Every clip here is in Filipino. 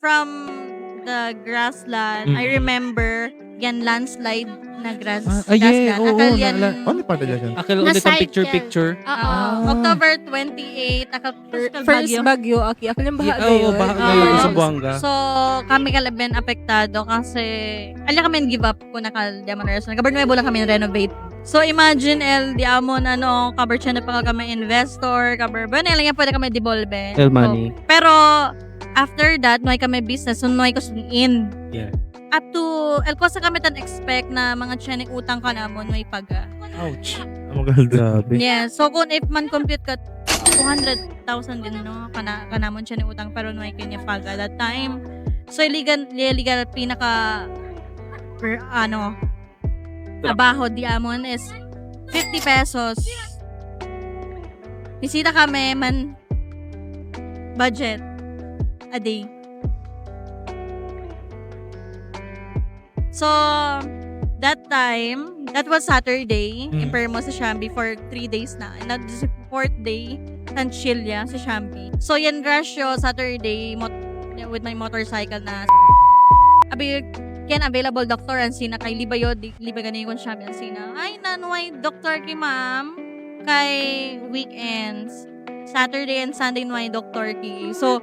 from the grassland, I remember, yan, landslide na grassland. Akal yan, Ano pa dala yan? Akala ulit ang Na-cycle. picture-picture. October 28, First bagyo, Aki. Ako lang bahaga Oo, yun. bahaga Oo. yun sa Buanga. So, kami kalaben apektado kasi ala kami give up ko na kaldiamon na resto. Kabar nuevo lang kami renovate. So, imagine di amon kabar siya na pa kami investor, kabar ba na lang pwede kami devolve. El money. Pero, after that, nuay kami business, so nuay ko in. Yeah. Up to, sa kami tan expect na mga tiyaning utang ka namon, nuay paga. Ouch. Grabe. Yeah, so kung if man compute ka, 200,000 din, no? Kanamon siya ni utang, pero nuay kanya paga that time. So, illegal pinaka, abaho di amon is 50 pesos. Bisita kami, man, budget, a day. So, that time, that was Saturday, imper mo sa Shambi for 3 days na. And that is the 4th day, Tanchilya sa Shambi. So, yan rasyo, Saturday, with my motorcycle na abi, can available doctor ang sina kay libayo ganin kon Shambi ang sina. Ay, nanuay doctor kay ma'am, kay weekends, Saturday and Sunday nuay doctor ki. So,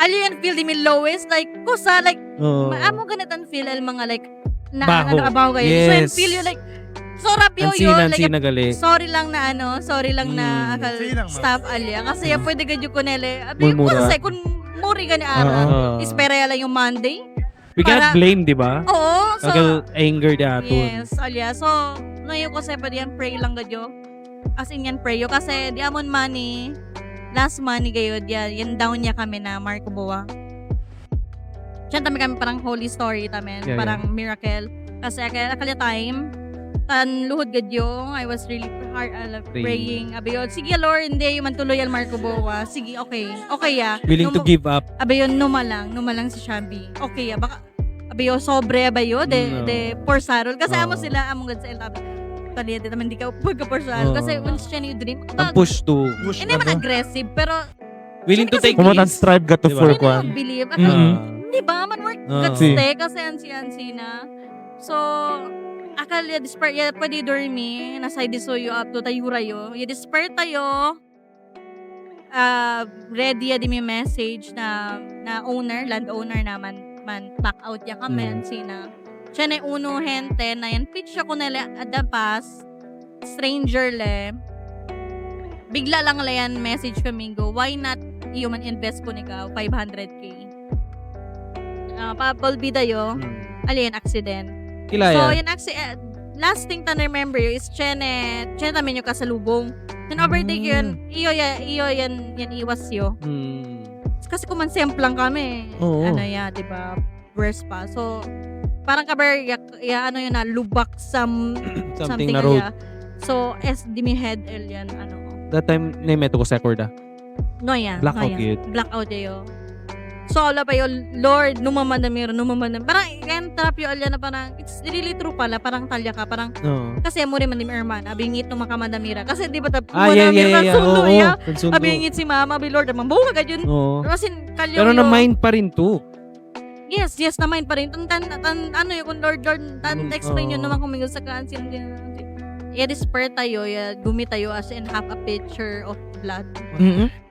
aliyan feel di mi lowest, like, kusa, like, maamo ganit ang feel el mga like, na Baho. abaw kayo. So, Yes. and feel you like, so rapyo Ansina, yun. Like, ansina gali. sorry lang na akal Sige lang, ma'am. staff alya. Kasi pwede gadyo ko nele. Abi, Mulmura. kasi kung muri ka ni Ara, Oo. espera lang yung Monday. We cannot blame, di ba? Oo. So, Agal anger di aton. yes, alya. So, ngayon ko pwede yan, pray lang gadyo. As in yan, pray yo. Kasi di amon money, last money kayo, yan down niya kami na Marco Boa. Diyan kami parang holy story tamen, Yeah, parang miracle. Kasi akala time, tan luhod gadyo, I was really hard praying. Abi yun, sige Lord, hindi yung mantuloy ang Marco Boa. Sige, okay. Okay ya. Willing to give up. Abi yun, numalang si Shambi. Okay ya, baka abi yun, sobre ba yun, de porsarol. Kasi amo sila, among gad sa elab. Kaliya din naman di ka pagka-porsarol. Kasi once siya yung dream, Ang push to. hindi man aggressive, pero Willing to take Pumunta risks. strive ka to Diba? for hindi kwan. mo believe. Di ba? Man work Oo. gatste kasi ansi na. So, akal ya despair ya pwede dormi nasa disuyo up to tayura yo. Ya despair tayo. Ready ya di may message na land owner naman back out ya kami sina. Siya na uno gente na yan pitch ako nila adapas stranger le. Bigla lang yan message kami go, why not human invest ko ikaw 500k. Papalbida yo, alien accident. Kila So, yan. yun last thing to remember you is Chene namin yung kasalubong. Then overtake yun, iyo yan iwas yo. Kasi kumansempl lang kami. Oo. Ano ya, di ba? Worst pa. So, parang kabar, ano yun na, lubak Something na road. ya. So, di mi head yan, ano. That time, naimeto ko sa Corda. No ya. Blackout yun. Blackout yo. So, ala pa yun, Lord, numamanamir. Parang, yan, trap yun, na parang, it's really true pala, parang talya ka, parang, No. kasi mo rin man Herman, abingit no makamadamira. Kasi di ba Yeah. sundo ya. Konsundo. Abingit si mama, abi Lord, amang buka ka yun. Oo. Kasi kalyo Pero yo. na-mind pa rin to. Yes, na mind pa rin. Ano yun, kung Lord, explain yun Oo. naman kung may sa kansin. I-despair tayo, gumi tayo as in half a pitcher of blood.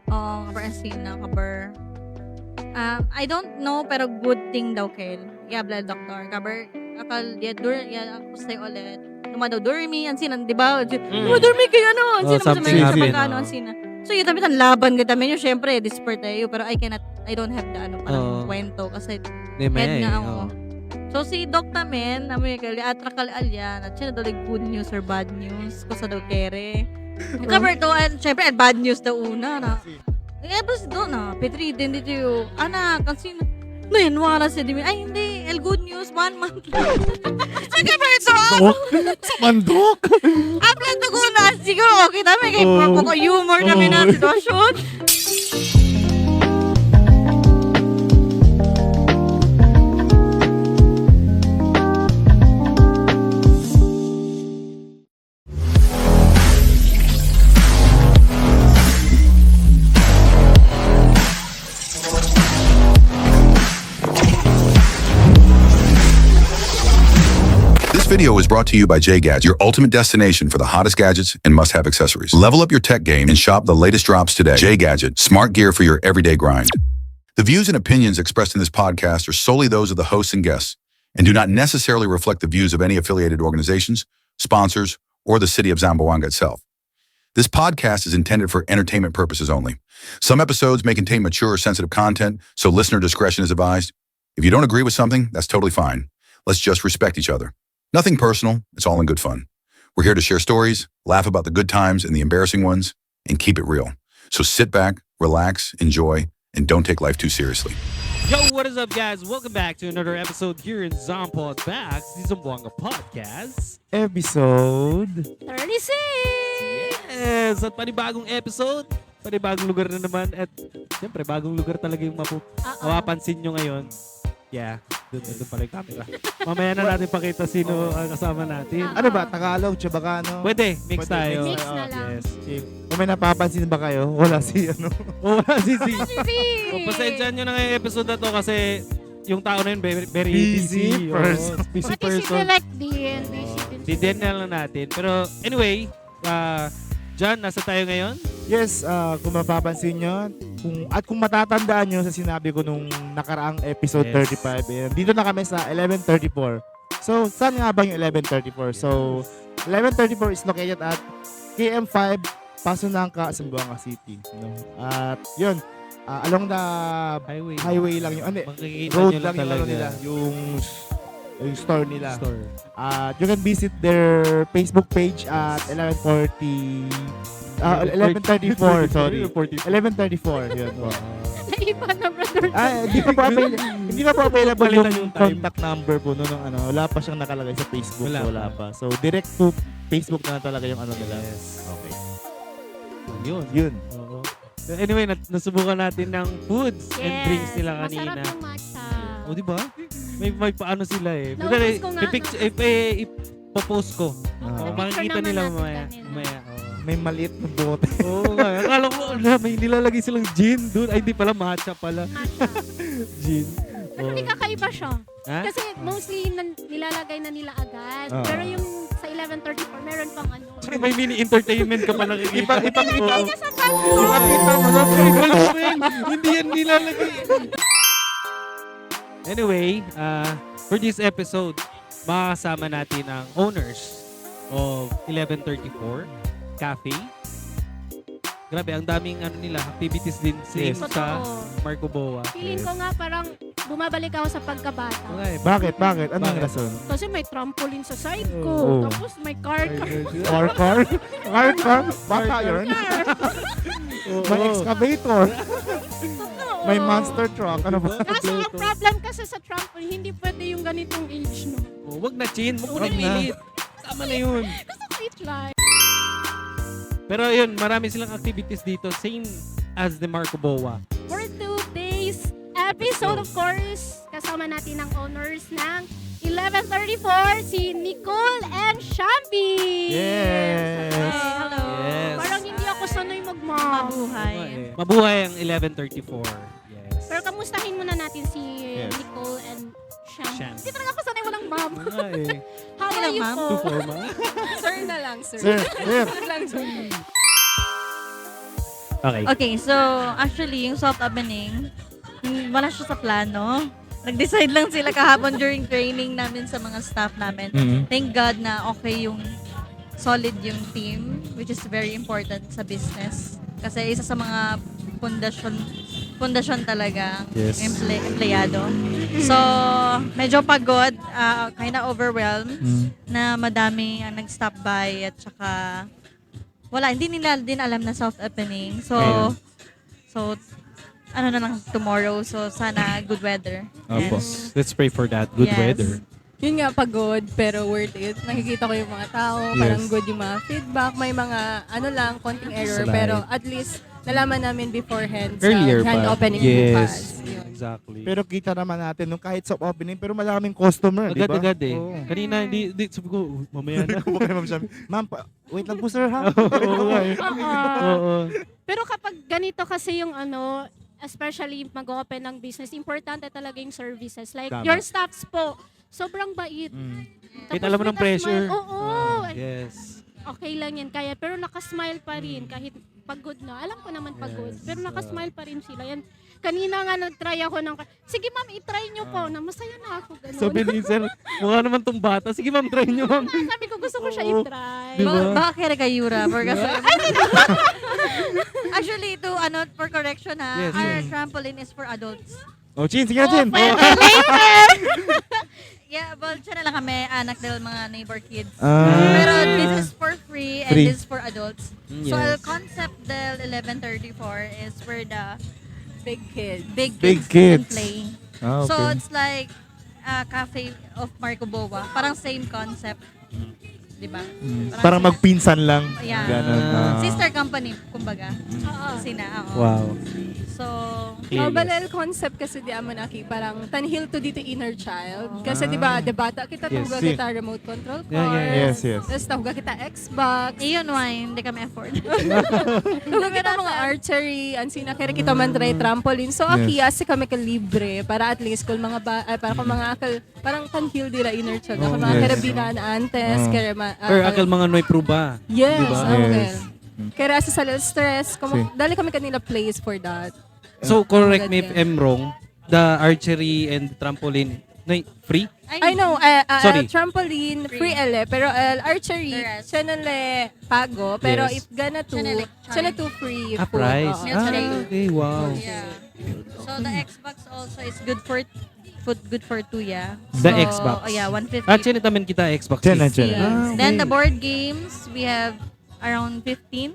Kabar asin na, kabar. I don't know, pero good thing daw, Kel. Blood doctor. Kabar, akal, stay ulit. Dumadaw, dormi, ansin, di ba? Dormi kayo, ano? Ansin, something sa happened. pagkano, ansin na. So, yun, tabi laban ka tabi nyo, syempre, despair tayo. Pero I don't have the, parang kwento. Kasi, head nga ako. So, si Doc namin, namin yung atrakal alyan, at siya na daw like good news or bad news, kung sa daw kere. Cover to, syempre, bad news daw una, na. Tapos doon na, Petri, din dito yung, anak, kasi, no yun, wala si Dimin, ay hindi, good news, 1 month lang. Cover to, Sa mandok! upload ko na, siguro, okay namin, kay humor kami na sitwasyon. video is brought to you by JGadget, your ultimate destination for the hottest gadgets and must-have accessories. Level up your tech game and shop the latest drops today. JGadget, smart gear for your everyday grind. The views and opinions expressed in this podcast are solely those of the hosts and guests and do not necessarily reflect the views of any affiliated organizations, sponsors, or the city of Zamboanga itself. This podcast is intended for entertainment purposes only. Some episodes may contain mature or sensitive content, so listener discretion is advised. If you don't agree with something, that's totally fine. Let's just respect each other. Nothing personal, it's all in good fun. We're here to share stories, laugh about the good times and the embarrassing ones, and keep it real. So sit back, relax, enjoy, and don't take life too seriously. Yo, what is up, guys? Welcome back to another episode here in Zompod Back, the Zamboanga Podcast. Episode 36! Yes! At panibagong episode, panibagong lugar na naman. At siyempre, bagong lugar talaga yung mapapansin nyo ngayon. Yeah, doon pala yung camera. Mamaya na natin pakita sino ang kasama natin. Ano ba? Tagalog, Chabacano? Pwede, mix Pwede, tayo. Mix na lang. Yes. Kung may napapansin ba kayo, wala si ano. Wala si pasensyahan nyo na ngayong episode na to kasi yung tao na yun very busy. person. Busy Pati si person. Direct din. Didiyan na lang natin. Pero anyway, John, nasa tayo ngayon? Yes, kung mapapansin nyo, kung matatandaan nyo sa sinabi ko nung nakaraang episode Yes. 35, dito na kami sa 1134. So, saan nga ba yung 1134? So, 1134 is located at KM5, Pasunangka, Zamboanga City. No? At yun, along the highway lang yun. Makikita Road nyo lang yung talaga. ano nila, yung store nila. Store. You can visit their Facebook page at 1134, sorry. 1134, yun po. Naiba na, brother. Hindi pa po available Palitan yung yung time. contact number po nung ano, wala pa siyang nakalagay sa Facebook, Wala wala pa. So direct to Facebook na lang talaga yung ano nila. Yes. Okay. Yun. Yun. Oo. So anyway, nasubukan natin ng foods and drinks nila Masarap kanina. yung matcha. O, di ba? May paano sila eh. Naubos ko nga. Ipopost ko. Ah. Makikita naman nila natin mamaya. kanina. May maliit na bote. Oo nga. Akala ko, may nilalagay silang gin doon. Ay, hindi pala. Matcha pala. Matcha. Gin. Pero may kakaiba siya. Ha? Kasi mostly nilalagay na nila agad. Ah. Pero yung sa 1134, meron pang ano. May mini entertainment ka pa nakikita. Ipakita Oo. Sa bago. Ipakita mo na. Hindi yan nilalagay. Anyway, for this episode, makakasama natin ang owners of 1134 Cafe. Grabe, ang daming nila, activities din same Yes. sa Totoo. Marco Boa. Feeling ko nga parang bumabalik ako sa pagkabata. Okay, Bakit? Anong Bakit? rason? Kasi may trampoline sa side ko. Oo. Tapos may car. Car? Baka yun. May excavator. May monster truck. Ano ba? Kaso ang problem kasi sa trampoline, hindi pwede yung ganitong age, no? Oh, wag na chin, wag mo na Wag na. pilit. Tama na yun. Gusto ko i-try. Pero yun, marami silang activities dito, same as the Marco Boa. For today's episode, of course, kasama natin ang owners ng 1134, si Nicole and Shambi. Yes. Hello. Yes. Parang hindi ako sanay mag-mom. Mabuhay. Mabuhay ang 1134. Yes. Pero kamustahin muna natin si Yes. Nicole and Shambi. Shambi. Hindi talaga ako sanay walang mom. Nga eh. How Okay are lang, you ma'am. po? Two forma. Sir na lang, sir. Sir. Okay. Okay, so actually, yung soft opening, wala siya sa plano. Nag-decide lang sila kahapon during training namin sa mga staff namin. Thank God na okay yung solid yung team, which is very important sa business. Kasi isa sa mga pundasyon talaga Yes. empleyado. So, medyo pagod, kinda overwhelmed na madami ang nag-stop by at saka hindi nila din alam na soft opening. So, Ayun. ano na lang tomorrow. So, sana good weather. Opo. Let's pray for that. Good Yes. weather. Yun nga, pagod, pero worth it. Nakikita ko yung mga tao, parang Yes. good yung mga feedback. May mga, konting error, Slide. pero at least, nalaman namin beforehand Earlier sa grand pa. opening Yes. bukas. Yun. Exactly. Pero kita naman natin, nung kahit soft opening, pero maraming customer, di ba? Agad-agad eh. Oo. Kanina, hindi sabi ko, mamaya na. Kumakain, Ma'am Shambi. Ma'am, wait lang po sir ha. Oo nga eh. Oo. Pero kapag ganito kasi yung especially mag-open ng business, importante talaga yung services. Like, Tama. your staffs po, sobrang bait. Kahit alam mo ng nakasmile. pressure. Oo. Yes. Okay lang yan. Kaya, pero nakasmile pa rin. Kahit pagod na. Alam ko naman pagod. Yes. Pero nakasmile pa rin sila. Yan. Kanina nga nag-try ako ng, sige ma'am, i-try nyo po. Na masaya na ako. Ganun. Sabi ni Sir, mukha naman tong bata. Sige ma'am, try nyo ma'am. Sabi ko, gusto ko siya Oo. i-try. Diba? Baka kaya kay Yura. Actually, for correction Yes, our yes. trampoline is for adults. Oh, Chin, sige na, Chin. Yeah, well, siya na lang kami, anak dahil mga neighbor kids. Ah. Pero this is for free and Free. this is for adults. Mm, So, yes. our concept del 1134 is for the Big kid. big Big kids, kids. can play. Ah, So, okay. it's like a cafe of Marco Boa. Parang same concept. Diba? Parang sila- magpinsan lang. Yeah. Ganon. Ah. Sister company, kumbaga. Oo. Sina, oo. Wow. So, Oh, balel concept kasi di amo naki parang tanhil to dito inner child. Kasi di ba, bata kita Yes. tuga Si. kita remote control car. Yeah. Yes, yes. Tapos tuga kita Xbox. iyon wine, hindi kami afford. Tuga kita mga archery, ansina kaya kita man try trampoline. So aki asi kami ka libre para at least kung mga para kung mga akal parang tanhil dira inner child. Ako mga yes. karabina na antes, Oh. kaya Or akal mga noy pruba. Yes, Diba? okay. Yes. Kaya sa stress, Si. dali kami kanila place for that. So, correct me if Good I'm wrong, the archery and trampoline, noy, free? I know, Sorry. trampoline, free pero archery, The rest. siya nale pago, pero Yes. if gonna to, Siya nale siya na to free Ah, food. price. Oo. Meals Ah, free. okay, wow. Yeah. So, the Xbox also is good for two, yeah. The So, Xbox. Oh, yeah, 150. Actually, naman kita Xbox. Chin na, Yes. Chin. Yes. Ah, okay. Then the board games, we have around 15,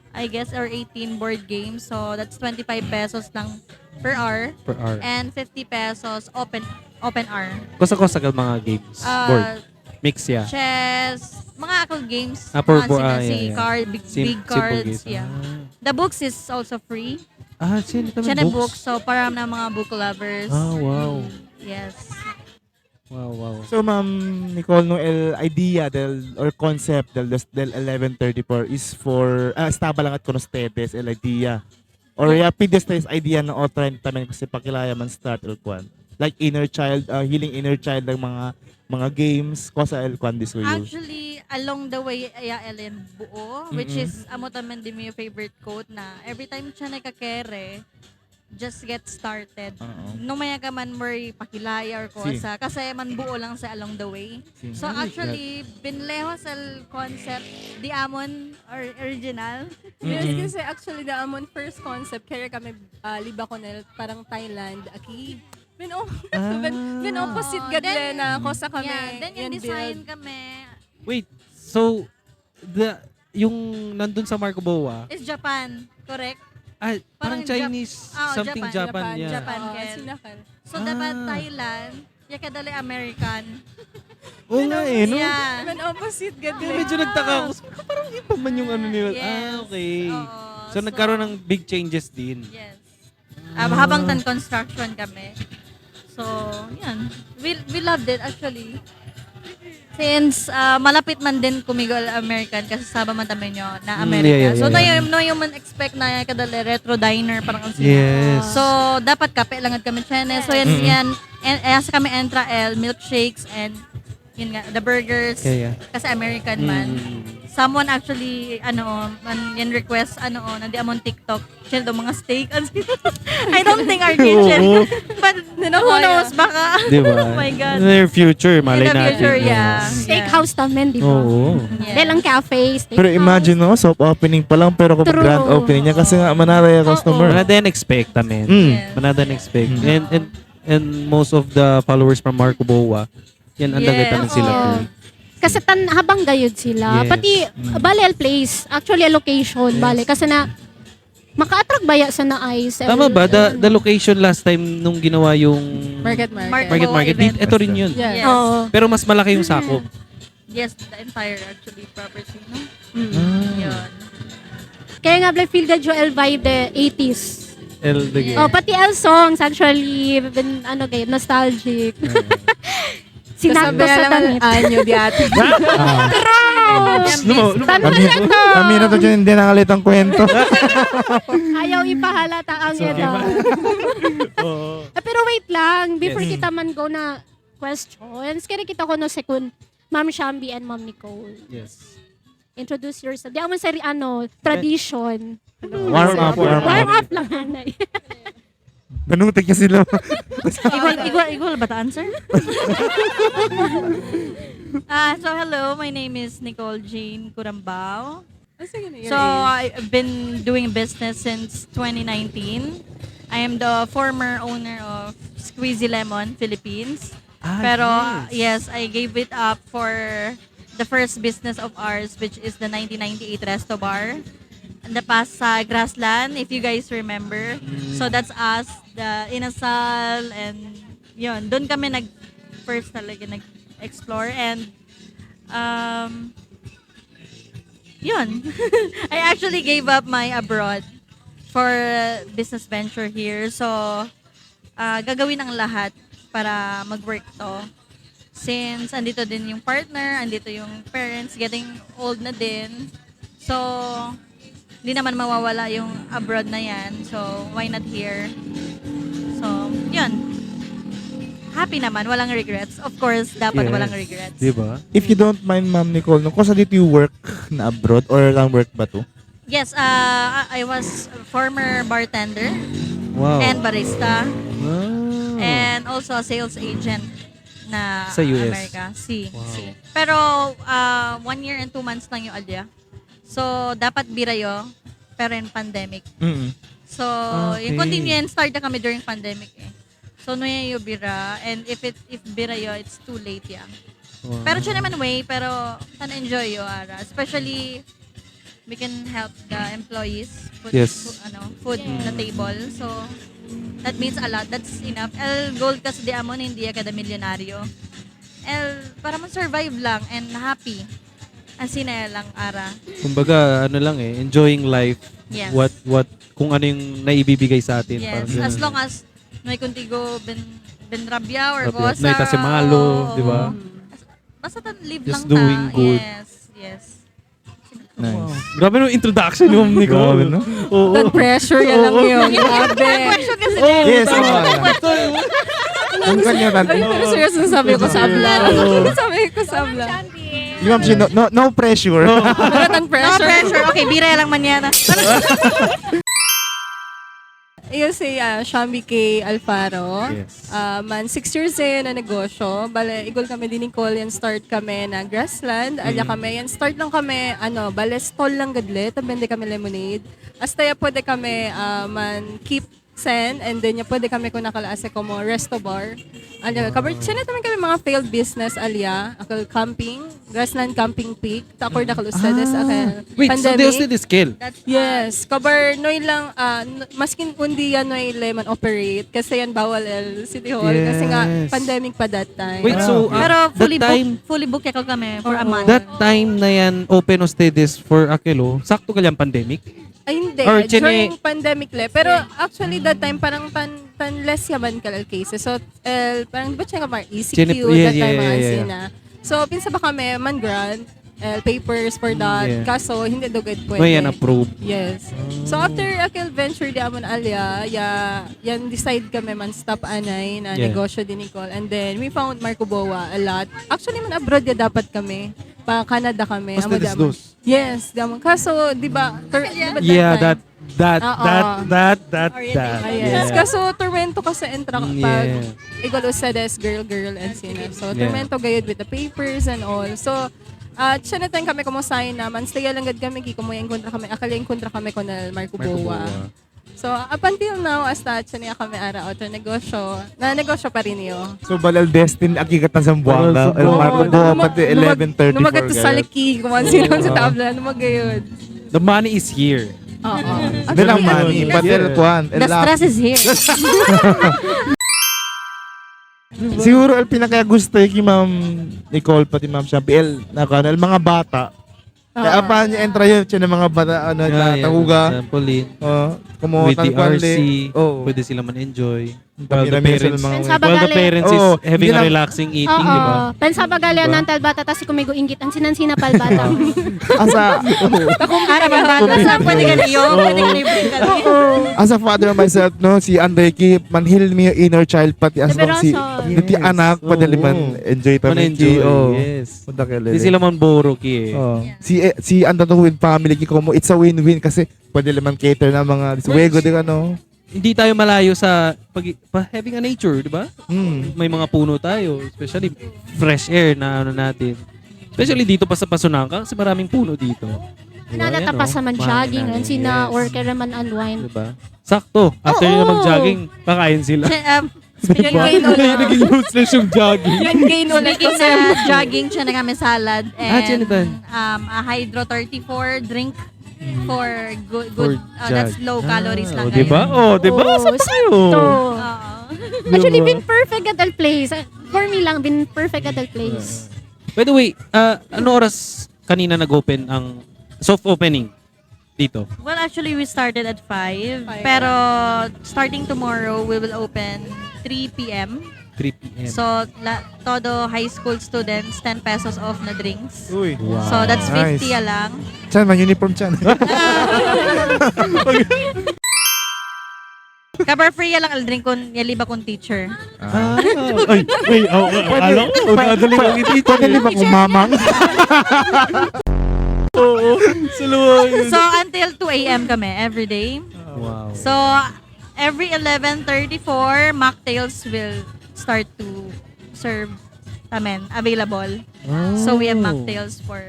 I guess, or 18 board games. So, that's 25 pesos lang per hour. Per hour. And 50 pesos open hour. Kosa-kosa ka mga games. Board. Mix ya. Chess, mga akal games. For mga yeah, si yeah. card, big Simple cards, games. yeah. The books is also free. Chin, ito Siya may na books, so para na mga book lovers. Wow. Yes. Wow. So, Ma'am Nicole, no, idea or concept del 1134 is for, estaba lang at con ustedes, el idea. Or pides tres idea na otra tamen kasi pakilaya man start el kwan. Like inner child, healing inner child ng mga games, kosa el kwan this way. Actually, along the way, Ellen buo, which is, amo taman din mo yung favorite quote na, every time siya nakakere, just get started. No maya ka man more pakilaya or kosa, kasi man buo lang sa along the way. Si. So actually, binleho sa concept, di amon or original. Yes, kasi actually the amon first concept, kaya kami liba ko na parang Thailand, aki. Bin opposite Oo, gadle then- na ako sa kami. Yeah, then yung yan design build. kami Wait, so, yung nandun sa Marco Boa, is Japan, correct? parang Parang Chinese, something Japan, yeah. Japan. Oo, Ken. sinakal. So dapat Thailand, yakadali American. Oo nga eh, no? Yeah. Bin opposite gadle. Kaya medyo nagtaka ako. Parang iba man yung ano nila. Yes. Okay. Oo. So, nagkaroon ng big changes din. Yes. Habang tan construction kami. So, yan. We loved it actually. Since malapit man din kumigol American kasi saba man tayo nyo na America. Yeah. So, no yung man expect na kadali retro diner parang ang sila. Yes. So, dapat kape lang at kami chene. So, yan. Asa kami Entra L, milkshakes, and yun nga, the burgers. Yeah. Kasi American man. Someone actually, yan request, nandi amon TikTok. Siya daw mga steak. I don't think our kitchen. But, who knows, baka. Di ba? Oh my God. In the future, malay In the natin. future, yeah. Steakhouse namin, di ba? Oo. Yes. Belang cafe, steakhouse. Pero imagine no, soft opening pa lang pero kung True. grand opening niya kasi nga manaraya customer. Manada expect namin. Yes. Manada expect. And most of the followers from Marco Boa, yan ang Yes. dagatan sila. Oo. too. Kasi habang gayud sila. Yes. Pati, bale al place. Actually, a location. Bale. Kasi na, maka-attract baya sa na-ice. Tama ba? The location last time nung ginawa yung Market. Boa market, event. ito rin yun. Yeah. Yes. Oo. Pero mas malaki yung sakop. Yes, the entire actually property, no? Yun. Kaya nga, feel ka Joel vibe the 80s. LDG. Oh, pati L songs actually, nostalgic. Sinakto sa damit. Anyo di ate. Kami na to dyan, hindi nakalitang kwento. Ayaw ipahalata ang Okay, ito. Oo. Pero wait lang, before Yes. kita man go na questions. Kaya kita ko no second, Ma'am Shambi and Ma'am Nicole. Yes. Introduce yourself. Di mo sa tradition. Warm up. Warm up lang, Anay. Nanutik niya sila. Equal ba ta answer? So hello, my name is Nicole Jane Curambao. Sige na, your So age. I've been doing business since 2019. I am the former owner of Squeezy Lemon Philippines. Pero yes, I gave it up for the first business of ours, which is the 1998 Resto Bar. In the past sa Grassland, if you guys remember. So that's us, the Inasal, and yun, doon kami first talaga nag-explore, and yun. I actually gave up my abroad for business venture here. So, gagawin ang lahat para mag-work to. Since andito din yung partner, andito yung parents, getting old na din. So, hindi naman mawawala yung abroad na yan. So, why not here? So, yun. Happy naman, walang regrets. Of course, dapat Yes. walang regrets. Diba? If you don't mind, Ma'am Nicole, kung saan dito you work na abroad or lang work ba to? Yes, I was a former bartender Wow. and barista. Wow. And also a sales agent na Sa US. America. Si. Wow. Si. Pero 1 year and 2 months lang yung alya. So, dapat birayo, pero in pandemic. Mm-mm. So, Okay. yung continue start na kami during pandemic eh. So, nuya yung bira. And if birayo, it's too late yeah. Wow. Pero siya naman way, pero can enjoy yo ara. Especially, we can help the employees put Yes. food on the table. So, that means a lot. That's enough. El goal kasi di amon hindi kada milyonaryo. Para survive lang and happy. Asina lang ara. Kumbaga, enjoying life. Yes. What kung ano yung naibibigay sa atin. Yes. Parang ganun. As long as may kuntigo ben rabia or Rabia. gosa. May tasimalo, di ba? Basta live Just lang ta. doing good. Yes. Nice. Grabe no introduction yung Grabe, Nicole. no? Oo. That pressure yan lang yun. Grabe. Question kasi Yes, ang kanya Ay, pero seryoso na sabi ko sa abla. Sabi ko sa abla. Shambi. Ma'am, no pressure. Maratang No pressure. pressure. Okay, bira lang man yan. Ayun si Shambi K. Alfaro. Yes. Man, 6 years na negosyo. Bale, igol kami din ni Cole. Yan start kami na Grassland. Alya kami. Yan start lang kami, bale, stall lang gadle. Tabende kami lemonade. Hasta ya pwede kami, keep sen. And then, ya pwede kami kung nakalaase ko mo resto bar. Alya, cover. Siya naman kami mga failed business, alya. Akal camping. Grassland Camping Peak. Takor na kalustedes. Wait, so they still scale? That's Yes, cover noy lang maskin undi yan noy lemon operate kasi yan bawal City Hall kasi nga Yes. pandemic pa that time. Wait, so Pero fully that book ako kami for a Oo. month. time na yan open stedes for Akelo, sakto ka lang pandemic? Ay hindi, or during pandemic le. Pero actually that time parang tan less yaman kalal cases. So parang di ba siya nga parang ECQ that time mga sina. So pinsa ba kami man grant papers for that. Yeah. Kaso hindi do good pwede. May yan approved. Yes. So after Akil venture di amon alya, yan decide kami man stop anay na Yeah. negosyo din Nicole. And then we found Marco Boa a lot. Actually man abroad ya dapat kami. Pa Canada kami. Amo di amon. Yes, di amon. Kaso di ba Yeah, time? that. Yes. Kaso Tormento kasi entra pag Yeah. Igol Ustedes, girl and sina. So Yeah. Tormento gayud with the papers and all. So siya na tayo kami kumusayin naman. Stay lang gad kami, kiko mo yung kontra kami. Akala yung kontra kami ko na Marco Boa. So, up until now, hasta siya niya kami ara auto negosyo. Na negosyo pa rin yun. So, balal destin, akikatan sa buwanga. Oo, El Marco Boa, pati 11:34. Numagat to sa liki, kumansin sa tabla, numagayod. The money is here. Oo. Hindi lang money, pati el kuan. The stress is here. Siguro, el pinakagusto kay Ma'am Nicole, pati Ma'am Shampi, el mga bata. Kaya pa niya entra yun, siya ng mga bata, tahuga. Trampoline. Kumuha With the ng kwali. RC, Oo. pwede sila man enjoy. While the parents, Pensaba while the gali- parents is Oo, having hindi a lang- relaxing eating, di ba? Oo. Pensaba gali Diba? ng talbata tas kumigo inggit ang sinansina palbata. Asa, Para bang bata sa pwede ka niyo, pwede ka niyo bring ka niyo. as a father myself, no, si Andreki, manhil mo yung inner child, pati as long si, Liberasyon. yung ti anak, padali man, enjoy pa man Man-enjoy, ki, oh. yes. Punta kay Hindi Lele. sila man boro ki eh. Oh. Si anda to with family ki mo, it's a win-win kasi pwede naman cater na mga diswego di ano. Hindi tayo malayo sa having a nature, di ba? Hmm. May mga puno tayo, especially fresh air na ano natin. Especially dito pa sa Pasunangka kasi maraming puno dito. Diba? Nana Yan, tapas oh. naman Mahal jogging namin, ang sina yes. worker naman unwind. Diba? Sakto. After nila Oo. mag-jogging, kakain sila. Speaking Diba? of Naging useless yung jogging. Yan gain ulit Speaking kasi. na jogging, siya na kami salad and Chinatan. a Hydro 34 drink for good, For that's jog. low calories lang. Oh, diba? Oh, diba? Oo, Sa tayo. So, Oo. actually, been perfect at that place. For me lang, been perfect at that place. By the way, ano oras kanina nag-open ang soft opening dito? Well, actually, we started at 5. 5. Pero starting tomorrow, we will open 3 p.m. 3 p.m. So, todo high school students, 10 pesos off na drinks. Uy. Wow. So, that's 50 Nice. lang. Chan, man, uniform chan. Cover free lang al drink kun yaliba kun teacher. Ay, wait, alam ko, nadali lang yung Pwede di ba kung mamang? Oo, suluwa yun. So, until 2 a.m. kami every day. Wow. So, every 11:34, mocktails will start to serve available. So, we have mocktails for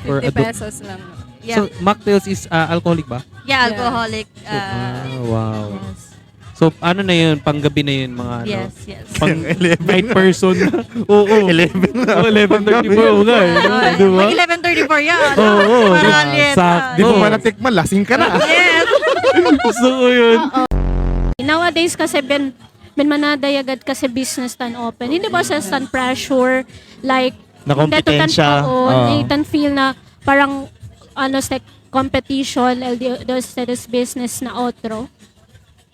For 50 adult. pesos lang. yeah, So, mocktails is alcoholic ba? alcoholic. Wow. Yes. So, ano na yun? Panggabi na yun, mga ano? Yes, yes. Pang night person. Oo. 11 na. 11:34 nga eh. Diba? Mag 11:34 yan. Oo, Para diba? liit. Di mo Oo. pa natikman, lasing ka na. Yes. Gusto ko yun. Nowadays kasi ben manadayagad kasi business tan open. Hindi ba sa stand pressure like Na kompetensya. Oo. Tan feel na parang ano sa competition those business na otro.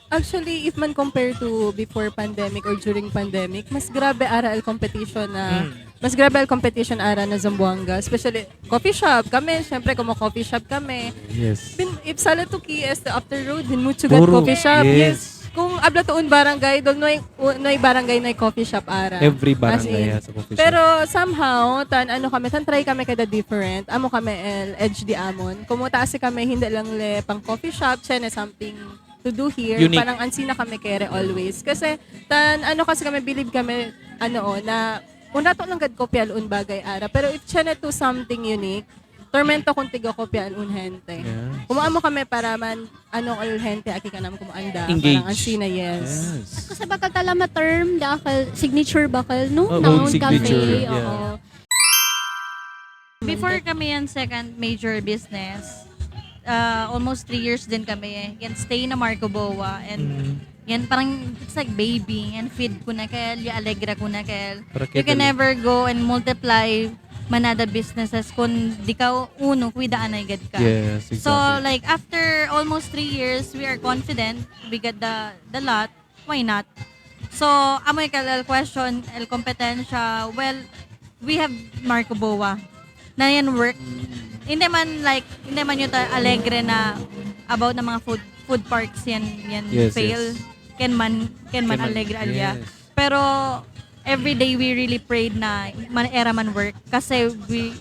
Actually, if man compare to before pandemic or during pandemic, mas grabe ara el competition na mas grabe el competition ara na Zamboanga, especially coffee shop kami, syempre como coffee shop kami. Yes. If sala to KS the after road din Mutsugat Puro. coffee shop. Yes. Kung abla tuon barangay, dol noy barangay noy coffee shop ara. Every As barangay in. has a coffee shop. Pero somehow, try kami kada different. Amo kami el HD Amon. Kumutaasi kami hindi lang le pang coffee shop, chene something to do here. Unique. Parang ansina kami kere always. Kasi kasi kami believe kami na una to lang gad kopya un bagay ara. Pero if chene to something unique, tormento kung tiga kopya un hente. Yeah. Kumaamo kami para man all hente aki ka naman kumanda. Engage. Parang ansina yes. Yes. Kasi bakal talama term, dakal signature bakal no Oh, noun own signature, cafe. yeah. Oo. Before kami yan second major business, almost 3 years din kami. Yan stay na Marco Boa and yan parang it's like baby and feed ko na kaya alegra ko na kaya you can never go and multiply manada businesses kung di ka uno kuidaan na agad ka. Yes, exactly. So like after almost 3 years, we are confident we get the lot. Why not? So amoy kalal question el kompetensya. Well, we have Marco Boa na yan work. Hindi man yung alegre na about na mga food parks yan Yes, fail. yes. Can man alegre alya. Yes. Pero every day we really prayed na era man work kasi we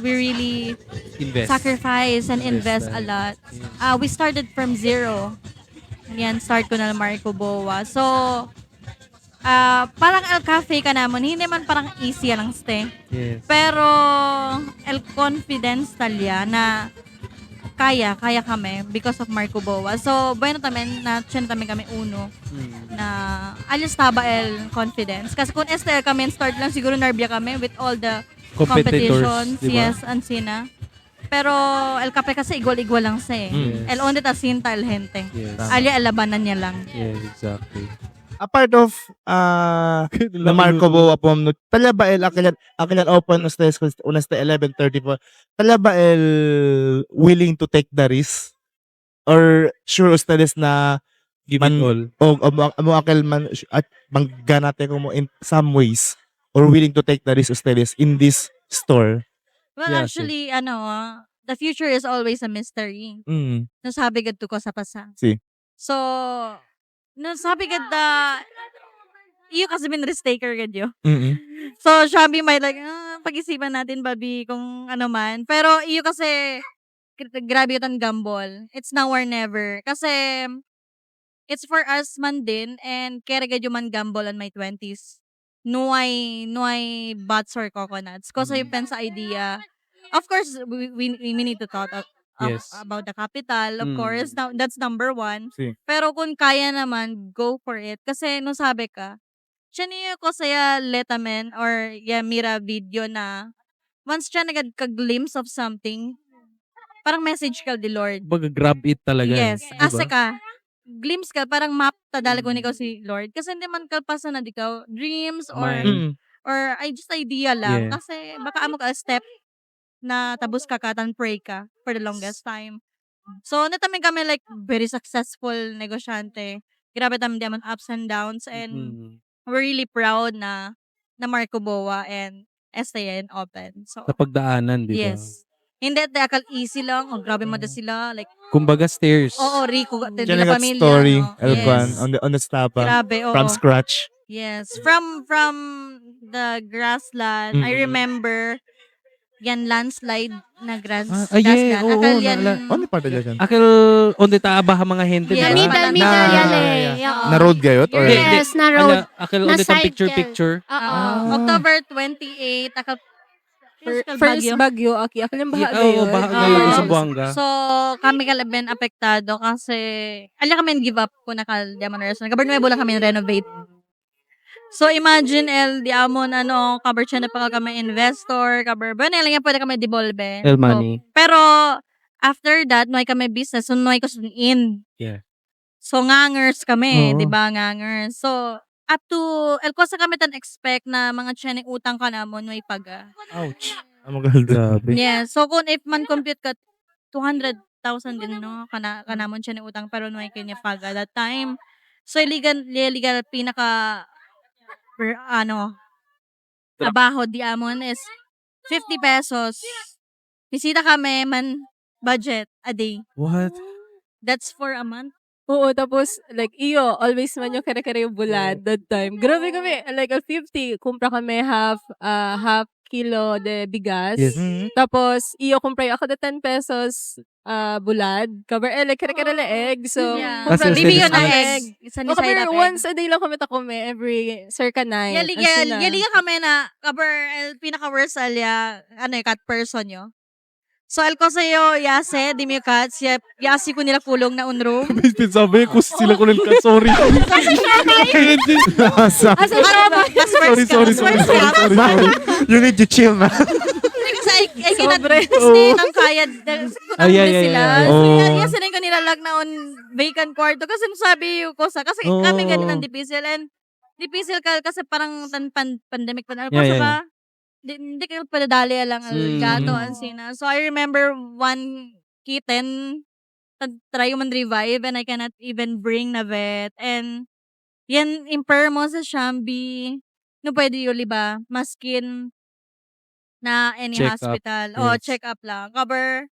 really Invest. sacrifice and invest a Invest. lot. We started from zero. Yan, start ko na Marco Boa. So, parang El Cafe ka naman, hindi man parang easy lang stay. Yes. Pero, El Confidence talya na kaya kami because of Marco Boa. So, bueno tamen na chen tamen kami uno na alis taba El Confidence. Kasi kung STL kami, start lang siguro narbia kami with all the competitions. Diba? Yes, ansina. Pero El Cafe kasi igual-igual lang sa eh. Yes. El Onde Tasinta, El Gente. Yes. Alya alabanan niya lang. Yes, exactly. A part of the Marco Boa po, tala ba el akilan open ustedes unas 11:34. Tala ba el willing to take the risk? Or sure ustedes na Give it all. amo akal man at mangganate ko mo in some ways or willing to take the risk of studies in this store. Well, Yeah, actually, the future is always a mystery. Mm. Nasabi gad to ko sa pasa. Si. So, nasabi gad da, iyo kasi min risk taker gad yo. Mm. So, Shambi might like, pag-isipan natin, babi, kung ano man. Pero, iyo kasi, grabe yung gamble. It's now or never. Kasi, it's for us man din, and kaya gad yung man gamble on my 20s. Nuay bats or coconuts. Kasi yung pen sa idea. Of course, we need to thought Yes. about the capital. Of Mm. course, that's number one. Si. Pero kung kaya naman, go for it. Kasi, nung sabi ka, siya niyo ko saya letamen or mira video na once siya nagka-glimpse of something, parang message ka di Lord. Baga grab it talaga. Yes. Diba? Asa ka, glimpse ka, parang map tadala ko ni ko si Lord. Kasi hindi man kalpasan na di ka dreams or Mind. or ay just idea lang. Yeah. Kasi baka amo ka a step na tabus ka tan pray ka for the longest time. So, natamin kami like very successful negosyante. Grabe tamin diamond ups and downs and we're really proud na Marco Boa and STN open. So, Sa pagdaanan, di ba? yes. Hindi akal easy lang. Oh, grabe mo sila. Like, Kumbaga stairs. oo, Rico, Siya nila got pamilya. story, no? Elkwan, Yes. on the stapa, Grabe, oo. from scratch. Yes. From the grassland, I remember yan landslide na grassland. Oo, Akal yan, Ano pa dala dyan? Akil, onde taabaha mga gente, Yeah, di ba? Middle, Na- middle na- yan yeah. eh. Oo. Na road gayot? Or? Hindi, Yes, na road. Akil, Na onde tang cycle. picture. Oo. October 28, First bagyo, aki yung baha Oo, gayon. baha Oo. gayon sa Buanga. So, kami kalaben apektado kasi ala kami give up ko na kal Diamond Restaurant. Kabar nuevo lang kami renovate. So, imagine, di amon, kabar siya na pa kami investor, kabar, ba, lang yan pwede kami devolve. El money. So, pero, after that, nuay kami business, so nuay ko in. Yeah. So, ngangers kami, Oo. di ba, ngangers. So, up to, kosa kami tan expect na mga tiyeng utang ka namon, nuay paga. Ouch. Ang magalda. Yeah, so kung if man compute ka 200,000 din no kanamon siya ni utang pero no kanya paga that time. So illegal pinaka abaho di amon is 50 pesos. Bisita kami man budget a day. What? That's for a month. Oo, tapos, like, always man yung kare-kare yung bulad that time. Grabe kami, like, 50, kumpra kami half kilo de bigas. Yes. Tapos, kumpra ako de 10 pesos bulad. Cover, like, kare-kare na egg. So, Yeah. kumpra Kasi Bibi yun na Yes. egg. Isa ni Cover, side up egg. once a day lang kami takume, every circa 9. Yaliga kami na cover pinaka worst alya cut person yo. So ko sa'yo yase di mi cut siya yasi ko nila kulong na unro. Sabi ko sila ko lang ka, sorry. Sorry. You need to chill, man. Kasi I cannot Sobre. stay ng kaya yeah, sila. yeah. So, Oh. yasi rin ko nilalag na on vacant kwarto kasi sabi ko sa kasi Oh. kami ganit ang dipisil and dipisil ka kasi parang pandemic pa na Yeah, kasi yeah, ba hindi ka padadali lang Mm. gato ang sina. So I remember one kitten try man revive and I cannot even bring na vet and yan imper mo sa Shambi no pwede yun liba maskin na any Check up. hospital o Yes. check up lang cover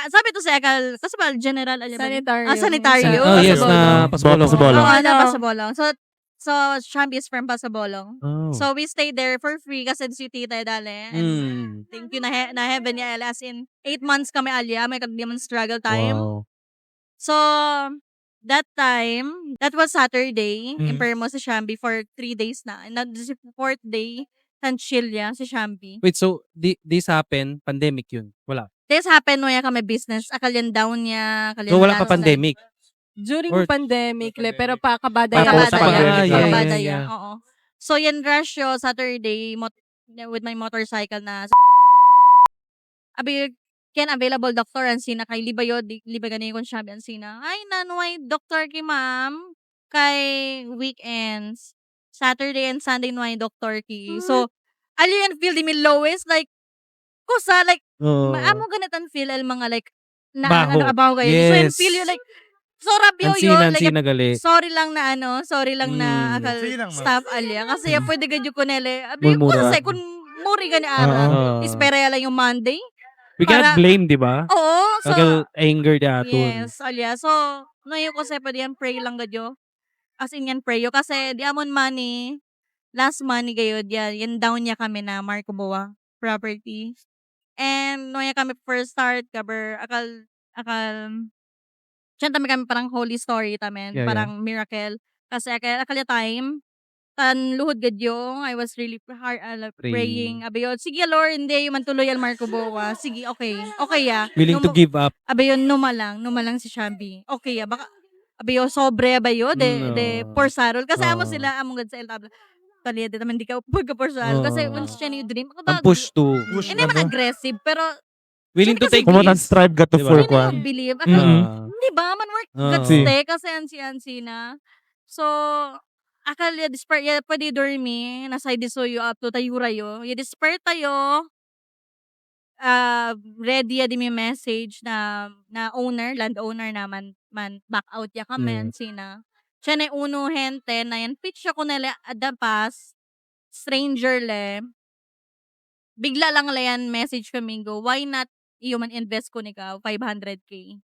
sabi to sa Ekal kasi ba general Sanitarium. sanitarium Oh, yes, na Pasabolong. Pasabolong. Oo, na Oo. Pasabolong. So Shambi is from Pasabolong. Oh. So we stayed there for free kasi si tita dali. And thank you na heaven niya as in 8 months kami alya may kagdiman struggle time. Wow. So that time, that was Saturday, imper mo si Shambi for 3 days na. And the 4th day, Tanchilya si Shambi. Wait, so this happened, pandemic yun? Wala. This happened no kami business, akalyan down niya, akalyan So wala pa landslide. pandemic? During Or- pandemic, pero pa kabadaya. Ah, sa Kabadaya. pandemic. Yeah, Kabadaya, yeah. oo. So, yan rush yo, Saturday, with my motorcycle na abi, can available doctor ang sina kay libayo, liba ganay kung siya ang sina. Ay, nanuay doctor ki ma'am, kay weekends. Saturday and Sunday nuay doctor ki. So, ali yan feel di mi lowest, like, kusa, like, Oo. amo ganit ang feel, el mga like, Baho. abaho kayo. So, yan Yes. feel you like, So, rabyo Ansina, yun. Like, ansina gali. sorry lang na akal Sige lang, ma'am. staff alya. Kasi pwede gadyo ko nele. Abi, Mulmura. kasi kung muri gani ara. Oo. Ispera lang yung Monday. We cannot para- blame, di ba? Oo. So, Kagal anger di aton. yes, alya. So, ngayon ko sa pwede yan, pray lang gadyo. As in yan, pray yo. Kasi di amon money, last money gayo, yan down niya kami na Marco Boa property. And no kami first start, cover, akal, siya kami parang holy story tamen, Yeah, parang miracle. Kasi akala time, tan luhod gadyo, I was really hard praying. Abayon, sige Lord, hindi yung mantuloy al Marco Boa. Sige, okay. Okay ya. Willing to give up. Abayon, numalang si Shambi. Okay ya, baka abayo sobre abayo de No. por sarol. Kasi amo Oo. sila among gad sa El Tabla. Tali di naman di ka pagka por sarol. Kasi Oo. once siya ni dream, Ang push to. hindi naman aggressive, pero Willing to take Kumutan risks. strive ka to Diba? for hindi kwan. mo believe. Mm. Di ba? Man work Oo. good Si. stay kasi ansi na. So, akal ya despair ya pwede dormi nasa disuyo up to tayura yo. Ya despair tayo. Ready ya di may message na owner, land owner naman man back out ya kami sina. Siya na uno gente na yan pitch ako nila adapas stranger le. Bigla lang yan message kami go, why not iyo man invest ko ni ka 500k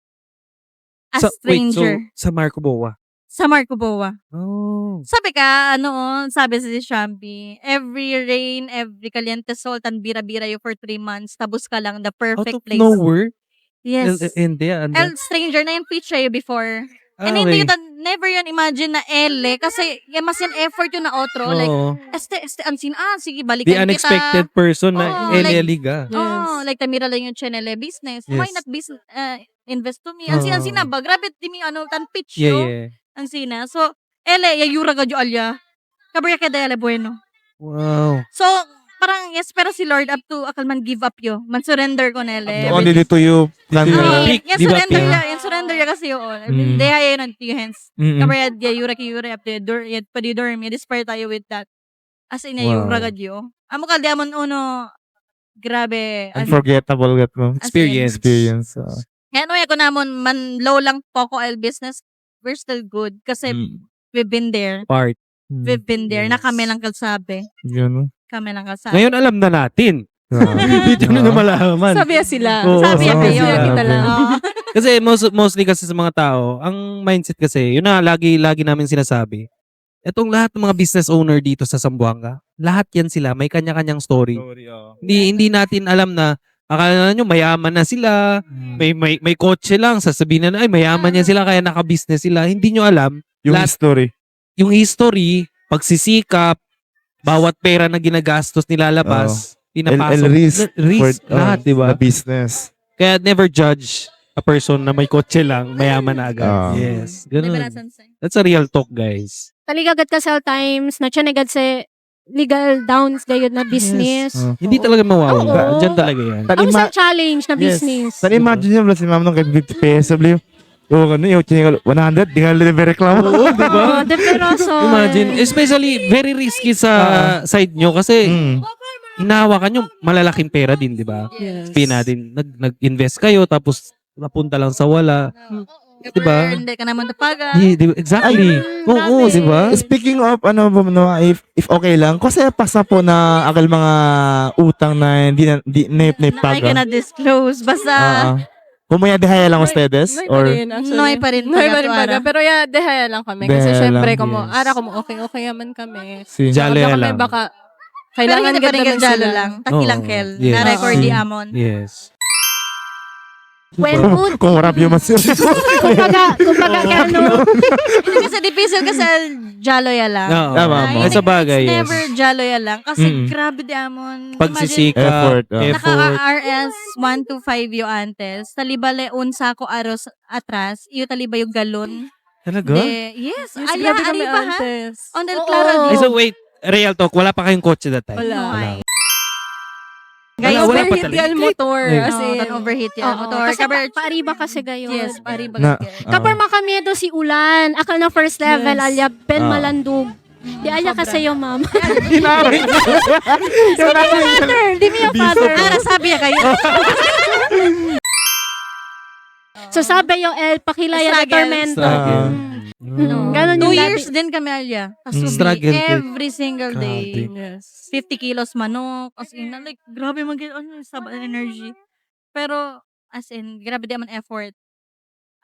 as stranger Wait, so, sa Marco Boa. sa Marco Boa. Oh. Sabi ka, sabi si Shambi, every rain, every caliente salt, and bira-bira you for 3 months, tabos ka lang, the Out perfect of place. nowhere? Yes. Hindi, El stranger na yung feature you before. And hindi yun, never yun imagine na ele, kasi mas yan effort yun na outro. Like, este, ansin, sige, balikan The unexpected kita. person na Oo, Liga. Oh, like tamira lang yung channel business. Why Yes. not invest to me? Ansin na ba? Grabe, di mi tan pitch yo. Yeah. Ansin na. So, ele, yayura gadyo alya. Kabarya kaya dayala bueno. Wow. So, parang, yes, pero si Lord up to, akal man give up yo. Man surrender ko nele. Only dito you plan Ah, to. Pick, di ba, surrender pick? ya. Yan surrender ya kasi yun. Mm. Daya yun on two hands. Mm-mm. Kabarya, yayura up to, yad pa di dorm. Yad inspire tayo with that. As in, yayura Wow. gadyo. Amo ka, diamond uno, grabe. Unforgettable gat mo. As in, Experience. Kaya ako namon, man low lang po ko el business, we're still good. Kasi we've been there. Part. We've been there. Na Yes. kami lang kalsabi. Yun. Kami lang kalsabi. Ngayon alam na natin. Dito na malaman. Sabi ya sila. Oo, Sabi ya kayo. Sabi kita lang. Oo. Kasi mostly kasi sa mga tao, ang mindset kasi, yun na lagi namin sinasabi. Etong lahat ng mga business owner dito sa Zamboanga, lahat yan sila, may kanya-kanyang story. Hindi natin alam na akala nyo mayaman na sila, may kotse lang, sasabihin na ay mayaman yan sila kaya naka-business sila. Hindi nyo alam Yung lahat- story. yung history, pagsisikap, bawat pera na ginagastos nilalabas, pinapasok. Risk for, Lahat, di ba? na business. Kaya never judge a person na may kotse lang, mayaman na agad. Yes. Di ba Ganun. nasansay? That's a real talk, guys. Taligagat ka sa times na chanagad sa legal downs gayud na business. Hindi talaga mawawala. Oo. Diyan talaga yan. Tan Ang ima- isang challenge na business. Tan imagine nyo, si ma'am nung kay 50 pesos, bli. Oo, ano yung 100, di nga libre reklamo. Oo, di ba? Oh, de peroso. Imagine, especially very risky sa side nyo kasi hinahawakan nyo malalaking pera din, di ba? Yes. Natin, nag-invest kayo tapos napunta lang sa wala. Diba? Hindi ka naman tapaga. Exactly. Oo, grabe. di ba? Speaking of, if okay lang, kasi pasa po na akal mga utang na hindi na I paga. cannot disclose. Basta, Kung may adihaya lang ustedes? Noy pa Or, rin, actually. Noy pa rin Noy pala pa rin to, pala. Ara. Pero yeah, dehaya lang kami. Kasi Dehaya syempre, lang, kumo, yes. ara kumo, okay yaman kami. si, Jalo Baka yan kami lang. baka, pero kailangan hindi pa rin ganda jalo sila. lang. Takilang Oo. kel. Yes. Na-record Oo. di amon. Yes. When food, kung rap yung mas kumbaga kaya ano, Hindi kasi difficile kasi jalo ya lang. Oo. Tama mo. Ay, sa bagay, It's yes. never jalo ya lang. Kasi Mm. grabe di amon. Pagsisikap, Effort, effort. Naka-RS 1 to 5 yo antes. Talibale unsa ko aros atras. Iyo taliba yung galon. Talaga? Yes. Yes, Alya, grabe kami ariba ha? antes. On del Oo. claro. Ay, so wait, real talk, wala pa kayong kotse that time? Wala. Guys, wala pa Overheat talaga. yan motor. Yes. As in, tan overheat yan. Oo, Motor. kasi Kabar, paariba kasi gayon. yes, pari Na, bagat. Kapar makamido si Ulan. Akal na first level, Yes. alya, Ben Ah. Malandug. Di alya ka sa'yo, ma'am. Hinari. Father, di mo yung father. Ara, sabi ya kayo. So sabi yung El, pakilaya na Struggles. Tormento. Struggle. Ganon 2 yung years dati. din kami, Alia. Struggle ka. Every single day. Grabe. Yes. 50 kilos manok. As in, like, grabe sabang energy. Pero, as in, grabe di amon effort.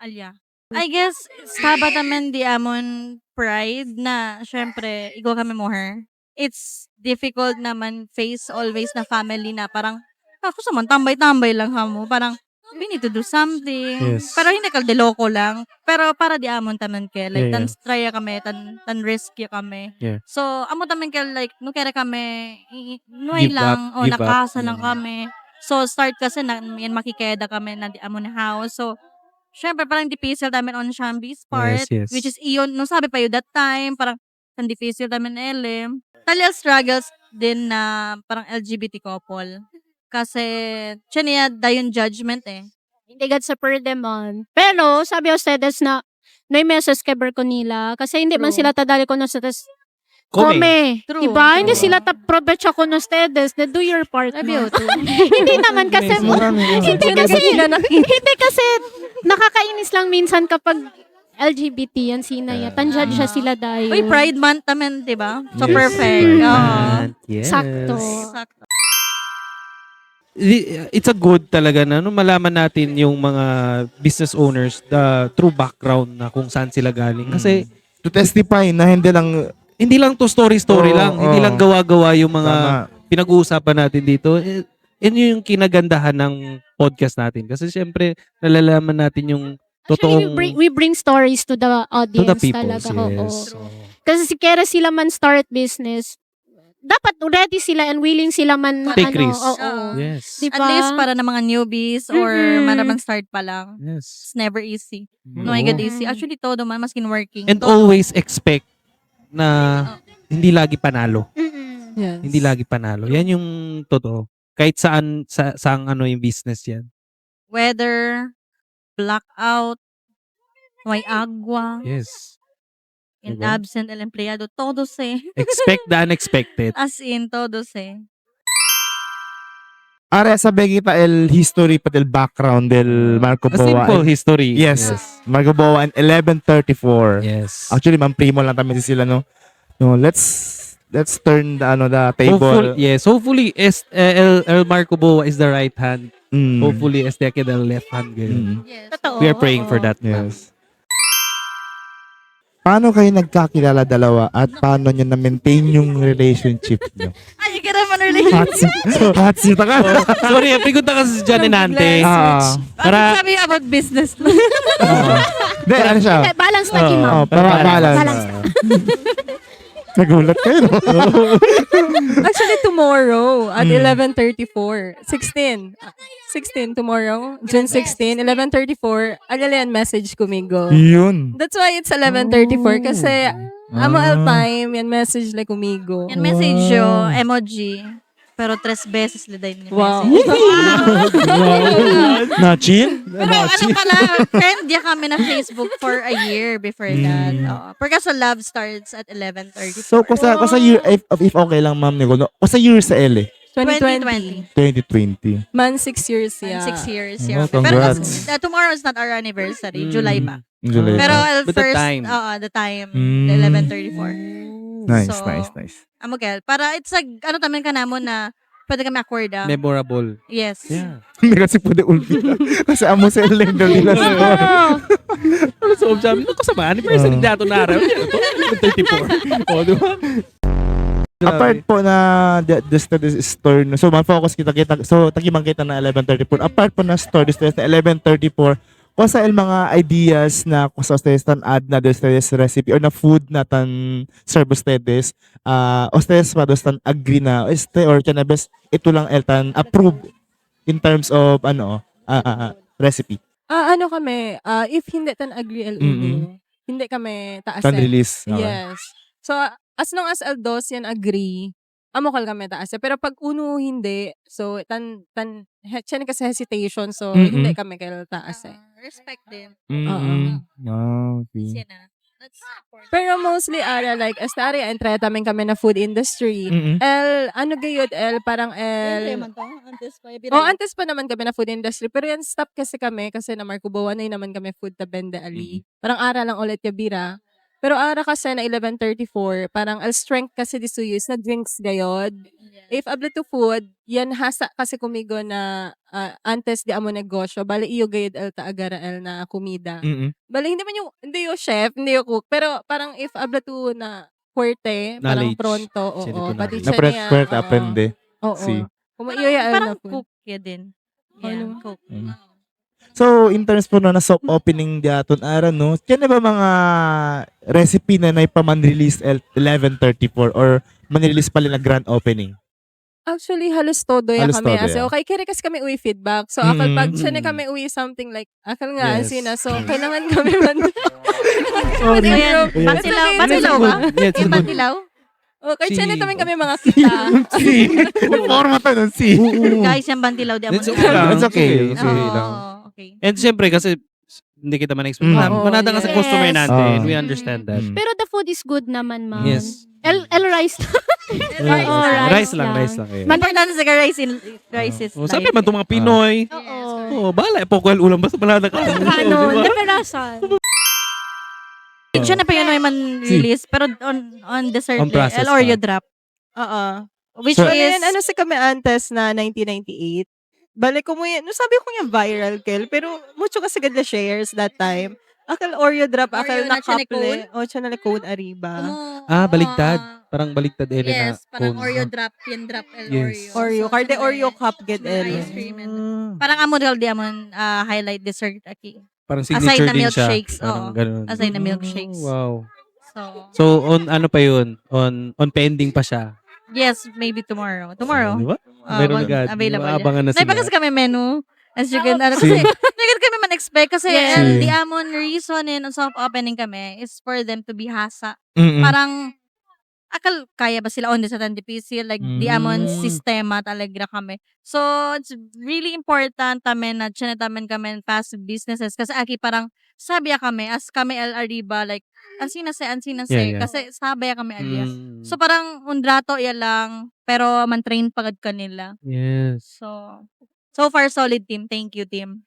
Alia. I guess, sabat naman di amon pride na, syempre, ikaw kami more. It's difficult naman face always na family na parang, ako sa man, tambay-tambay lang mo. Parang, we need to do something. Yes. Pero hindi kaldeloko lang. Pero para di amon taman ke. Like, Yeah, tan straya kami, tan risky kami. Yeah. So, amo taman ke, like, no kaya kami, nuay Give lang, up, o give up. nakasa lang kami. So, start kasi na, yan makikeda kami na di amon house. So, syempre, parang difficult namin on Shambi's part. Yes. Which is iyon, nung sabi pa yun that time, parang, tan difficult namin LM. Talia struggles din na parang LGBT couple. Kasi, siya niya dayon judgment eh. Hindi gad sa per demon. Pero, sabi ustedes na, no message kay nila. Kasi hindi man True. sila tadali ko na ustedes. Come. Come. True. Diba? Hindi True. sila ta-provecha ko na ustedes. Na do your part. Sabi mo. yun, true. Hindi naman kasi, hindi kasi, nakakainis lang minsan kapag LGBT yan sinaya. Tanjad siya sila dahil. Uy, Pride Month naman, di ba? So, Yes. perfect. Pride Oo. Month. Yes. Sakto. Sakto. It's a good talaga na no, malaman natin yung mga business owners the true background na kung saan sila galing. Kasi To testify na hindi lang hindi lang to story Oo, lang. Hindi oo. lang gawa-gawa yung mga tama. pinag-uusapan natin dito. Yun yung kinagandahan ng podcast natin. Kasi syempre, nalalaman natin yung Actually, totoong we bring stories to the to audience the people. talaga. Oo. Yes. Kasi si kera sila man start business, dapat ready sila and willing sila man Take ano, risk. oo. Yes. Di At ba? least para ng mga newbies or Mm-mm. maramang start pa lang. Yes. It's never easy. No, Oo. my God, easy. Actually, todo man, maskin working. And todo. always expect na hindi lagi panalo. Mm-mm. Yes. Hindi lagi panalo. Yan yung totoo. Kahit saan ano yung business yan. Weather, blackout, may agwa, Yes. in Diba? absent el empleyado, todos eh. Expect the unexpected. As in, todos eh. Are sabi kita el history pa del background del Marco A Boa. simple history. Yes. Marco Boa in 1134. Yes. Actually, man primo lang kami sila no. No, let's turn the the table. Hopefully El Marco Boa is the right hand. Mm. Hopefully Esteque the left hand. Ganun. Mm. Yes. Totoo. We are praying for oo. that. Yes. Paano kayo nagkakilala dalawa at paano nyo na-maintain yung relationship nyo? Ay, you can have an relation. Hot seat ka. Sorry, pigot na kasi si John Enante. Ah. Para sabi about business. Hindi, ano siya? Okay, balance na Kim. Oh, para balance. Balance. Nagulat kayo, no? Actually, tomorrow at Mm. 11:34. 16 tomorrow. June 16, 11:34. Alalayan message kumigo. Yun. That's why it's 11:34 kasi amo Ah. al time yan message like kumigo. Yan message yo, emoji. Pero 3 beses liday niya. Wow. Nachin? Pero ano pala, friend ya kami na Facebook for a year before that. Oo. Pero sa love starts at 11:30. So, kung sa year, if okay lang, ma'am, Nicole, no? Kung sa year sa L, 2020. 2020. Man 6 years And yeah. 6 years, Oh, yeah. Pero congrats. tomorrow is not our anniversary. July pa. July. Pero But the first, time. the time, Mm. 11:34. Nice, So, nice. Amokel. Para it's like, ano taman ka namon na pwede kami accord ah. Memorable. Yes. Yeah. Hindi kasi pwede ulti. Kasi amo sa L, hindi nila sa Ano sa sabi, ano kasama? Anniversary dato na araw. Yan, ito, 34. O, di ba? Apart po na this store, no, so man-focus kita, so tagimang kita na 11:34. Apart po na store, this na 11:34, kung sa mga ideas na kung sa ustedes tan add na ustedes recipe or na food na tan serve ustedes, ustedes pa dos tan agree na or best ito lang el tan approve in terms of recipe. Ano kami, if hindi tan agree Mm-mm. hindi kami taas. Tan release. Okay. Yes. So, as long as L2 yan agree, amokal kami taas. Pero pag uno hindi, so, siya kasi hesitation, so, Mm-mm. hindi kami kayo taas eh. Respect din. Mm-mm. Ah, okay. Siya na. Pero mostly, like, estari, entre tamin kami na food industry. Mm-mm. Ano gayod, parang antes pa naman kami na food industry. Pero yan, stop kasi kami kasi na Marco Buwanay naman kami food ta bende ali. Parang ara lang ulit yung bira. Pero ara kasi na 11:34, parang al strength kasi di suyos na drinks gayod. If abla to food, yan hasa kasi kumigo na antes di amo negosyo. Bali iyo gayod al taagara al na komida. Mm-mm. Bali hindi yung chef, hindi yung cook. Pero parang if abla to na fuerte, parang Knowledge. pronto, Sino oo. to Pati knowledge? Na siya niya, pwede oo. aprende. Oo. Si. Kung iya Parang na food. cook ya din. Ano? Yeah, cook. Mm. So, in terms po na soft opening di aton ara, no? Kaya na ba mga recipe na naipaman-release 11:34 or man-release pala na grand opening? Actually, halos todo ya Halos kami. todo As ya. okay, kaya kasi kami uwi feedback. So, akal pag siya na Mm. kami uwi something like, akal nga, Yes. sina. So, kailangan kami man. Sorry. So, yan. Ayan. Bantilaw. It's Bantilaw okay. ba? Yeah, it's Yung good. bantilaw? Okay, siya na Si- naman kami mga kita. Si. Forma to nun, si. Guys, yung bantilaw di It's amon. okay lang. It's okay. It's okay lang. Okay. And siyempre, kasi hindi kita man-expect. Oo, Manada ka sa yes. customer natin. Ah. We understand that. Mm. Pero the food is good naman, ma'am. Yes. El rice. Yeah, Oo, rice lang. Rice lang. Yeah. Importante sa rice is Oh, sabi man itong mga Pinoy. Oo. Oh, bala. Pokwal ulam. Basta manada ka. Ano, Diba? naperasan. Siya na pa yun ay man release pero on dessert On process El Oreo pa. drop. Oo. Which So, is Ano sa kami antes na 1998. Balik ko mo yan. No, sabi ko nga viral, Kel. Pero mucho kasi ganda shares that time. Akal Oreo drop, akal Oreo na nakaple. O, siya na code Ariba. Baligtad. Parang baligtad ele na. Yes, parang cone. Oreo drop, yung drop El Yes. Oreo. Oreo. Carte Oreo cup get May el. ice cream and parang amo di amon highlight dessert aki. Parang Aside signature na din siya. milkshakes, Parang oo. ganun. Aside na milkshakes. Wow. So, So, on ano pa yun? On pending pa siya. yes, maybe tomorrow. Tomorrow. Di ba? Ah, Meron one agad. available. Abangan na Naiba sila. kasi kami menu. As you can, Si. kasi, nagad kami man-expect kasi Yes. the amon reason in soft opening kami is for them to be hasa. Mm-mm. Parang, akal, kaya ba sila on sa TandPC? Like, the amon sistema talaga kami. So, it's really important tamen na chinatamen kami fast businesses. Kasi aki parang, sabi kami, as kami El Arriba, like, ansina se. Yeah. Kasi sabi kami alya. Mm. So, parang, undrato ya lang, pero man-train pagad kanila. Yes. So far, solid team. Thank you, team.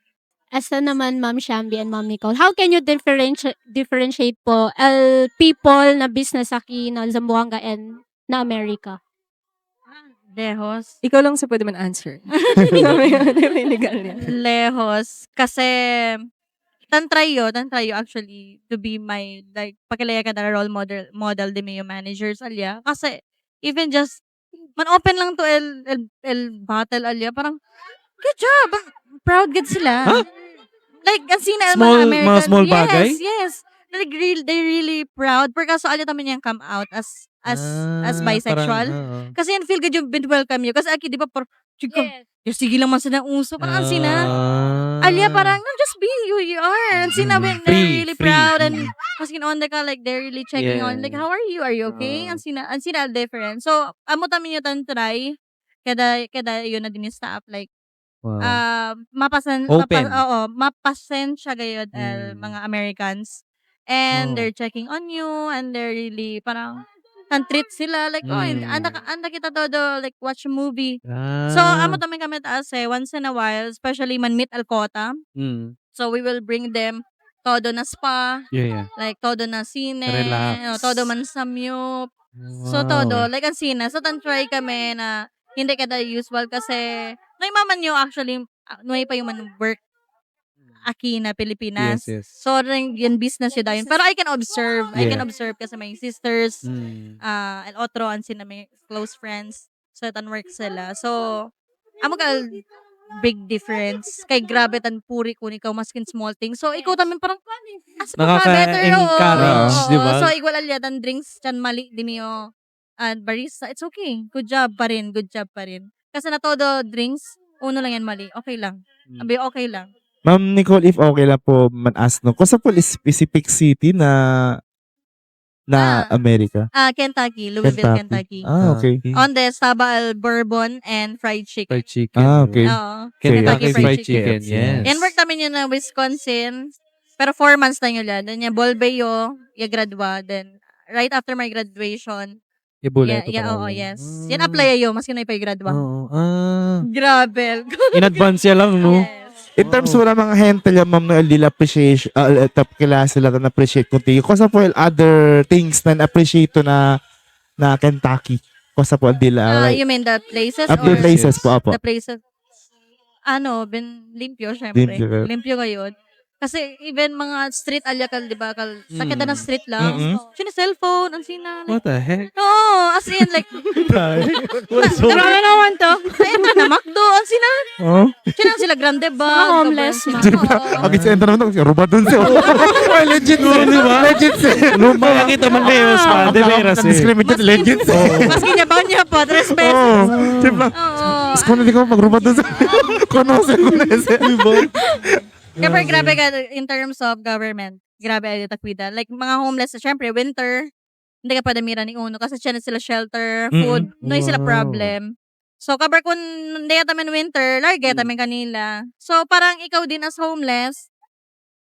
Asa naman, Ma'am Shambi and Ma'am Nicole, how can you differentiate po people na business aki na Zamboanga and na Amerika? Lehos. Ikaw lang sa pwede man answer. Sabi nga, di ba illegal yan? Lehos. Kasi, tantry yo actually to be my, like, pakilaya ka na role model di may managers alya. Kasi, even just, man-open lang to el battle alya, parang, good job! Proud good sila. Huh? Like, ang sina Small- mga American. mga small yes, bagay? Yes. Like, they're really proud. Pero kaso, alya taman niyang come out as bisexual. Kasi yan, feel good yung welcome you. Kasi aki, di ba, chico, sige lang man sila uso. Parang ang sina. Alia parang, no, just be who you are. And sina, when they're Free, really free. proud. And maskin on the ka, like, they're really checking Yeah. on, like, how are you? Are you okay? Ang sina different. So, amo tamin yung try. Kada yun na din yung staff. Like, Wow. mapasen Open. siya gayod mga Americans. And Oh. they're checking on you. And they're really, parang, treat sila. Like, oh, anda kita todo, like, watch a movie. So, amo tamin kami taas once in a while, especially man meet Alcota. So, we will bring them todo na spa, Yeah. like, todo na sine, Relax. todo man samyup. So, Wow. todo, like, ang sina. So, try kami na hindi kada usual kasi, naimaman nyo actually, nuay pa yung man work aki na Pilipinas. Yes. So, yung business yun dahil. Pero I can observe. I can observe kasi my sisters, el otro, ang sina may close friends. So, tan work sila. So, amo ka big difference. Kay grabe tan puri kung ikaw maskin small thing. So, ikaw tamin parang, as pa better. Nakaka-encourage, Oo. di ba? So, igual alya, tan drinks, chan mali, di niyo, barista, it's okay. Good job pa rin. Kasi na todo drinks, uno lang yan mali. Okay lang. Abi, okay lang. Ma'am Nicole, if okay lang po man-ask no, kung sa po specific city na Amerika? Kentucky. Louisville, Kentucky. Okay. On the Stabal Bourbon and fried chicken. Fried chicken. Okay. Oo. Kentucky Kentucky Fried Fried Chicken. Chicken. Yes. And work namin yun na Wisconsin, Pero 4 months lang yun lang. Then yung bolbeyo, yung gradwa. Then, right after my graduation, Ibuleto oo, talaga. yes. Yan apply yun, maski na pa yung gradwa. Oo. Grabe. In advance yan lang, no? Yes. In terms wala mga hentel yung ma'am na nila appreciation, top class sila na appreciate kung tiyo. Kasi po other things na appreciate to na Kentucky. Kasi po dila. You mean the places? Up or the places po, apo. the places? Limpyo, syempre. Limpyo. Limpyo ngayon. Kasi even mga street alyakal, di ba? Sakit na ng street lang. Mm-mm. Sino cellphone? Ang sina. What the heck? Oo, as in, like, Grabe naman to. ayun na, McDo. Ang sina. Oh. Sino sila grande ba? Mga homeless, Ang isa naman ako, ruba dun siya. Ay, legit siya. di ba? Legit siya. Luma, nakita man kayo, man. De veras eh. Discriminated, legit siya. Maski niya ba niya po? 3 pesos. Oo. Chip lang. Oo. Tapos kung hindi ko magruba dun sa... Konosen ko na siya. Kaya grabe ka in terms of government. Grabe ay takwida. Like mga homeless, syempre winter, hindi ka pwede mira ni uno kasi siya na sila shelter, food, no sila problem. So kabar kung hindi ka tamin winter, larga tamin kanila. So parang ikaw din as homeless,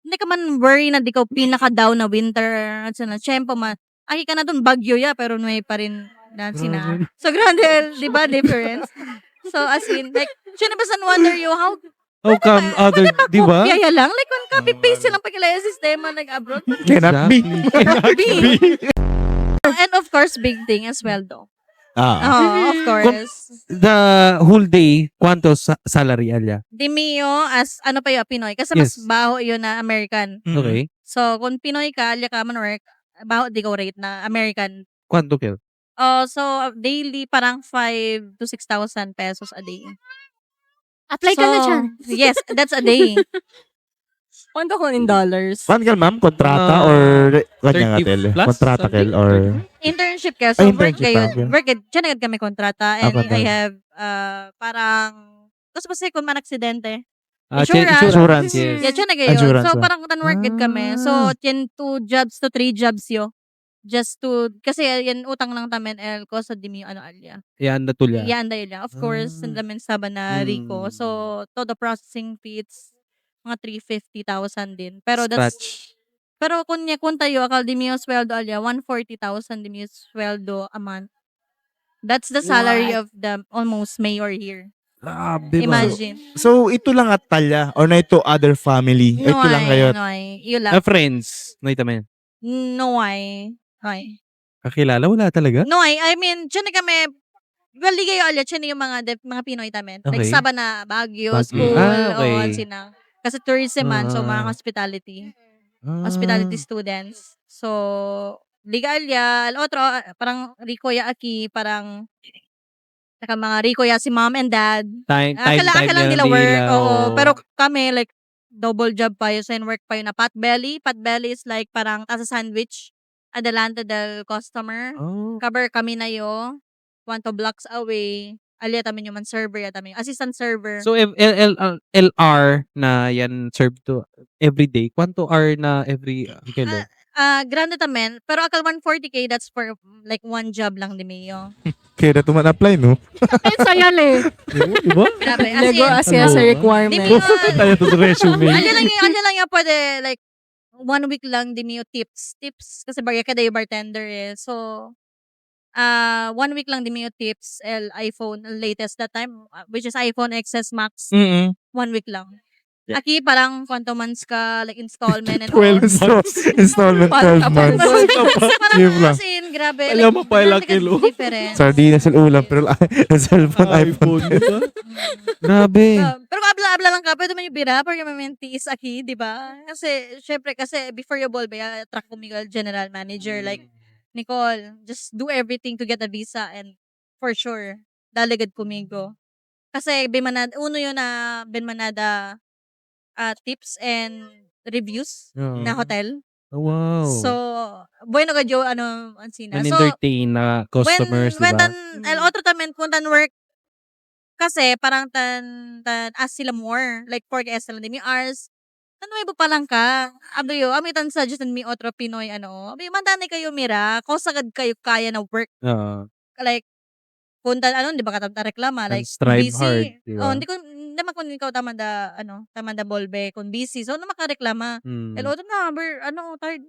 hindi ka man worry na di ka pinaka-down na winter at sana tiyempo man. Ay ka na dun bagyo ya pero may pa rin na sina. So grande, di ba difference? So as in like, siya na ba wonder you how Come other, di ba? Kaya lang, like, kung copy-paste lang pagkilaya sistema nag-abroad. Cannot be. And of course, big thing as well, though. Of Kung- course. The whole day, quanto salary, Alia? Di mio as, ano pa yun, Pinoy. Kasi Yes. mas baho yun na American. Okay. So, kung Pinoy ka, alya ka man work, baho di ko rate na American. Quanto, Kel? So, daily, parang 5 to 6,000 pesos a day. Apply ka na dyan. Yes, that's a day. Kwento ko in dollars. Paano ka ma'am? Kontrata or kanya nga 30 tel? plus Kontrata kel or... Internship ka. So, Ay, work internship kayo. pa, okay. Work, dyan agad kami kontrata. And Okay. I have, parang, kasi kasi kung man aksidente, Insurance, Insurance. yes. yeah, dyan na gayon. Insurance, So, ah. parang work it kami. So, 2 jobs to 3 jobs yo. Just to, kasi yan utang lang tamen el ko sa dimi ano alya. Yan, natulya. Yan dahil lang. Of course, Ah. ang damen saba na Rico. Mm. So, todo processing fee, it's mga 350,000 din. Pero that's, Scratch. pero kung tayo, akal di mi yung sweldo alya, 140,000 di mi yung sweldo a month. That's the salary of the almost mayor here. Grabe, Imagine. So, ito lang at talya or na ito other family? Ito lang kayo. Yun lang. Friends. Nakita mo yan? No, ay. Kakilala? Wala talaga? No, I mean, dyan na kami, well, di kayo alya, dyan na yung mga Pinoy tamen. Like, Okay. saba na, Baguio, Baguio. school, Okay. o sina. Kasi tourism man, so mga Ah. hospitality. Ah. Hospitality students. So, liga alya, otro, parang Rico ya aki, parang, saka mga Rico ya si mom and dad. Time Akala lang nila work, oo. oo. Pero kami, like, double job pa yun, sign work pa yun na potbelly. Potbelly is like, parang, as a sandwich, adelante del customer. Oh. Cover kami na yo. 1 blocks away. Ali tamin yung man server, tamin yung assistant server. So, LR na yan served to every day. Quanto R na every kilo? Grande tamen. Pero akal 140k, that's for like 1 job lang di Mio. Kaya na tuman apply, no? Ay, sayal eh. Diba? Grabe. Lego as in, as a di requirement. Mio, Tayo to sa resume. ali lang yung pwede, like, 1 week lang di Mio tips. Tips, kasi bagay kada yung bartender eh. So, 1 week lang di Mio tips, iPhone, latest that time, which is iPhone XS Max. Mm-mm. 1 week lang. Aki, parang quanto months ka, like installment and 12 installment, 12 months. Parang Yun lang. as in, grabe. Alam mo pa, ilang grabe ka kilo. difference. Sardinas yung ulam, pero cellphone, iPhone. Grabe. Pero kung abla-abla lang ka, pwede man yung bira, pero yung mamentiis aki, di ba? Kasi, syempre, kasi before you ball, ba, track ko Miguel, general manager, like, Nicole, just do everything to get a visa and for sure, daligad kumigo. Kasi, uno yun na, binmanada tips and reviews na hotel. Oh, wow. So, bueno ka jo, ang sina. So, entertain na customers, when diba? el otro tamen, kung tan work, kasi parang tan ask sila more, like 4 sila di mi hours, nuevo pa lang ka. Abayo, tan suggest mi otro Pinoy, abayo, mandani kayo mira, kosagad kayo kaya na work, Oo. like, kung di ba katapta reklama, like, strive busy. hard, di ba? Hindi ko, naman kung ikaw tamada bolbe, kung busy. So, makareklama. El otro number, tired.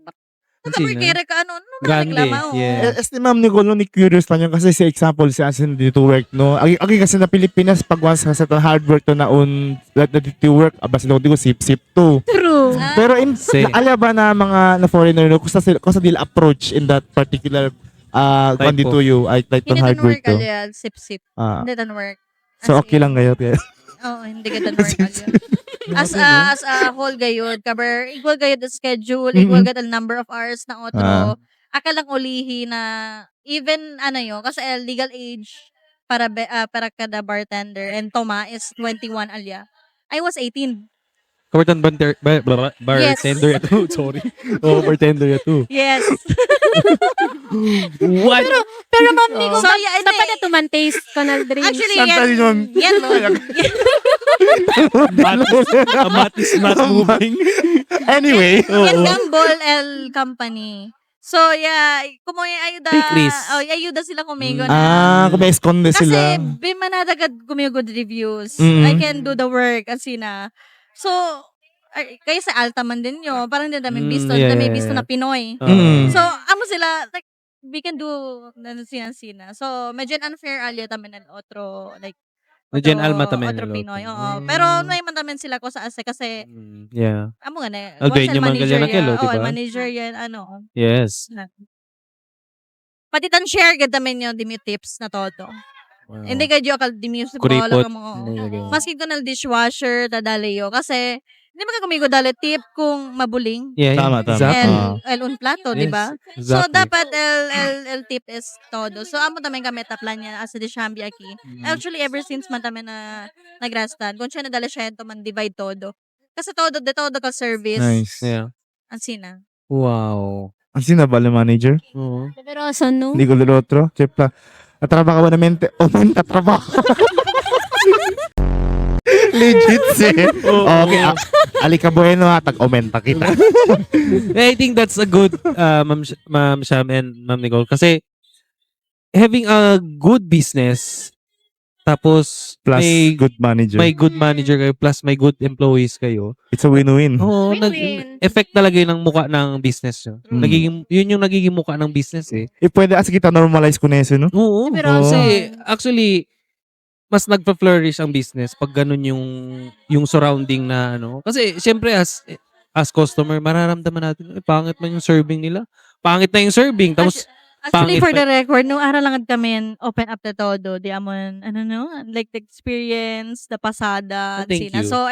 Kere ka, makareklama. Yeah. Si Ma'am Nicole, ni curious lang yun kasi sa example, si Asin dito work, no? Agi kasi na Pilipinas, pag once sa hard work to na dito work, abas lang ko sip to. True. Pero Say. ala ba na mga na foreigner, no? Kung sa nila approach in that particular Type dito you, I like Hindi hard tan work work to. alya, sip-sip. Hindi tan work. So, okay lang kayo. Oo, hindi ka tan work alya. As a whole gayud, cover, equal gayud the schedule, equal gayud the number of hours na otro. Akalang ulihi na, even, kasi legal age, para kada bartender, and Toma is 21 alya. I was 18. Kawartan bartender ito. Sorry. Bartender ito. Yes. What? Pero ma'am, Nico, So, yeah, sa pa na tumantaste ko ng drink. Actually, Santa yun. yan no. A mat is not moving. Anyway. Yan Gambol L Company. So, yeah, kung may ayuda, Take risk. ayuda sila kumigo na. Kung may esconde Kasi, sila. bimanadagad kumigo good reviews. Mm. I can do the work, asina. So, kaya sa alta man din nyo, parang din namin bisto, may bisto na Pinoy. Mm. So, amo sila, like, we can do sina. So, medyo unfair alya tamin ng otro, like, Medyo alma tamen. otro Pinoy. Oo. Pero, naman tamen sila ko sa ase kasi, Yeah. amo nga na, Aldoy nyo man manager ganyan na kelo, yan. diba? Manager yan, Yes. Pati tan share gad tamen nyo, dimi tips na todo. Wow. Hindi kayo akal dimi yung Kuripot. mo. Maski ko na dishwasher, tadali yo. Kasi, hindi man ka kumigo dali tip kung mabuling. Yeah, Tama, tama. Exactly. El un plato, Yes, di ba? exactly. So, dapat el tip is todo. So, amo tamen kami taplan niya as the Shambi aki. Actually, ever since man tamen na nagrastan, kung siya na dala siya ito man divide todo. Kasi todo ka service. Nice. Yeah. Ang sina. Wow. Ang sinabal na manager? Oo. Pero so, no? Hindi ko lulotro. Chef la. Natrabaho ka ba na mente? Man, tatrabaho. Legit eh. Okay. Alika bueno ha. Tag-omenta kita. I think that's a good Ma'am Sham and Ma'am Nicole kasi having a good business tapos Plus may good manager. good manager kayo plus may good employees kayo. It's a win-win. Oo, Win-win. effect talaga yun ng mukha ng business nyo. Yun yung nagiging mukha ng business eh. Pwede as kita normalize ko na yun, no? Oo. Pero Kasi actually mas nagpa-flourish ang business pag ganun yung surrounding na Kasi syempre as customer mararamdaman natin pangit man yung serving nila. Pangit na yung serving tapos Actually, pangit for pa- the record, nung araw lang kami open up na todo, di amon, like the experience, the pasada, Oh, thank sina. you. So,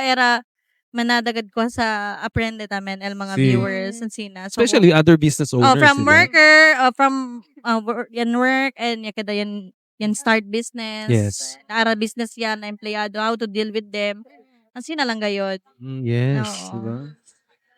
manadagad ko sa aprende tamen, mga Si. viewers, and sina. So, especially other business owners. from diba? worker, from work, and yakada yan start business. Yes. Naara business yan, na empleyado, how to deal with them. Ang sina lang gayod. Yes, Oo. diba?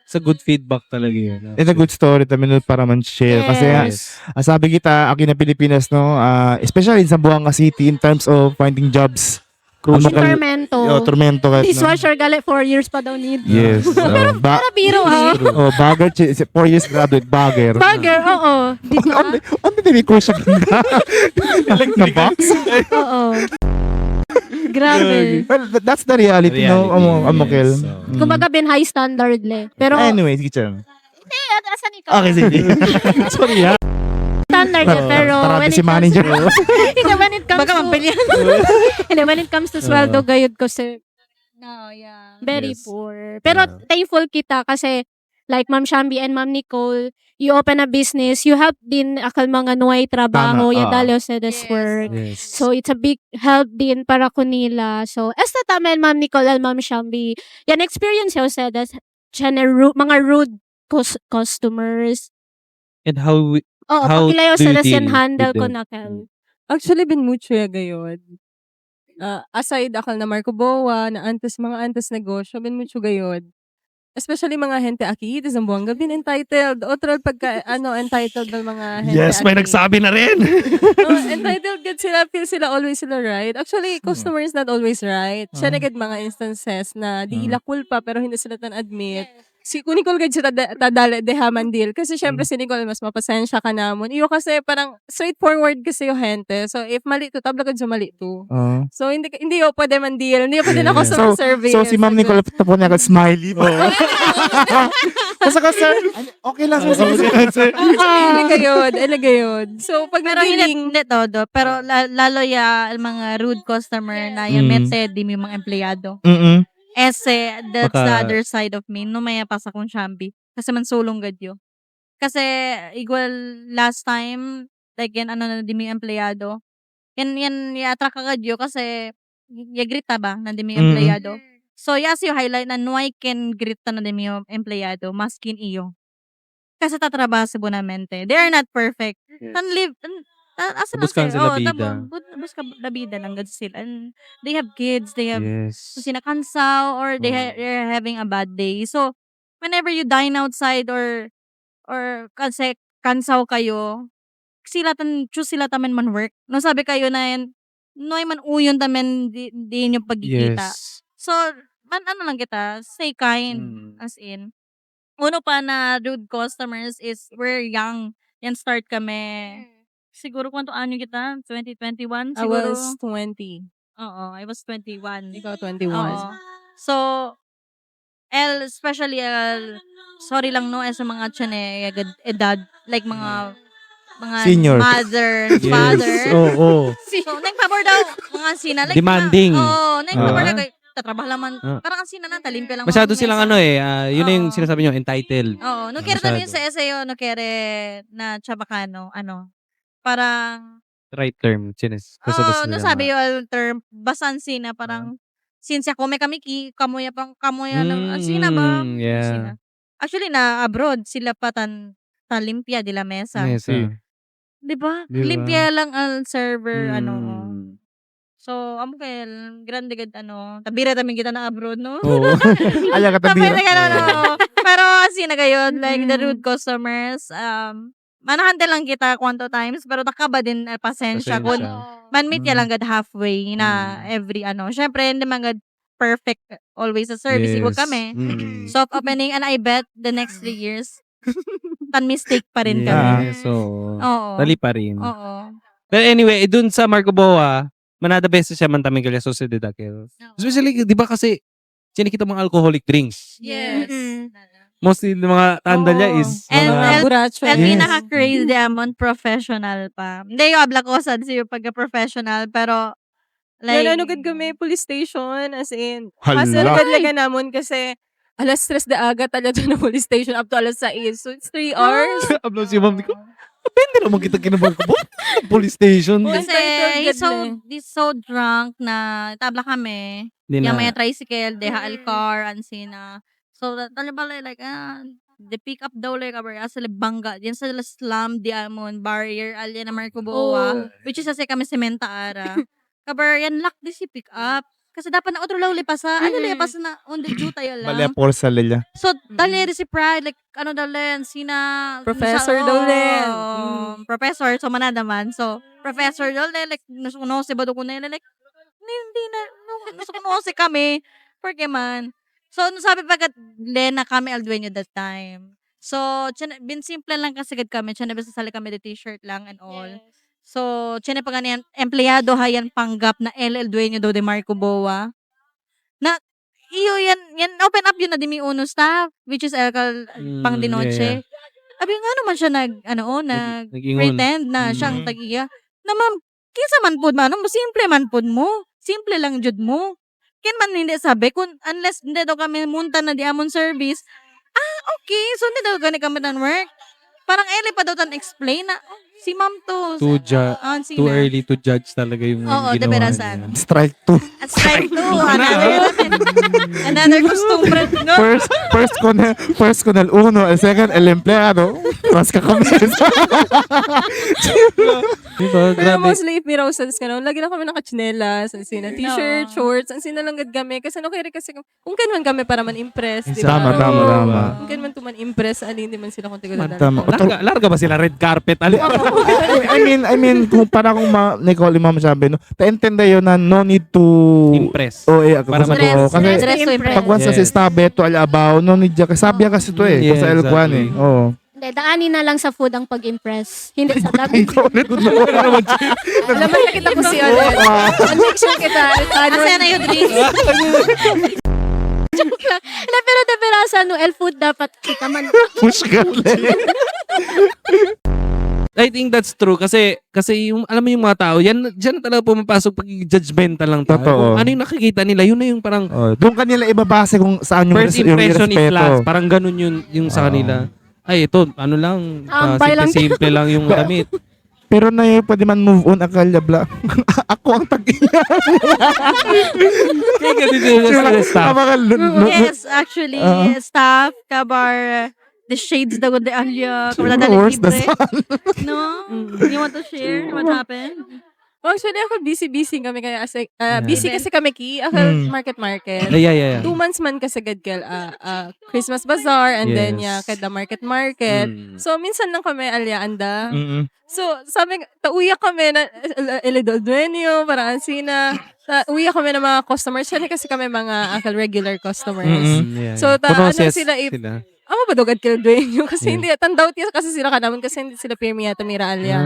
It's a good feedback talaga yun. It's a good story tamin para man share. Kasi Yes. sabi kita, aki na Pilipinas, no? Especially sa Buanga City in terms of finding jobs. Crucial. Tormento. Tormento. Kahit, no? Dishwasher galit 4 years pa daw need. Yes. Pero biro ha. Bagger. 4 years graduate. Bagger. Bagger, oo. Di ba? Ano din ko siya ganda? Na box? Oo. Grabe. Well, that's the reality, no? Amokel. Yes, so. Kumbaga bin high standard le. Pero, Anyway, kitchen. asan ikaw? Okay, sige. Sorry ha. Standard le, pero Tarante si manager. when it comes Baka to, mampilyan. hindi, when it comes to sweldo, gayud ko si No, yeah. very Yes. poor. Pero thankful kita kasi like Ma'am Shambi and Ma'am Nicole, you open a business, you help din akal mga nuay trabaho, Tama, ya oo. dalyo sa this Yes. work. Yes. So, it's a big help din para ko nila. So, esta tamen, Ma'am Nicole and Ma'am Shambi, yan experience yo sa das, mga rude customers. And how Oo, How pakilayo do sa you das yan deal handle with ko them? na kel. Actually, bin mucho ya gayod. Aside akal na Marco Boa, na mga antes negosyo, bin mucho gayod. Especially mga hente aki, sa Zamboanga, bin entitled. Otro pagka, entitled ng mga hente Yes, may aki. nagsabi na rin. Entitled good sila, feel sila always sila right. Actually, customer is not always right. Siya na mga instances na di ila culpa pero hindi sila tan admit. si Nicole gad siya tadala dehaman deal. Kasi syempre si Nicole mas mapasensya ka namon. Iyo kasi parang straightforward kasi yung hente. So if mali to, tabla gad siya mali to. So hindi yo pwede man deal. Hindi yo pwede na customer service. So si Ma'am Nicole tapo niya agad smiley. Tapos ako, sir, okay lang sir. Alaga yun. So pag Pero nadiling, hindi todo. Pero lalo ya ang mga rude customer na yung mete di mo yung mga empleyado. Ese, that's the Baka- other side of me. No may pasa kong shambi. Kasi man sulong gadyo. Kasi igual last time, like yan ano na di mo yung empleyado. Yan i-attract ka gadyo kasi yagrita ba na di mo yung empleyado. So yes, yung highlight na nuay can grita na di mo yung empleyado maskin iyo. Kasi tatrabaho sa bonamente. They are not perfect. Asa lang Buskan sila bida. Buska la bida lang gad sila. And they have kids, they have Yes. so sinakansaw or they're having a bad day. So whenever you dine outside or kasi kansaw kayo, choose sila tamen man work. No sabi kayo na yan, noy man uyon tamen di yung pagkikita. Yes. So ano lang kita, stay kind as in. Uno pa na rude customers is we're young. Yan start kami. Siguro kung anyo kita? 2021 I siguro. was 20. Oo, I was 21. Ikaw 21. Oo. So, especially, sorry lang no, sa mga tsane, edad, like mga Senior. mother, father. Oo. So, nagpabor daw, mga sina. Like, Demanding. Oo, nagpabor Ah. daw, tatrabaho laman. Parang ang sina na, talimpya lang. Masyado mga silang mesa. yun na yung Oo. sinasabi nyo, entitled. Oo, no kere tayo Masyado. sa SAO, no kere na chabacano, parang, Right term. no sabi yung term, basan sina, parang, since ako may kamiki, kamuya na, sina ba? Yeah. Sina. Actually, na abroad, sila pa limpia de la mesa. Mesa. Di ba? Di ba? Limpia lang ang server, Mm. So, grande gad, tabira tamin kita na abroad, no? Oo. Ayaw ka Tapos tabi. Pero sina gayon, like the rude customers, manahante lang kita kwanto times, pero nakaba din pasensya. Kung manmeet ya lang gad halfway na every syempre hindi man gad perfect always sa service. Ikaw kami. Soft opening and I bet the next 3 years, mistake pa rin kami. So, Oo. tali pa rin. Oo. But anyway, dun sa Marco Boa, manada beses siya man taming galya so si Didakil. Especially, di ba kasi, sinikita mga alcoholic drinks. Yes. Mostly, yung mga tanda niya is And- mga... Buracho. At Yes. pinaka-crazy amon, professional pa. Hindi yung abla ko sad siya pagka-professional, pero like, Nananugad kami police station as in. Hala. Hassle gad laga namon kasi alas 3 de aga talaga na police station up to alas 6. So it's 3 hours. Ablo si ma'am ko. Depende naman kita kinabang ko. Police station. Oh, kasi entitled he's so drunk na tabla kami. Di Yung na. may tricycle, deha alcar, ansina. So, talibala like, the pick up daw like, sa bangga. Yan sa slam, diamond, barrier, alya na Marco Boa. Which is kasi kami sementa ara. Kabar, yan lock di si pick up. Kasi dapat na otro lawli pa sa, lipas na on the due tayo Bali lang. por sa lila. So, dali si pride, like, daw len, sina... Professor daw len. Professor, so manadaman. So, professor daw len, like, nasukuno si Bado ko na like, hindi na, nasukuno si kami. Porque man. So, sabi pagkat Lena kami al dueño that time. So, bin simple lang kasi gad kami. Tiyan na sali kami the t-shirt lang and all. So, tiyan na pa ganyan, empleyado hayan panggap na LL dueño daw de Marco Boa. Na, iyo yan open up yun na di mi uno staff, which is alcohol pang di noche. Abi nga naman siya Nag-ingon. pretend na siyang tag-iya. Na ma'am, kinsa man pud man, simple man pud mo. Simple lang jud mo. Kin man hindi sabi, unless hindi daw kami munta na di amon service, okay, so hindi daw gani kami ng work. Parang early pa daw tan explain na, si ma'am to. Too early to judge talaga yung Oo, ginawa deberasan. niya. Strike 2. At strike 2, another costumbre. No? First con el uno, el second el empleado. Mas ka kami. Diba? Pero Grabe. mostly if may rosals ka na, lagi na kami nakachinelas, ang sina t-shirt, shorts, ang sina lang gad kami. Kasi kaya kasi kung man kami para man impress, di ba? Tama. Kung man to man impress, alin di man sila kung tiguladan. Tama. Larga ba sila red carpet? Ali? I mean, kung para kung Nicole, Ma'am Shambi, no, taintenda yun na no need to Impress. ako Para sa ma-dress. to. Kasi Dress to impress. pag once Yes. sa stabe to alabaw, no need ka. Sabi kasi to eh. Kung sa Yeah, L1 eh. exactly. Oo. Hindi, daanin na lang sa food ang pag-impress. Hindi sa damit. Alam mo, nakita ko si Olet. Make sure kita. Kasi na yung drinks. Joke lang. Hindi, pero sa Noel food dapat kita man. Push ka. I think that's true kasi yung alam mo yung mga tao, yan diyan talaga pumapasok pag judgmental lang tayo. Totoo. Kung ano yung nakikita nila, yun na yung parang Doon kanila ibabase kung saan yung first impression is respeto. last. Parang ganun yung sa kanila. Ay, ito, ano lang, Tambay lang. simple lang yung damit. Pero na pwede man move on akala bla. Ako ang tag-ina. Kaya ganun din yung staff. Yes, actually, staff, kabar, the shades daw de alya, kabar na Worse the libre. sun. No? You want to share what happened? Actually, ako busy kami kaya busy kasi kami ako market. Yeah. 2 months man kasi gadgal Christmas Bazaar and then Yes. kada market. So minsan lang kami anda. So sabi tauya kami na Elidol Dueño, parang Ansina. Uwi kami ng mga customers. Kasi kami mga regular customers. Yeah. So Punoses sila Amo ba dogad kay Dueño kasi hindi tandaw tiya kasi sila kanamon kasi hindi sila pirmi yata mira alya.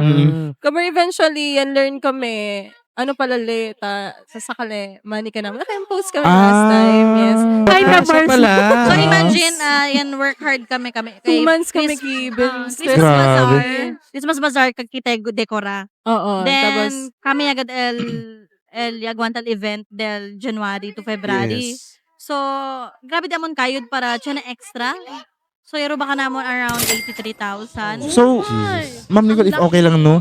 Kabar eventually yan learn kami ano pala sa sakale money ka naman. Naka-impose kami last time. Yes. Ay, Siya pala. So imagine, yan work hard kami. 2 months kami given. Christmas Bazaar. Christmas Bazaar, kagkita dekora. Oo. Tapos Then, kami agad el Yaguantal event del January to February. Yes. So, grabe damon kayod para siya na extra. So, yaro baka namon around 83,000. So, Ma'am Nicole, if okay lang, no?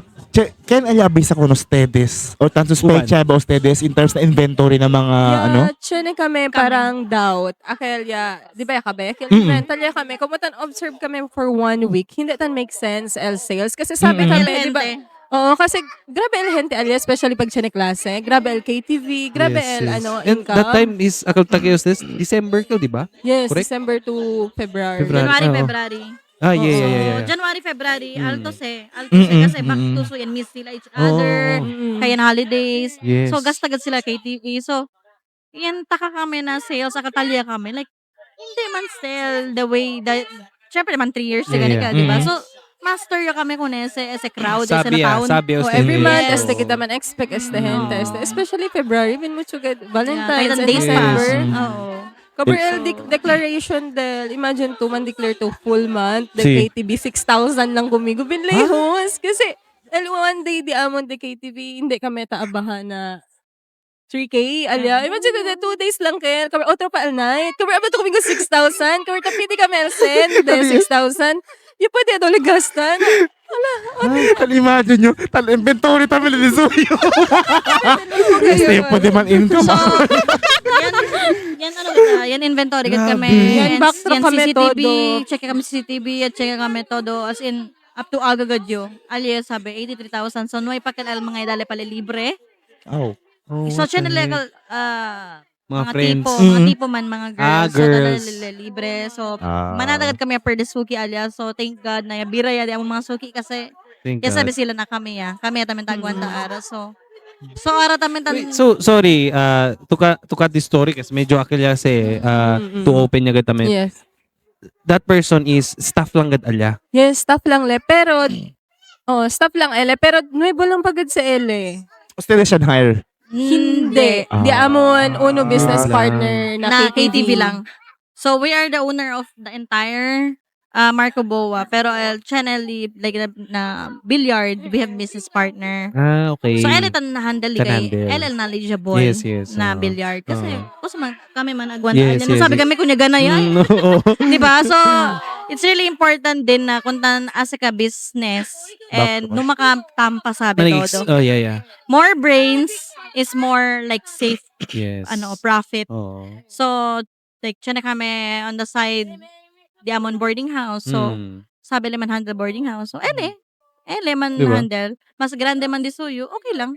Can ayabi sa kuno stedes or tanto specha ba stedes in terms na inventory ng mga ano? Chine kami parang doubt. Akelya, di ba kabe? Mentalya kami. Kumutan observe kami for 1 week. Hindi tan make sense sales. Kasi sabi kami, di ba? Oo, kasi grabe el hente alya, especially pag siya klase. Grabe el KTV, grabe el And income. that time is akal takios this December ka, di ba? Yes, Correct? December to February. January, Oo. February. Yeah. January, February, altos kasi back to so yan, miss sila each other, kaya na holidays. Yes. So, gastagad sila KTV. So, yan, taka kami na sales, akatalya kami. Like, hindi man still the way that, syempre man 3 years na Yeah. di ba? So, master yo kami kung ese crowd, ese na taon. Sabi Every month, Yes. este kita man expect, este hente, especially February, when mo chugad Valentine's Kahit and days pa. December. Oo. Kabar declaration del, imagine 2 man declare to full month, the Si. KTV 6,000 lang gumigo, binlehos. Kasi, one day di amon the KTV, hindi kami taabahan na 3K, alya. Imagine na 2 days lang kayo. Kabar, otro pa al night. Kabar, abato kami 6,000. Kabar, tapiti kami al send, 6,000. Yung pwede adole gastan. Imagine nyo, inventory tayo ni Suyo. Stay po di man income. Yan ano kita, yan inventory kat kami. Yan, backtrack kami CCTV, todo. check kami CCTV at check kami todo as in up to agagadyo. Alias sabi 83,000 so nuay pakilal mga idale pala libre. Oh. So siya nila mga mga friends. tipo, mga tipo man mga girls. So girls. dala libre. So manatagad kami per the suki alias. So thank God na bira ya di ang mga suki kasi Thank kaya God. sabi sila na kami ya. Kami tamin tagwan ta ara. So ara tamin Wait, so sorry, to cut this story kasi medyo akilya kasi to open niya gatamin. Yes. That person is staff lang gad alya. Yes, staff lang le. Pero, staff lang ele. Pero, nuevo lang pagod sa ele. Stedes siya hire. Hindi. Di amon, uno business partner na, na KTV lang. So we are the owner of the entire Marco Boa. Pero channel like na billiard, we have business partner. Okay. So elitan na handle kay handle. LL knowledgeable Yes, yes. na billiard. Kasi kami man agwan Yes, yes, sabi yes. kami kunya gana yan. Oo. Di ba? So it's really important din na kung as a business and nung makatampa sabi todo. Oh, yeah. More brains is more like safe Yes. profit. Oh. So, like, siya na kami on the side, di amon boarding house. So, sabi le man handle boarding house. So, ele man Diba? handle. Mas grande man di suyo, okay lang.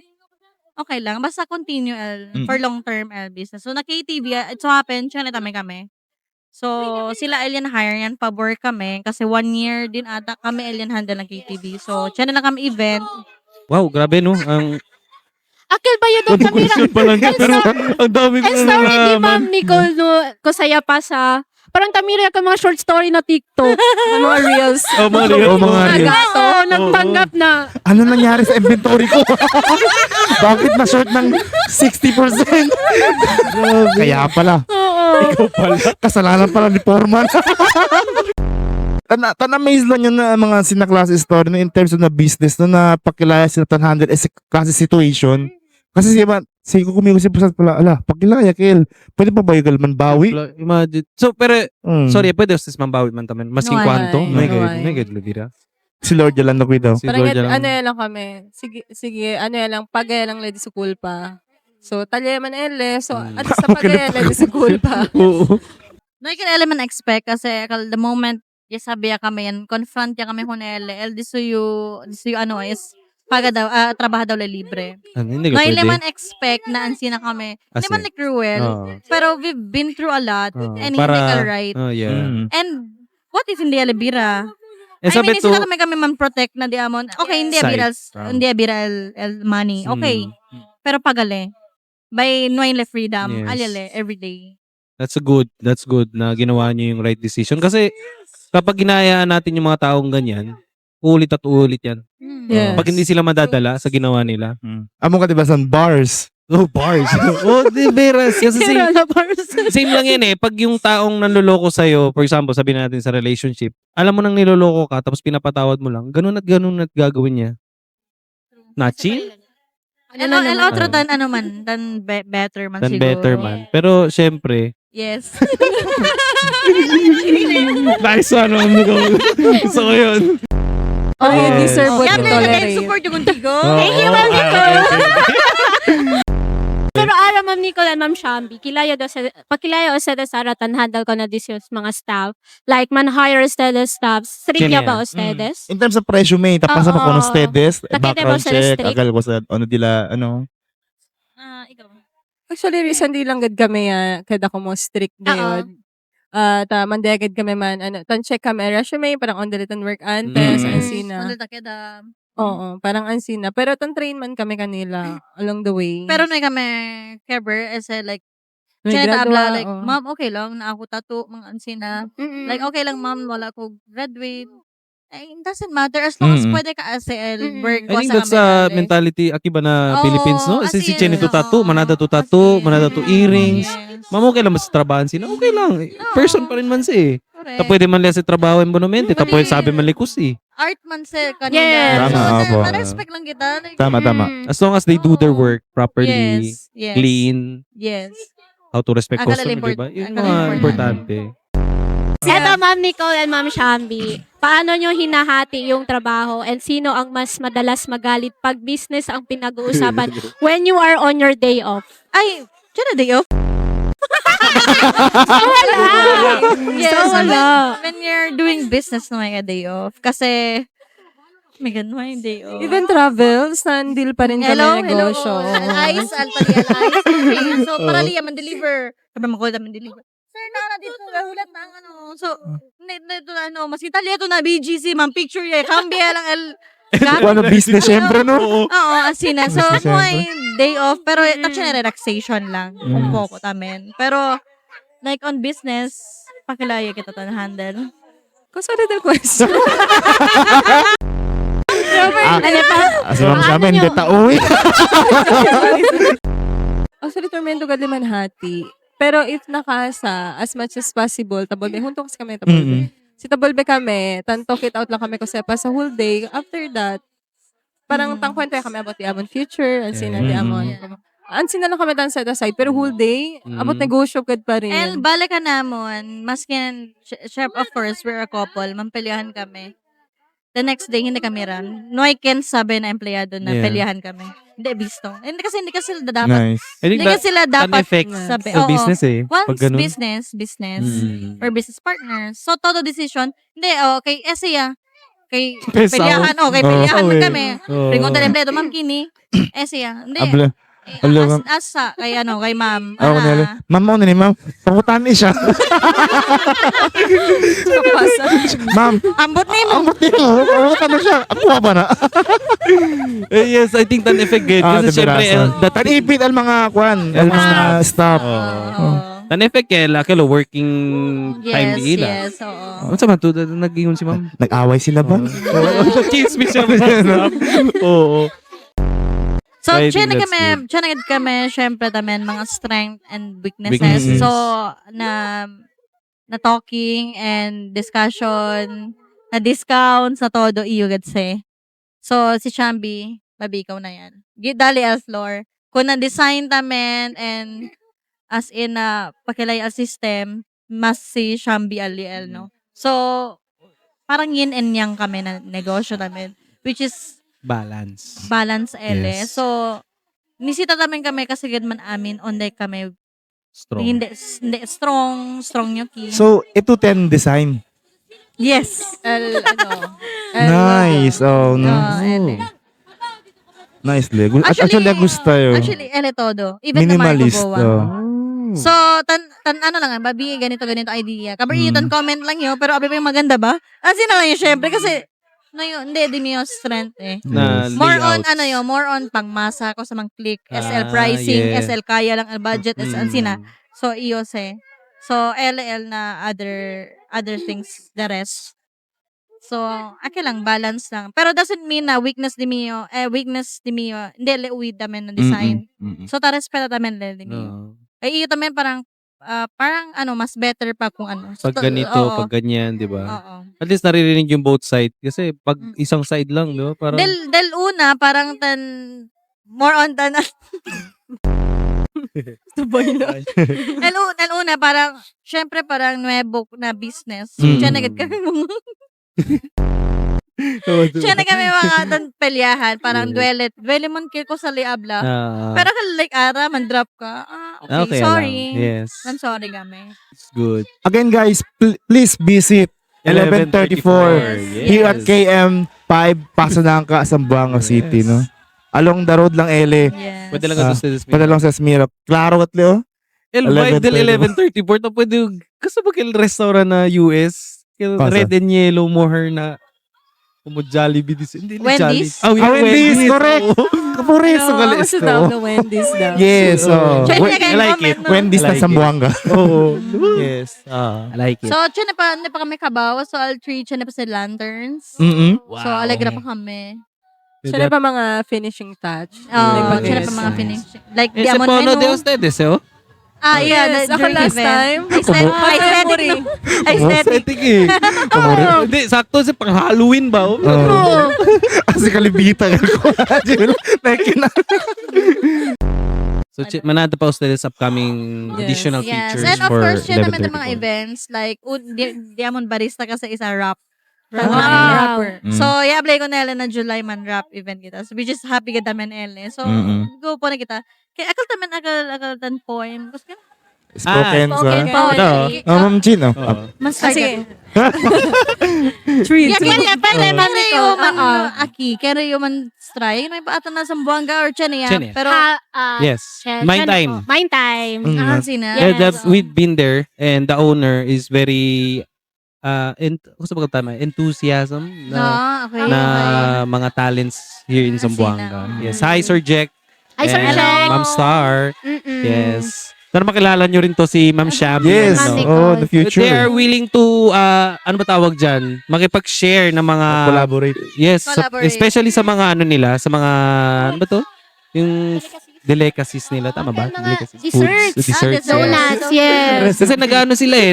Okay lang. Basta continue for long term business. So, na KTV, it so happen, siya na kami. So, sila alien hire yan, pabor kami. Kasi 1 year din ata kami alien handle ng KTV. So, siya na lang kami event. Wow, grabe no. Ang Akil ba yun doon kami question pa lang. Pero ang dami ko And na story ni nalaman. Ma'am Nicole no, kusaya pa sa parang tamira ka mga short story na TikTok. Mga reels. Oh, mga Oo, mga reels. Nagato. Oo, nagpanggap na. Ano nangyari sa inventory ko? Bakit na-short ng 60%? Kaya pala. Oo. Ikaw pala. Kasalanan pala ni Foreman. Tan-amaze lang yun na mga sinaklase story no, in terms of na business no, na pakilaya sila tan-handle as a klase situation. Kasi si kumigo si Prasad pala, pakilaya Kel. Pwede pa ba yung manbawi? Imagine. So, pero, Mm. sorry, pwede ustis mambawi man tamen. Mas No, 50? ay. May No, gayud. ay. May gayud, Lubira. Si Lord Yalan na daw. Si Parang Lord lang. ano yan lang kami. Sige, ano yan lang, pagaya lang lady sa cool pa. So, talya man ele. So, at sa pagaya lady sa cool pa. Oo. No, you can element expect kasi the moment sabi kami yan, confront ya kami hunele. El, diso you ano is, trabaho daw libre. Ano, hindi No, ka pwede. naman expect na ansi na kami. Hindi As man in, ni cruel. Oo. Pero we've been through a lot. Oo. And hindi ka right. Oh, yeah. Mm. And what if hindi alibira? Eh, I sabi mean, to, sila kami man protect na di amon. Okay, hindi Side. abira hindi abira el money. Okay. Pero pagale. By knowing the freedom, Yes. alile every day. that's good na ginawa niyo yung right decision. Kasi, kapag ginayaan natin yung mga taong ganyan, ulit at ulit yan. Yes. Pag hindi sila madadala sa ginawa nila. Amo ka diba sa bars? Oh, bars. Oh, di veras. Kasi same lang yan eh. Pag yung taong nanloloko sa'yo, for example, sabihin natin sa relationship, alam mo nang niloloko ka, tapos pinapatawad mo lang, ganun at gagawin niya. Nachi? El naman? otro than ano man, than better man Than siguro. better man. Pero, syempre, Yes. nice one, Ma'am Nicole. Gusto ko yun. Oh, you Yes. deserve what Kaya you pala tolerate. support yung contigo. Thank you, Ma'am Nicole. Pero ara Ma'am Nicole and Ma'am Shambi, pakilaya o sa saratan handle ko na this yung mga staff. Like, man hire ustedes staff. Strict Sino niya ba yan? ustedes? In terms of resume, tapos Oo. ako ng stedes, Takita background mo sa check, strict. agal ko sa ano dila, ano. Ikaw. Actually, recently lang gad kami, kada ko mo strict gayod. Mandegad kami man, tan check kami resume, parang on the written work antes, Mm. ansina. Ano takeda. Oo, parang ansina. Pero tan train man kami kanila along the way. Pero na kami Kerber as like May siya gradua, tabla like oo. ma'am okay lang na ako tattoo mga ansina. Mm-mm. Like okay lang ma'am wala ko graduate. It doesn't matter as long as Mm-mm. pwede ka as Mm-mm. work I ko think sa that's kami. mentality akiba na Oo, Philippines, no? as Si in, Chenny to tattoo, oo, manada to as tattoo, in, manada to earrings. yes. Ma'am, okay lang mas trabahan sila. Okay lang. Person pa rin man siya eh. Correct. Ta pwede man liya si trabaho en bonomente. Ta Mali. pwede sabi man likus eh. Art man sa kanila. Yes. Tama, opo. Na-respect lang kita. Like, Tama. Mm. As long as they do their Oo. work properly, yes. clean, Yes. how to respect Ang customer, kalala diba? Yung ang mga kalala importante. Eto, Ma'am Nicole and Ma'am Shambi, paano nyo hinahati yung trabaho and sino ang mas madalas magalit pag business ang pinag-uusapan when you are on your day off? Ay, dyan na day off. Wala! Yes, So, wala. when you're doing business na may day off. Kasi, my God, may day off. Even travels, nandil pa rin kami hello. negosyo. Alice, Alpalian, Alice. Okay. So, para liya man-deliver. Sabi mo ko man-deliver. Sir, na dito, hulat na ang ano. So, dito na ano, mas Italia to na BGC, ma'am, picture ya. Cambia lang, Ano business syempre, no? Oo, asina. So, Business may day off, pero touch na relaxation lang. Kung poko tamen. Pero, like on business, pakilaya kita to na handle. Kusari the question. Ano pa? Asam sa amin, nyo? hindi tauwi. Actually, tormento gad liman hati. Pero if nakasa, as much as possible, tabolbe, hunto kasi kami tabolbe. Si tabolbe kami, tanto it out lang kami ko sepa sa whole day. After that, parang tangkwento kami about the Amon future, and sina the Amon. Ansin na lang kami tan set aside, pero whole day, about negosyo gad pa rin. And balik ka namon, maskin, chef, of course, we're a couple, mampilyahan kami. The next day, hindi kami ran. No, I can't sabi na empleyado na Yeah. pilyahan kami. Hindi, bisto. Hindi kasi sila dapat. Nice. I think Hindi kasi sila dapat effect sabi. sa Oo. business eh. Once Pag ganun. business, Mm. or business partners. So, todo decision, hindi, kay Esia, kay Pesaw. pilyahan, kay Oo. pilyahan man Oo, eh. kami. Oo. Ringon tayo empleyado, ma'am Kini, Esia, hindi. Abla. Alam, Kay ma'am. ako nila. Ma'am, ano ni ma'am? Pakutan ni siya. Ma'am, Ambot ni mo. ambot niyo. Pakutan na siya. Ako ba na? Yes, I think tan effect gate. Kasi syempre, Tanipit ang mga kwan. Ang mga staff. tan effect kaya kaya working time Yes, nila. yes, oo. Ano sa man to? Nag-ingon si ma'am. Nag-away sila ba? Chismis siya. Oo. So, I think that's chinagad kami, syempre tamen, mga strength and weaknesses. Weaknesses. So, na talking and discussion, na discounts, na todo, iyo gadse. So, si Shambi, babikaw na yan. Dali as lore. Kung na-design tamen and as in pakilay al system, mas si Shambi aliel, no? So, parang yin and yang kami na negosyo namin. Which is, Balance. balance ele. Yes. So, nisita namin kami kasi man amin onday kami Strong. hindi strong nyo ki. So, ito 10 design. Yes. Nice. Oh, no. ele. Nice, Le. Actually, gusto yun. Actually, ele todo. Even Minimalist. the Marco Boa. Oh. So, ano lang, babi, ganito idea. Kabari yun, comment lang yun, pero abi ba yung maganda ba? Asin na lang yun, syempre, kasi, hindi din yung strength eh. Na More on, layouts. more on pangmasa ko sa mga click, SL pricing, yeah. SL kaya lang ang budget, SL sina. Mm. So, ios eh. So, LL na other things, the rest. So, okay lang, balance lang. Pero doesn't mean na weakness di mio, hindi, leuwid namin na design. So, ta respeto namin le di mio. No. Iyo namin parang mas better pa kung ano. So, Pag ganito, oo. pag ganyan, di ba? Oo. At least naririnig yung both side. Kasi pag isang side lang, di ba? Parang, Del una, parang more on Subay na. Del una, parang, syempre parang nuevo na business. Siya nagad kami mga, siya na kami mga pelyahan, parang duele mon ko sa liabla. Pero like ara, man drop ka. Okay, sorry. Yes. I'm sorry kami. It's good. Again, guys, please visit 1134 here at KM 5 Pasanangka, Zamboanga City, no? Along the road lang, Ele. Yes. Pwede lang ka sa Pwede lang sa Smiro. Klaro at Leo? El del 1134 na pwede gusto ba kay restaurant na US? Kay Pasa. red and yellow moher na Jollibee dis. Hindi na Wendy's? Jollibee. Wendy's, correct. Oo. Kapores, No, galis gusto daw ng Wendy's daw. Yes, oh. Siya I niya like it. Wendy's I na like Zamboanga. Oo. Yes. I like it. So, siya na pa kami kabawa. So, I'll treat siya na pa sa lanterns. Mm-mm. So, alegra pa kami. Siya na pa mga finishing touch. Oh, Like, siya na yes. pa mga finish. Like, Ese diamond Pono de menu. ustedes, oh? Yeah, Yes, ako during last event. time. Aesthetic no. Aesthetic. Aesthetic eh. Hindi, sakto si pang Halloween ba? Oh? Kasi kalibita ko. Nekin na. So, manada pa ustedes upcoming Yes. additional Yes. features And of for course, siya naman ng mga 1134. events. Like, Diamond Barista kasi is a rap. Wow. So, i-apply ko na na July man rap event kita. So, which is happy ka naman ele. So, go po na kita. Kaya akal taman akal tan poem. Kasi Spoken sa... spoken poem. Ito. Ma'am Chin, oh. Mas Kasi, treat. kaya pala man Nicole, kayo man aki. Kaya yung man strike. May paata na sa Buanga or Chania. Chania. Pero, Yes. Mind time. Mind time. sina. Yeah, Yes. we've been there and the owner is very gusto ba tama? Enthusiasm No, na, okay. na okay. mga talents here in Zamboanga. Sina. Yes. Hi, Sir Jack. Hi, Sir and Jack. Ma'am Star. Mm-mm. Yes. Sana makilala nyo rin to si Ma'am Shabby. Yes. Ma'am No? Nicole. Oh, the future. They are willing to, ano ba tawag dyan? Makipag-share ng mga... Collaborate. Yes. Collaborate. Especially sa mga ano nila, sa mga, ano ba to? Yung delicacies nila. Tama ba? Mga Delicacies. desserts. Foods, desserts. desserts. Donuts, yes. Kasi nag-ano sila eh,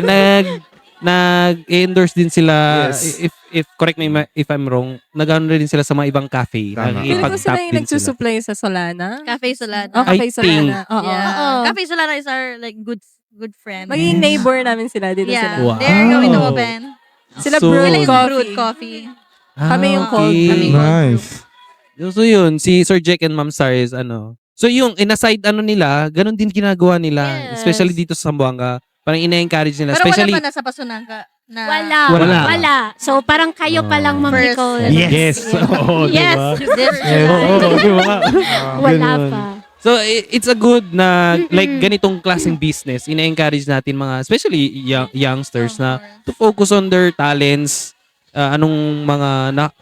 nag-endorse din sila, Yes. if correct me if I'm wrong, nag-ano din sila sa mga ibang cafe. Tama. Feeling ko Nakikipag-tap sila yung din sila. nagsusupply sa Solana. Cafe Solana. Oh, Cafe I think. Solana. Oo. Yeah. Oo. Cafe Solana is our like good friend. Magiging neighbor namin sila dito Yeah. sila. Wow. They're going to open. Sila So- brew Sila yung coffee. brewed coffee. Kami yung cold. Kami yung- Nice. So yun, si Sir Jack and Ma'am Star is ano. So yung in-aside ano nila, ganun din ginagawa nila. Yes. Especially dito sa Zamboanga. Parang ina-encourage nila. Pero Especially, wala pa nasa Pasunangka na Wala. So, parang kayo pa lang, Ma'am First. Nicole. Yes. Oo, Yes. diba? This Oo, diba? Wala Ganun. pa. So, it's a good na, like, ganitong klaseng business, ina-encourage natin mga, especially youngsters na to focus on their talents, anong mga,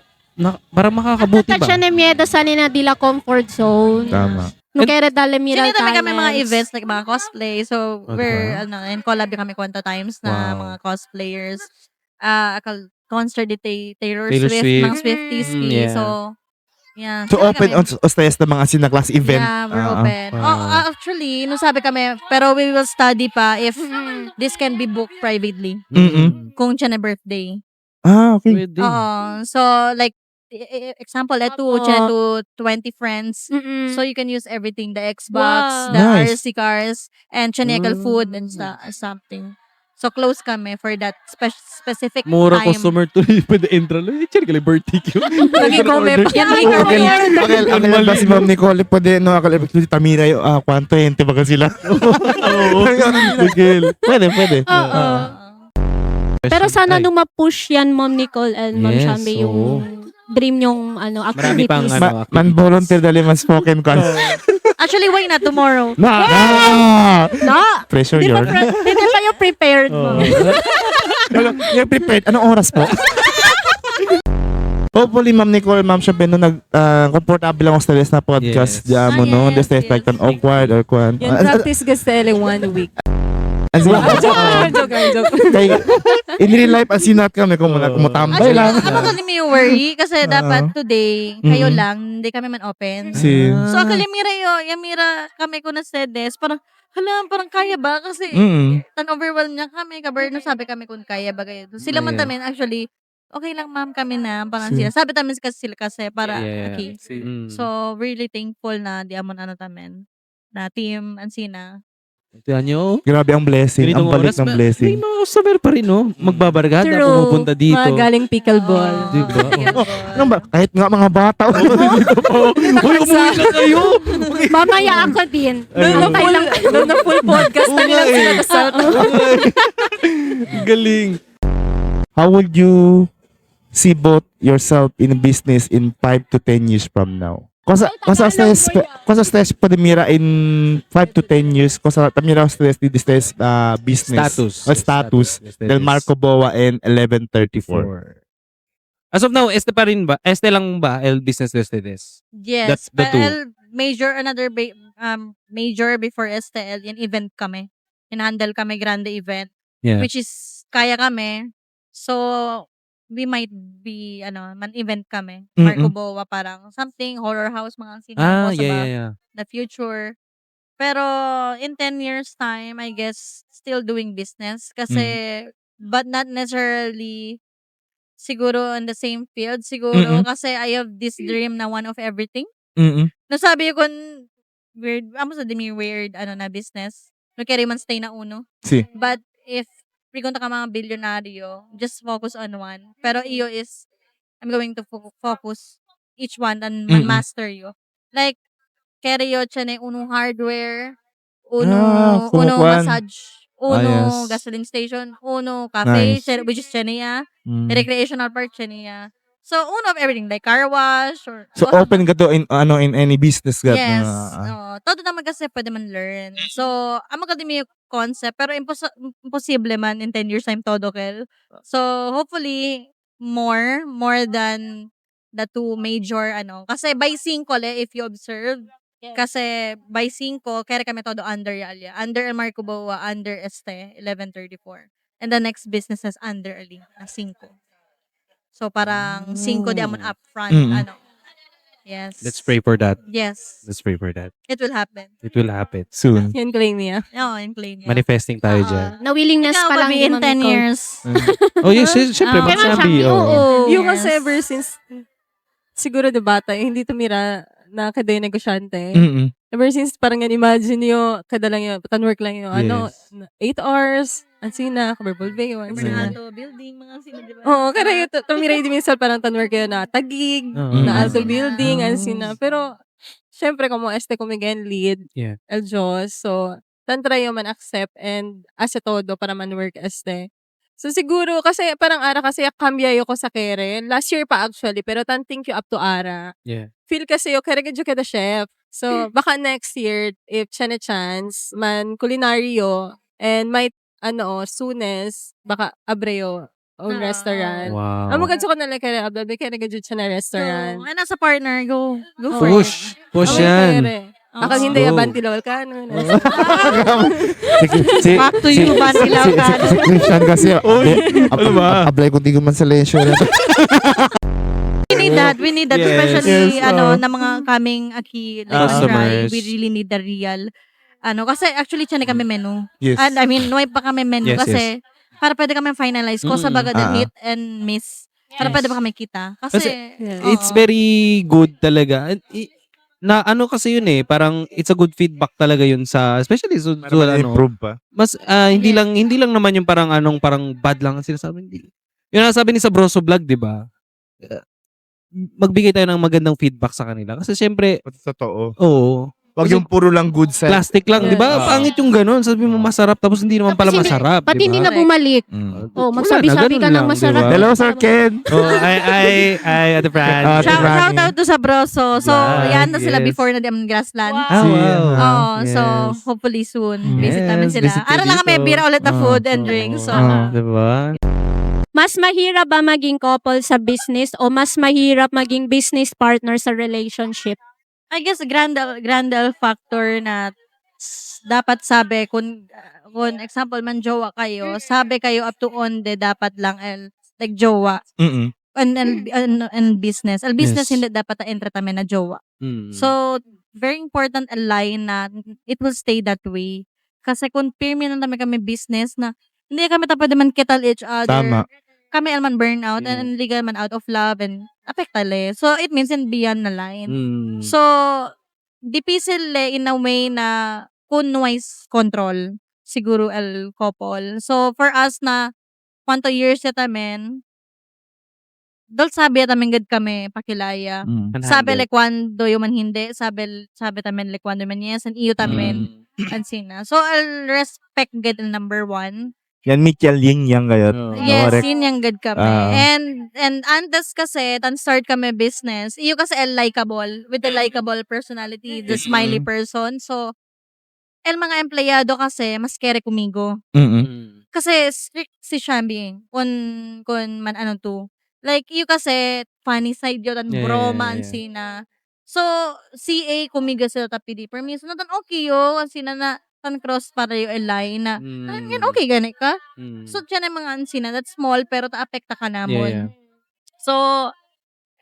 para makakabuti At ba? siya na miyeda sa nila dila comfort zone. Tama. No kaya dala miral Sinita talents. kami mga events like mga cosplay. So, Oh, we're, diba? in collab kami kwanta times na Wow. mga cosplayers. Concert ni Taylor Taylor Swift, Swift. mga Swifties. Yeah. So, yeah. So, sila open kami. on class na mga event. Yeah, we're Ah, open. Wow. Actually, nung sabi kami, pero we will study pa if this can be booked privately. Kung siya na birthday. okay. Pwede. So, like, example, Opo. siya to 20 friends. Mm-mm. So, you can use everything. The Xbox, Wow. the Nice. RC cars, and Chanekal food and something. So, close kami for that specific Mura time. customer to pwede entral. Check ka birthday ko. Lagi kome pa. Yan, lagi Akil, kami. akil ba si Ma'am Nicole, pwede, no, akil, si Tamira, kwanto, ente ba sila? Oo. Pwede. Oo. Pero sana Ay, nung ma-push yan, Ma'am Nicole and Ma'am Yes, Shambi, yung oo. dream yung Marami pang activities. Man volunteer dali man spoken ka. Actually, why not tomorrow? Na! Pressure Hindi pa, yun. hindi pa yung prepared mo. Yung prepared, anong oras po? Hopefully, Ma'am Nicole, Ma'am Shabeno, comfortable lang ako sa stress na podcast. Yes. Diyan mo, no? Yes, Just like yes. an awkward or kwan. Yan, practice gastele 1 week. Joke. In real life, asinat kami kung kumutambay Actually, lang. ako may worry kasi dapat today, kayo Mhm. lang, hindi kami man open. Si, So, kalimira yamira kami ko na sedes, parang, parang kaya ba? Kasi, overwhelmed niya kami, kabarno sabi kami kung kaya ba kayo. Sila man Yeah. tamin, actually, okay lang ma'am kami na, parang Si- sila. Sabi tamin sila kasi, para, Yeah. okay. Mm. So, really thankful na di amon tamin, na team Ansina. Tignan nyo. grabe ang blessing. Ganitong Ang balik oras, ng may blessing. mga customer pa rin, no? Magbabargada, True. pumupunta dito. Mga galing pickleball. Diba? Ano ba? Kahit nga mga bata. Uy, umuwi na kayo! Mamaya ako din. Doon na full podcast na nilang sinadasal. Galing. How would you see both yourself in business in 5 to 10 years from now? Kosa stress pa mira in 5 to 10 years, kosa tamira stress di stress business. Status. Del Marco Boa and 1134. As of now, este pa rin ba? Este lang ba? El business this? Yes, That's the two. another major before STL, yung event kami. In-handle kami grande event, Yeah. which is kaya kami. So, we might be, man-event kami. Marco Boa, parang something, horror house, mga Ah, sinuha yeah. the future. Pero, in 10 years time, I guess, still doing business. Kasi, but not necessarily, siguro in the same field. Siguro, kasi I have this dream na one of everything. Nasabi ko, weird, sa demi weird, na business. No, kaya man stay na uno. Si. But, if pregunta ka mga bilyonaryo, just focus on one. Pero iyo is, I'm going to focus each one and master you. Like, kaya siya na unong hardware, uno kumukuan. massage, yes. gasoline station, cafe, Nice. which is siya niya, recreational park siya niya. So, uno of everything, like car wash, or... So open ka to in any business gat. Yes. Todo naman kasi pwede man learn. So, ang maganda yung concept, pero imposible man in 10 years time todo, Kel. So, hopefully, more than the two major, Kasi by 5, if you observe, kasi by 5, kaya kami todo under Yalia. Under El Marco Boa, under Este, 1134. And the next business is under Ali, na 5. So, parang 5 di amon upfront, Yes. Let's pray for that. Yes. Let's pray for that. It will happen. It will happen. Soon. Yan claim niya. Oo, in plain. Manifesting tayo dyan. Na willingness Ikaw, pa lang Bobby, ni in Ma'am 10 Nicole. years. Oh, yes. Siyempre, Kay Ma'am magsabi. Shambi, oo. Yung Yes. kasi ever since, siguro the bata, hindi tumira na kada yung negosyante. Ever since parang yan, imagine nyo, kada lang yung, work lang yung, Yes. 8 hours, Ansina, Caberbal Bay, Ansina. Alto building, mga sino, di ba? Oo, kada yung tumira yung minsan parang tanwork kayo na Tagig, Oo. na Alto Ansina. Building, Ansina. Pero, syempre, kung mo kumigen lead, Yeah. El Diyos, so, tantra yung man accept and asa todo para man work So, siguro, kasi parang ara kasi kambiyayo ko sa kere. Last year pa actually, pero thank you up to ara. Yeah. Feel kasi yung kere kadyo kita chef. So, baka next year, if chance, man, kulinaryo, and might, soonest, baka Abreu, own Oo. restaurant. Wow. Amo gadso ko na lang kaya abdal, kaya nagajud siya na So, restaurant. ay, nasa partner, go for Push. Push Amo yan. kere. Ako Oo. hindi go. abanti lawal ka, no? si, Back to you, Bantilaw si, ka. si Christian kasi, ano ba? apply kung di ko man sa leisure. We need that, Yes. especially, Yes, oo. na mga coming aki, like, Customers. try, we really need the real, kasi actually, tiyan kami menu. Yes. And I mean, nuwi pa kami menu Yes, kasi, para pwede kami finalize ko sa baga Ah. hit and miss. Para pwede pa kami kita. Kasi, Yeah. It's very good talaga. Na ano kasi yun parang it's a good feedback talaga yun sa especially so, improve pa. mas hindi lang naman yung parang parang bad lang ang sinasabi. Hindi. Yung nasabi ni sa Broso Vlog, 'di ba? Magbigay tayo ng magandang feedback sa kanila kasi syempre Totoo. oo, Wag yung puro lang good side. plastic lang, 'di ba? Yes. Pangit yung ganun. Sabi mo masarap tapos hindi naman pala Tapos hindi- masarap, Pati 'di hindi ba? na bumalik. Mm. Oh, Wala magsabi-sabi na, ka ganun ng lang, masarap. diba? Hello, Sir Ken. Oh, ay Ate Ate Fran. shout out to sa Broso. So, Yes, yan na sila yes. before na Diamond Grassland. Ah, wow. Oh, Yes. so hopefully soon Yes, visit namin sila. visit kayo Araw lang kami dito. bira ulit na Oh, food and drinks. So, Diba? Mas mahirap ba maging couple sa business o mas mahirap maging business partner sa relationship? I guess grandal factor na dapat sabi kung example man jowa kayo, sabi kayo up to onde dapat lang like jowa Mm-mm. and business. Al business Yes. hindi dapat entertainment na jowa. Mm. So very important a line na it will stay that way. Kasi kung pirmi na kami business na hindi kami pwede man kital each other. Tama. Kami man burnout Yeah. and legal man out of love and apektale. So it means in beyond na line. Mm. So, difícil in a way na kung noise control siguro el couple. So, for us na kwanto years ya tamen, dol sabi tamen gad kami pakilaya. Mm. Sabi like kwando yung man hindi, sabi tamen like kwando man yes, and iyo tamen, Mm. and sina. So, I'll respect gad el number one. Yan, Michael Ying yang gayot. Oh. Yes, correct. yun yung good kami. Ah. And antes kasi, tan start kami business, iyo kasi el likable, with the likable personality, the smiley person. So, el mga empleyado kasi, mas kere kumigo. Mm-mm. Mm. Kasi strict si Shambi, kun man ano to. Like, iyo kasi, funny side yun, tan Yeah, broma, yeah, and yeah. sina. So, CA kumiga sila tapidi. Permiso na tan okay yo, ang sina na, tan cross para yung line na, yan okay gani ka? Mm. So, dyan ang mga ansina, that's small, pero ta-apekta ka namon. Yeah. So,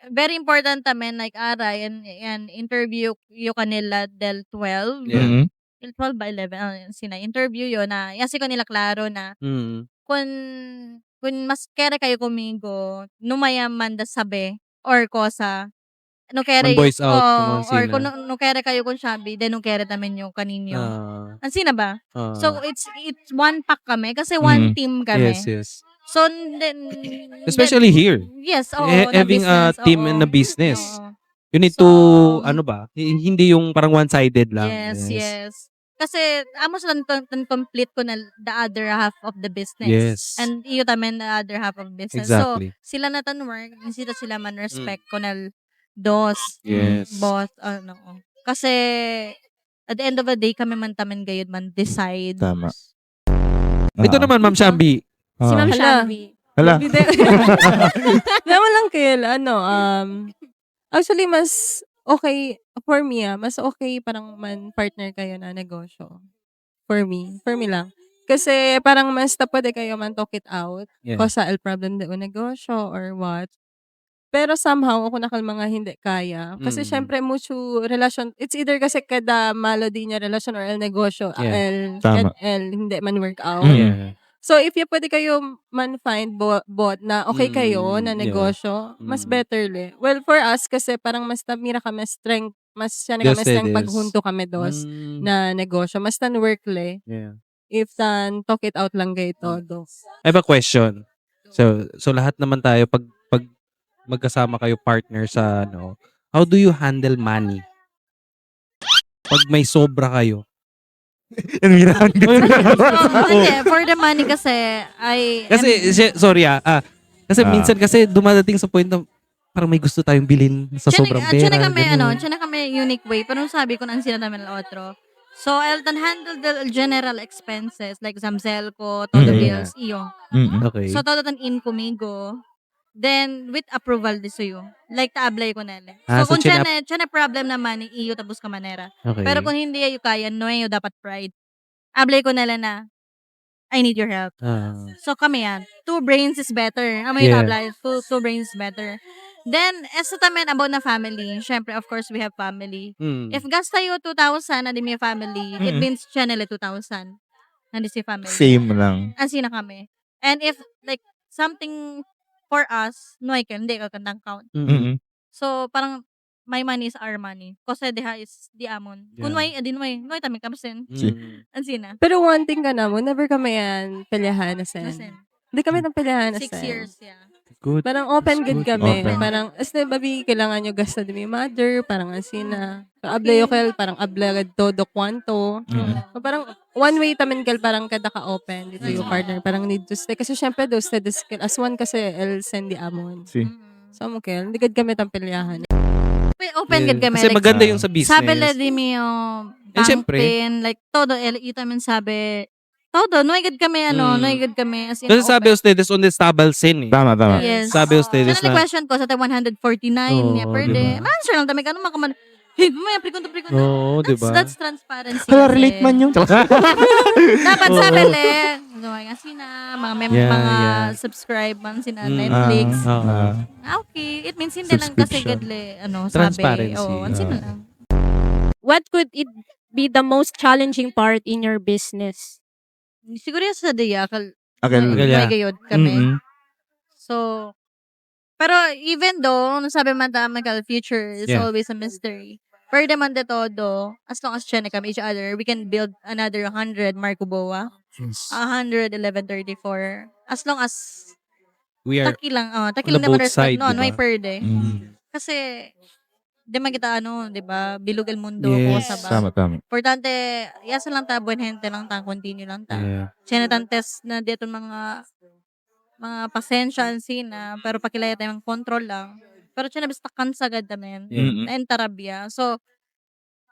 very important tamen, like, aray, and interview yung kanila del 12. Yeah. Mm-mm. Del 12 ba 11? Yan, sina, interview yun na, yasi ko nila klaro na, Mm. kung mas kere kayo kumigo, numayaman da sabi, or kosa, no kere, Man voice out, or kung kung sina. no kere kayo kung sabi, then no kere tamen yung kaninyo. Ansina ba? Ah. So, it's one pack kami, kasi one Mm. team kami. yes, yes. So, then, Especially here. yes, oo. Having a business, team oo. and a business. Oo. You need So, to, ano ba, hindi yung parang one-sided lang. Yes. Kasi, amos lang complete ko na the other half of the business. Yes. And iyo tamen the other half of business. Exactly. So, sila na tan work, sila man respect ko na dos, Yes. both, ano. Kasi, at the end of the day, kami man tamen gayud man decide. Tama. Ito naman, Ma'am Shambi. Si Ma'am Hala. Shambi. Hala. Naman lang kayo, actually, mas okay, for me, mas okay parang man partner kayo na negosyo. For me lang. Kasi parang mas pwede kayo man talk it out. Yeah. Kosa el problem de o negosyo or what. Pero somehow, ako nakal mga hindi kaya. Kasi Mm. syempre, mucho relasyon, it's either kasi kada malo di niya relasyon or el negosyo, Yeah. Tama. el hindi man work out. Mm. Yeah. So, if you pwede kayo man find bot na okay kayo na Yeah. negosyo, mas Mm. better le. Well, for us, kasi parang mas mira kami strength, mas siya na kami Yes, it strength is. paghunto kami dos Mm. na negosyo. Mas tan work le. Yeah. If tan talk it out lang kayo todo. I have a question. So lahat naman tayo pag magkasama kayo partner sa how do you handle money? Pag may sobra kayo. Yan, mirahan ka. So, hindi, for the money kasi, Kasi sorry kasi Ah. minsan kasi dumadating sa point na parang may gusto tayong bilhin sa sobrang pera. Tiyan kami unique way. Pero sabi ko na sila namin al otro. So, I'll handle the general expenses like Zamzel ko, todo bills, iyo. Okay. So, todo tan in kumigo. Then, with approval di suyo. Like, ta-apply ko na lang. Ah, So, so kung chinap- tiyan na problem naman, iyo tapos ka manera. Okay. Pero kung hindi ayo kaya, no ayo dapat pride. Apply ko na lang na, I need your help. So, kami yan. 2 brains is better. Amoy Yeah. apply. 2 brains is better. Then, sa tamen about na family, syempre, of course, we have family. If gas tayo 2,000 na di may family, it means channel 2,000. Nandi si family. Same lang. Ansi na kami. And if, like, something for us, no, hindi ka kandang count. So, parang, my money is our money. Kasi diha is di amon. Kung Yeah. noy tami kamsin. Ansi na. Pero one thing ka na mo, never kami yan pilihan na sen. Kasin. Hindi kami nang pilihan na 6 sen. years, yeah. Good. Parang open good Good. kami. Open. Parang, babi, kailangan nyo gasta di may mother, parang asina. Ablayo kel, parang ablagad todo kwanto. So, parang, one way tamen kel, parang kada ka-open dito yung partner. Parang need to stay. Kasi syempre, those studies kel, as one kasi, el sendi amon. See. So, mo kel, hindi gad kami tampilyahan. Open Yeah. gid kami. Kasi Like, maganda yung sa business. sabi la di mi Eh, syempre. pangpin, like, todo, ito man sabi, todo, noy gid kami, noy gid kami, as in, Kasi sabi open. ustedes on the stable scene eh. Tama. Yes. Sabi ustedes Kaya na, question ko sa 149 Oo, niya per diba? day. Man, sure lang, dami ka naman kaman. Hey, mamaya, prikunto. oo, diba? That's transparency. Hala, kasi. relate man yung. Dapat Oo. sabi le, nga sina, Yeah, mga yeah. subscribe man sina Mm. Netflix. Okay. Okay, it means hindi lang kasi Subscription. gadle, sabi. Transparency. Oo, sino lang. What could it be the most challenging part in your business? Siguro yung sa Dayakal, Okay. Yeah. may gayod kami. Mm-mm. So, pero even though, nung sabi man Michael, future is Yeah. always a mystery. Pero naman de todo, as long as check kami each other, we can build another 100 Marco Boa, 100 1134. As long as We are, taki lang on naman both respect side, no, may diba? per day. Kasi, di man kita di ba, bilog el mundo ko Yes. sa ba. Tama. Importante, yasa lang ta, buen gente lang ta, continue lang ta. yeah. Sinatan test na dito mga pasensya na, pero pakilaya tayo ng control lang. Pero siya basta kansagad namin. Yeah. Na entarabya. So,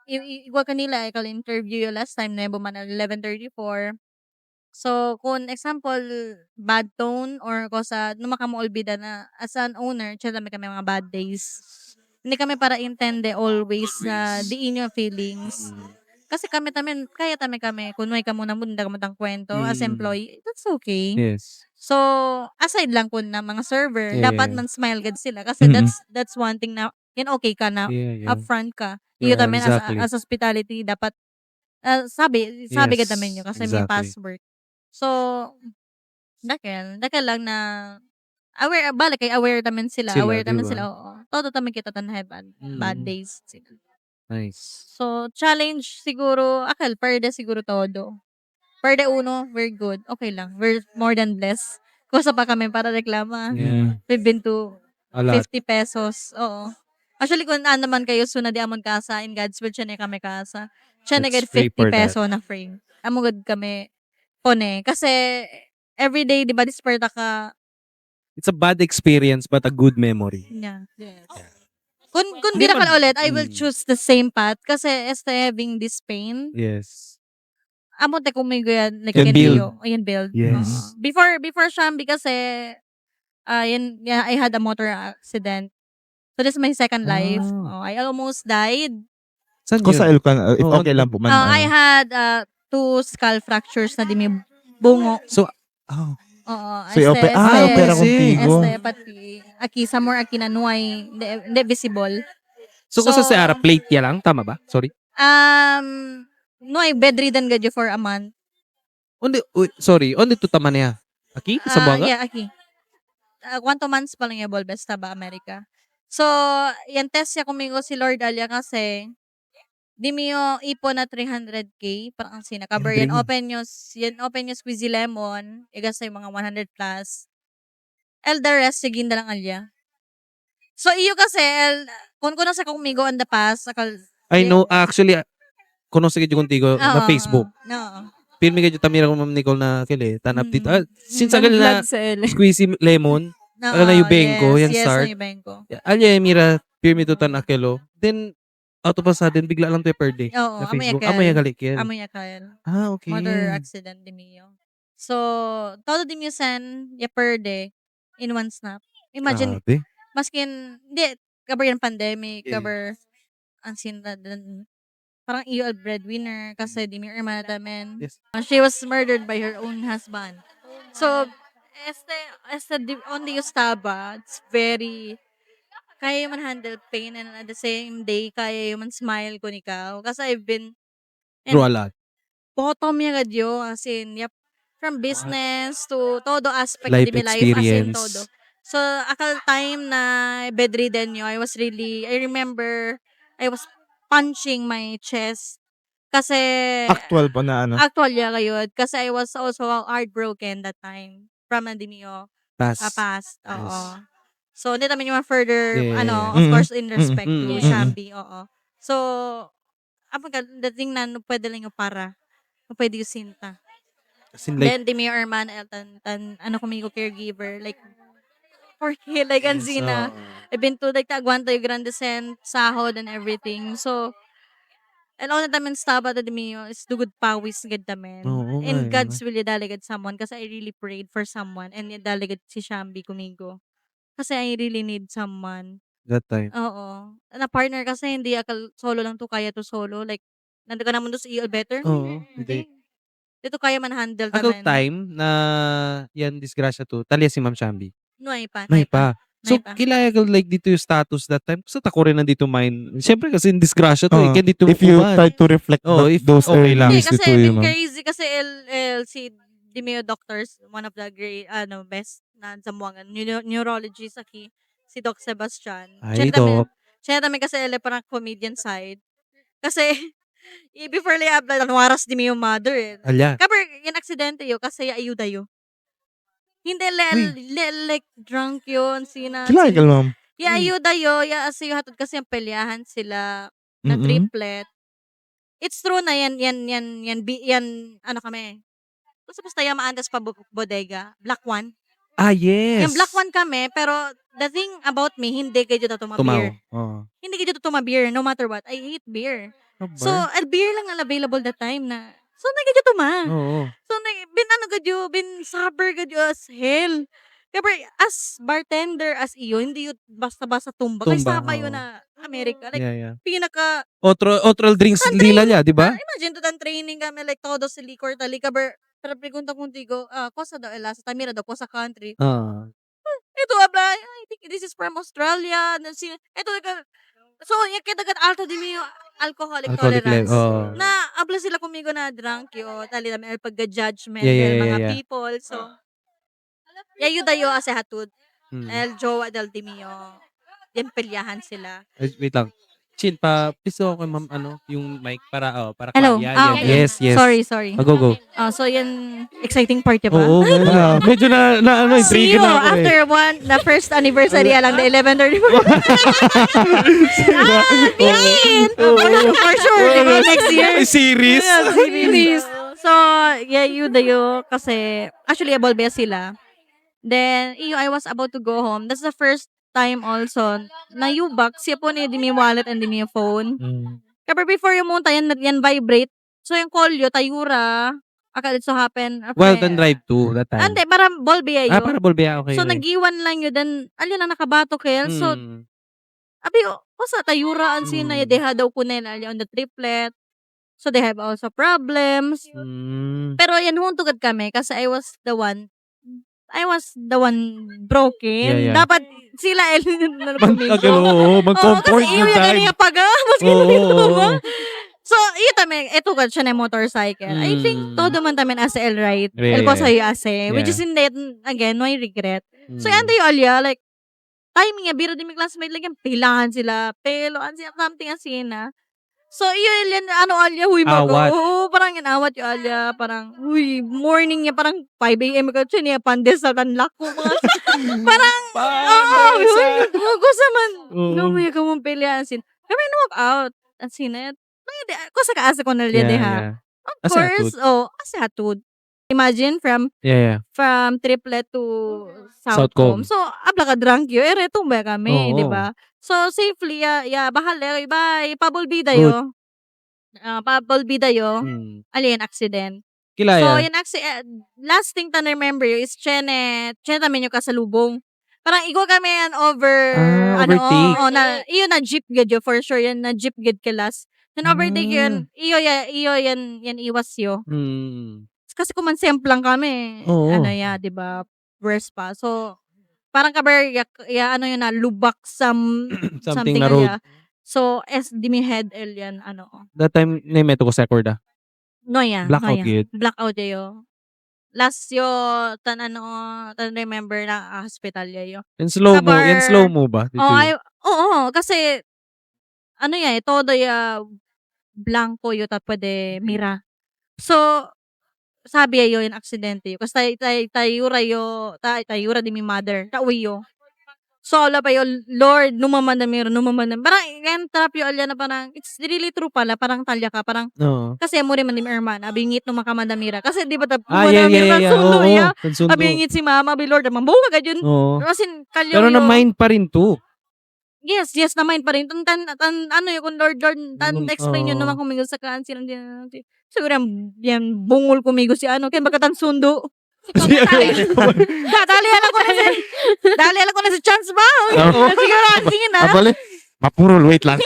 igual kanila, ikaw interview yung last time na buman 1134. So, kung example, bad tone or kosa, nung makamuolbida na as an owner, siya kami mga bad days. Hindi kami para intende always na diin yung feelings. Kasi kami, kaya kami, kung may ka muna munda ka matang kwento as employee, that's okay. Yes. So, aside lang kun na mga server, Yeah. dapat man smile gad sila kasi that's one thing na yan okay ka na Yeah. upfront ka. Yeah, Iyo tamen exactly. as hospitality dapat sabi Yes, gad namin yun kasi may exactly. past work. So, dakel lang na aware tamen sila, Sila, aware tamen diba? sila. Oo. Todo tamen kita tanhay bad days sila. Nice. So, challenge siguro, per day siguro todo. Per day uno, we're good. Okay lang. We're more than blessed. Kusa pa kami para reklama. Yeah. We've been to A lot. 50 pesos. Oo. Actually, kung naman kayo, suna di amon kasa, in God's will, siya na kami kasa. Siya na That's get free 50 for that. peso na frame. Among good kami. Pone. Kasi, everyday, di ba, disperta ka. It's a bad experience but a good memory. Yeah. Yes. Kung Hindi di na man- ka ulit, I will Mm. choose the same path. Kasi, having this pain, Yes. amo te kung may yan, like, Can build. Yan build. Yes. Before Shambi kasi, I had a motor accident. So, this is my second life. Ah. I almost died. Saan Kung sa yun? Ilocos, if Oo. okay lang po man. I had 2 skull fractures na di may bungo. So, oh. Oo. So, opera contigo. Pati. Aki, sa more aki na nuay, hindi visible. So, kung sa Seara, plate ya lang? Tama ba? Sorry. Nuay, bedridden gadyo for a month. Sorry. Onde to tama niya? Aki? Sa Buanga? Yeah, aki. Quanto months pa lang yung besta ba, Amerika. So, yan test siya kumigo si Lord Alia kasi di mi yung ipo na 300k parang ang sinakaber yan open yung squeezy lemon igas yung mga 100 plus the rest sige na lang alya. So iyo kasi kung sa kumigo on the past I know. Actually, kuno sa kidyo contigo na Facebook. No. Pirmi kidyo tamira ko Ma'am Nicole na kili. Tanap dito. Mm. Since agal na Vlog sa L. squeezy lemon, Ano na yung Benko, yan yes, start. na yung Benko. Alya Emira, pirmi tutan akelo. Then, out of a sudden, bigla lang to per day. Oo, Na Facebook. Amay galikil. Amo yakal. Ah, okay. Motor accident di miyo. So, todo di miyo sen, ya per day, in one snap. Imagine, Grabe. maskin, hindi, cover yung pandemic, Yeah. cover, ang sinta, parang iyo al breadwinner, kasi di miyo hermana tamen. Yes. She was murdered by her own husband. So, only Estaba, it's very, kaya man handle pain and at the same day, kaya man smile ko nikaw. Kasi I've been, Through a lot. bottom yung gadyo, as in, yep, from business to todo aspect Life of my life, as in experience. todo. So, akal time na bedridden yo, I remember, I was punching my chest. Kasi, Actual po na ano. actual ya kayo, kasi I was also heartbroken that time from Andimio Pass. past. Yes. Oo. So, hindi naman yung further, Yeah. of course, in respect Mm. to Shambi. Oo. So, dating na, pwede lang yung para. Pwede yung sinta. As in, like, Then, Demi Arman, ano kumigo caregiver, like, for like, yes, Anzina. I've been to, like, Taguanta, yung Grande Sen, Sahod, and everything. So, and all the time in Staba to Demi, is dugod pawis gad tamen. Oo nga And eh, God's will, daligad someone, kasi I really prayed for someone, and daligad si Shambi kumigo. Kasi I really need someone. that time. Oo. Na partner kasi hindi akal solo lang to kaya to solo. Like, nandun ka naman doon sa EL better. Oo, hindi. Dito kaya man handle Ako tamen. time na yan disgrasya to, talya si Ma'am Shambi. Nuay pa. May pa. So, May pa. kilaya ko like dito yung status that time. Kasi tako rin nandito mine. Siyempre kasi in disgrasya to. Oo. Kaya dito If you kuman. try to reflect If those okay early lang. Hindi, years kasi dito yun, been ma'am. crazy kasi si Dimeo Doctors, one of the great, best na Zamboanga, neurologist aki, si Doc Sebastian. Ay, Doc. Siya namin kasi parang comedian side. Kasi, before lay upload, waras Dimeo mother eh. Alya. Kabar, yung aksidente yo, kasi ayuda yo. Hindi, like, drunk yun, Kilala ka, ma'am. ayuda yo, asi yo hatod kasi yung pelyahan sila, na Mm-mm. triplet. It's true na yan, ano kami. Basta yung maandas pa bodega. Black one. Ah, yes. Yung black one kami, pero the thing about me, hindi kayo dito Tumaw. tumabir. Oo. Hindi kayo dito tumabir, no matter what. I hate beer. So, beer lang ang available that time na. So, nagkadyo tuma. Oo. So, bin sober gadyo as hell. Kaya as bartender, as iyo, hindi yun basta-basta tumba. Kaya Tumba, sama yun oo. na Amerika. Like, Yeah. pinaka, Otral drinks Country. lila niya, di ba? imagine to tan training kami, like, todo si liquor, talika, pero pregunta kong tigo, kosa daw, sa Tamira daw, kosa country. Ah. Ito, I think this is from Australia. Ito, so, yung kitagat alto din yung alcoholic tolerance. Oh. Na, abla sila kumigo na drunk yo, tali namin pagka-judgment Yeah, ng mga yeah. people. So, yayo dayo ase hatud. Hmm. El jowa del Dimio. Yan pelyahan sila. Wait lang. Chin, please ako kay ma'am, yung mic para Hello. kaya. Okay. Yes. Sorry. Go. So, yan, exciting part, diba? Oo, medyo na See intrigue you na ako after the first anniversary lang, the 11:34. Bien! For sure, diba? Next year. Series? Yeah, series. So, dayo kasi, actually, abolbea sila. Then, I was about to go home. That's the first time also na yubak, siya po ni Dimi wallet and Dimi phone. Kapag before yung munta, yan vibrate. So, yung call yo, tayura, it so happen. Well, then drive to that time. Ante, para bolbea yo. Para bolbea, okay. So, nagiwan lang yun. Then, alin na nakabato kel. So, Hmm. abi, sa tayura, ang sina, Mm. deha daw kunin on the triplet. So, they have also problems. Pero yan, huntugad kami kasi I was the one broken. Yeah. Dapat sila Mag-comfort kasi yung iyo time. yung paga. Mas Oo. So, iyo tami, ito ka siya na motorcycle. I think todo man tamin as el right. Yeah, El ko sa'yo ase. Yeah. Which is hindi, again, no regret. So, Hmm. yan tayo alya, like, timing nga, biro din may classmate, like, yung pilahan sila, peloan siya, something as na. So, yun, alya, huy, Awat. Oo, parang yan, awat yung alya, parang, huy, morning niya, parang 5 a.m. ka, siya niya, pandesal, tanlak ko, mga, parang, huwag sa man, may ka mong pilihan, kami na walk out, at sinet, ko sa kaasa ko na liya, Yeah. ha. Of Asa course, asa hatud. Imagine from Yeah. Triplet to Southcomb. Southcomb. So, abla ka drunk yun. Tumba kami, Oo. di ba? So, safely, bahal, bye. Pabulbida Good. yo. Pabulbida yo. Hmm. Alien accident. So, Kilaya. yung last thing to remember you is chene namin yung kasalubong. Parang igo kami yan Overtake. iyo na jeep gid yo for sure yan na jeep gid kelas. Then overtake yun, iyo yan iwas yo. Kasi kumansempl lang kami. Oo. Di ba? Worst pa. So, parang kabar, ano yun na, lubak Something na road. So, di mi head L yan, That time, naimeto ko sa Corda. Blackout gid. Blackout yayo. Last yo, tan remember na hospital yayo. Yan slow mo ba? Oo, kasi, todo blanco yo ta pwede mira. So, sabi ayo yung aksidente yo. Kasi tayura di mi mother. Tauwi yo. So, ala pa yo, Lord, numaman na mira. Parang, yan, trap yo, alya na parang, it's really true pala. Parang talya ka. Parang, Oo. kasi mo rin man ni Irman. Abingit no makamandamira. Kasi di ba Yeah. sundo Oo. ya. Tansundo. Abingit si mama, abi Lord, mambuka ka dyan. Oo. Kasi kalyo Pero yo. na-mind pa rin to. Yes, na mind pa rin. Kung Lord, explain yun naman kumigo sa kaan silang din. Siguro yan, bungol kumigo si kaya baka tansundo. Dali ko na si Chance ba? Siguro, sige na. Abali. Mapurol, wait lang.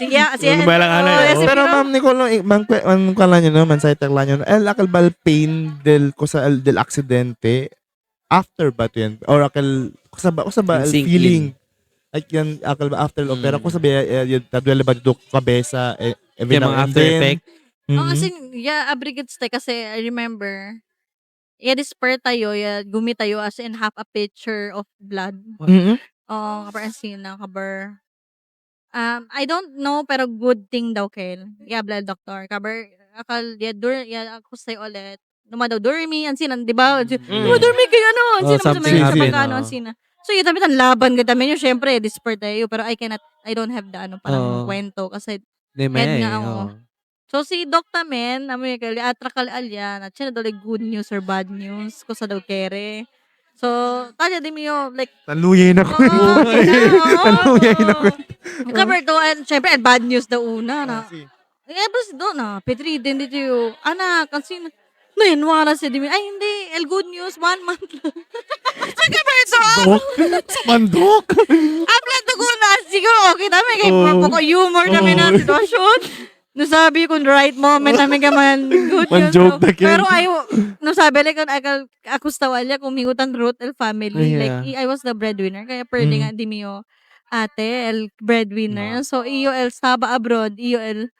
Sige. Pero ma'am Nicole, mansaytek lang yun. El akal pain del aksidente after ba to yan? Or akal, kusaba Sink feeling? Like yan, akal ba after opera? Kusaba yung tadwela ba dito kabesa? Every Yung now mga and after then? effect. Kasi, abrigades tayo kasi I remember, disper tayo, gumi tayo as in half a pitcher of blood. Mhm. Kabar sina, kabar. I don't know, pero good thing daw, Kel. Blood doctor. Kabar, akal, ako sa'yo ulit. Daw, dormi, di ba? Dormi kayo, something happened. happened. So, yung tabi, laban ka tayo, syempre, disper tayo, pero I don't have the, parang kwento, kasi, Di Head may. nga, oo. So, si Doc namin, atrakal alyan, at siya na daw like good news or bad news, ko sa daw kere. So, talya di mo like, Taluyin ako. Taluyin ako. Cover to, and syempre, bad news daw una, na. Si- Tapos doon na, Petri, din dito yung, kasi, yun, wala siya, ay, hindi, good news, 1 month lang. So, cover to, Mandok. Aplat ko na, siguro okay namin, kay puro humor namin na sitwasyon. Nasabi kung right moment namin ka man good Man news. joke na kin. Pero nasabi like ako stawalya kung migutan root el family. Yeah. Like I was the breadwinner. Kaya pwede nga di miyo ate el breadwinner. So iyo el staba abroad. Iyo el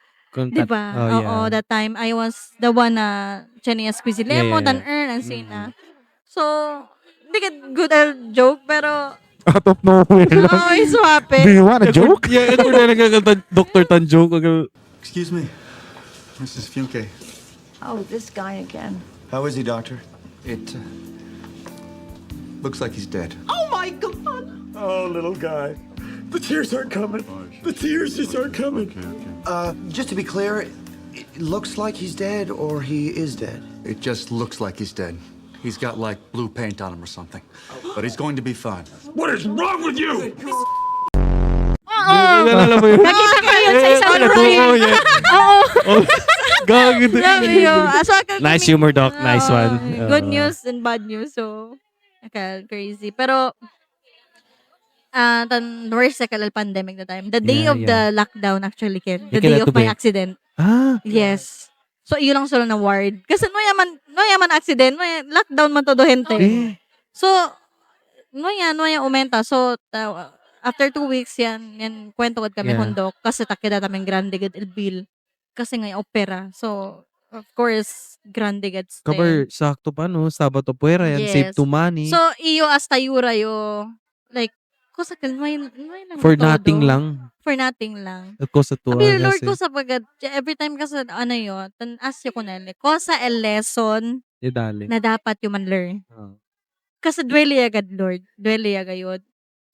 di ba? Oo, that time I was the one na chania squeezilemo than earn and sina. So hindi ka good el joke pero Out of nowhere lang. it's happy. Do you want a joke? Yeah, ito na nagkakanta Dr. Tanjong. Excuse me, Mrs. Funke. Oh, this guy again. How is he, doctor? It looks like he's dead. Oh my God! Oh, little guy. The tears aren't coming. The tears just aren't coming. Just to be clear, it looks like he's dead or he is dead? It just looks like he's dead. He's got like blue paint on him or something. But he's going to be fine. What is wrong with you? Nalala mo yun? Nakita ko yun sa isang ride. Gagawin. Nice humor, Doc. Nice one. Good news and bad news. So, crazy. Pero, worst second pandemic na time. The day of the lockdown actually, Ken. The day of my accident. Yes. So, iyo lang solo na ward. Kasi no yaman accident, lockdown man todo gente. So, no yan umenta. So, after 2 weeks yan kwento gud kami kondok kasi takida taming grande gud el bill. Kasi nga opera. So, of course, grande gud stay. Cover, sakto pa no? Sabado puwera yan. Yes. Save to money. So, iyo hasta yura yo like kusakal may lang For todo. nothing lang. For nothing lang. Ako sa tuwa. Abi Lord ko sa pagad every time kasi yo asyo ko na ko sa a lesson Idali. na dapat yung man learn. Kasi dwelly agad Lord. Dwelly agad.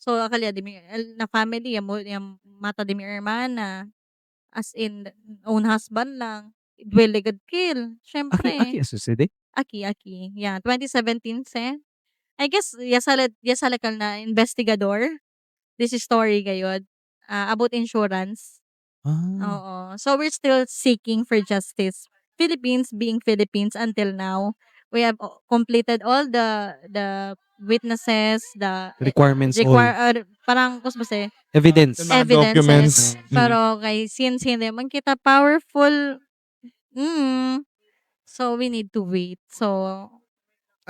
So, akalya di mi na family yung mata di mi hermana as in own husband lang. Duele God Kill. Syempre. Aki Asusede? Aki. Yeah, 2017 se. I guess, yasalakal na investigador. This is story gayod. About insurance. Oo. So, we're still seeking for justice. Philippines being Philippines until now. We have completed all the witnesses, the Requirements all. parang, kusmo se, Evidence. Mga evidences. documents. Pero kay since hindi man kita powerful, so we need to wait. So,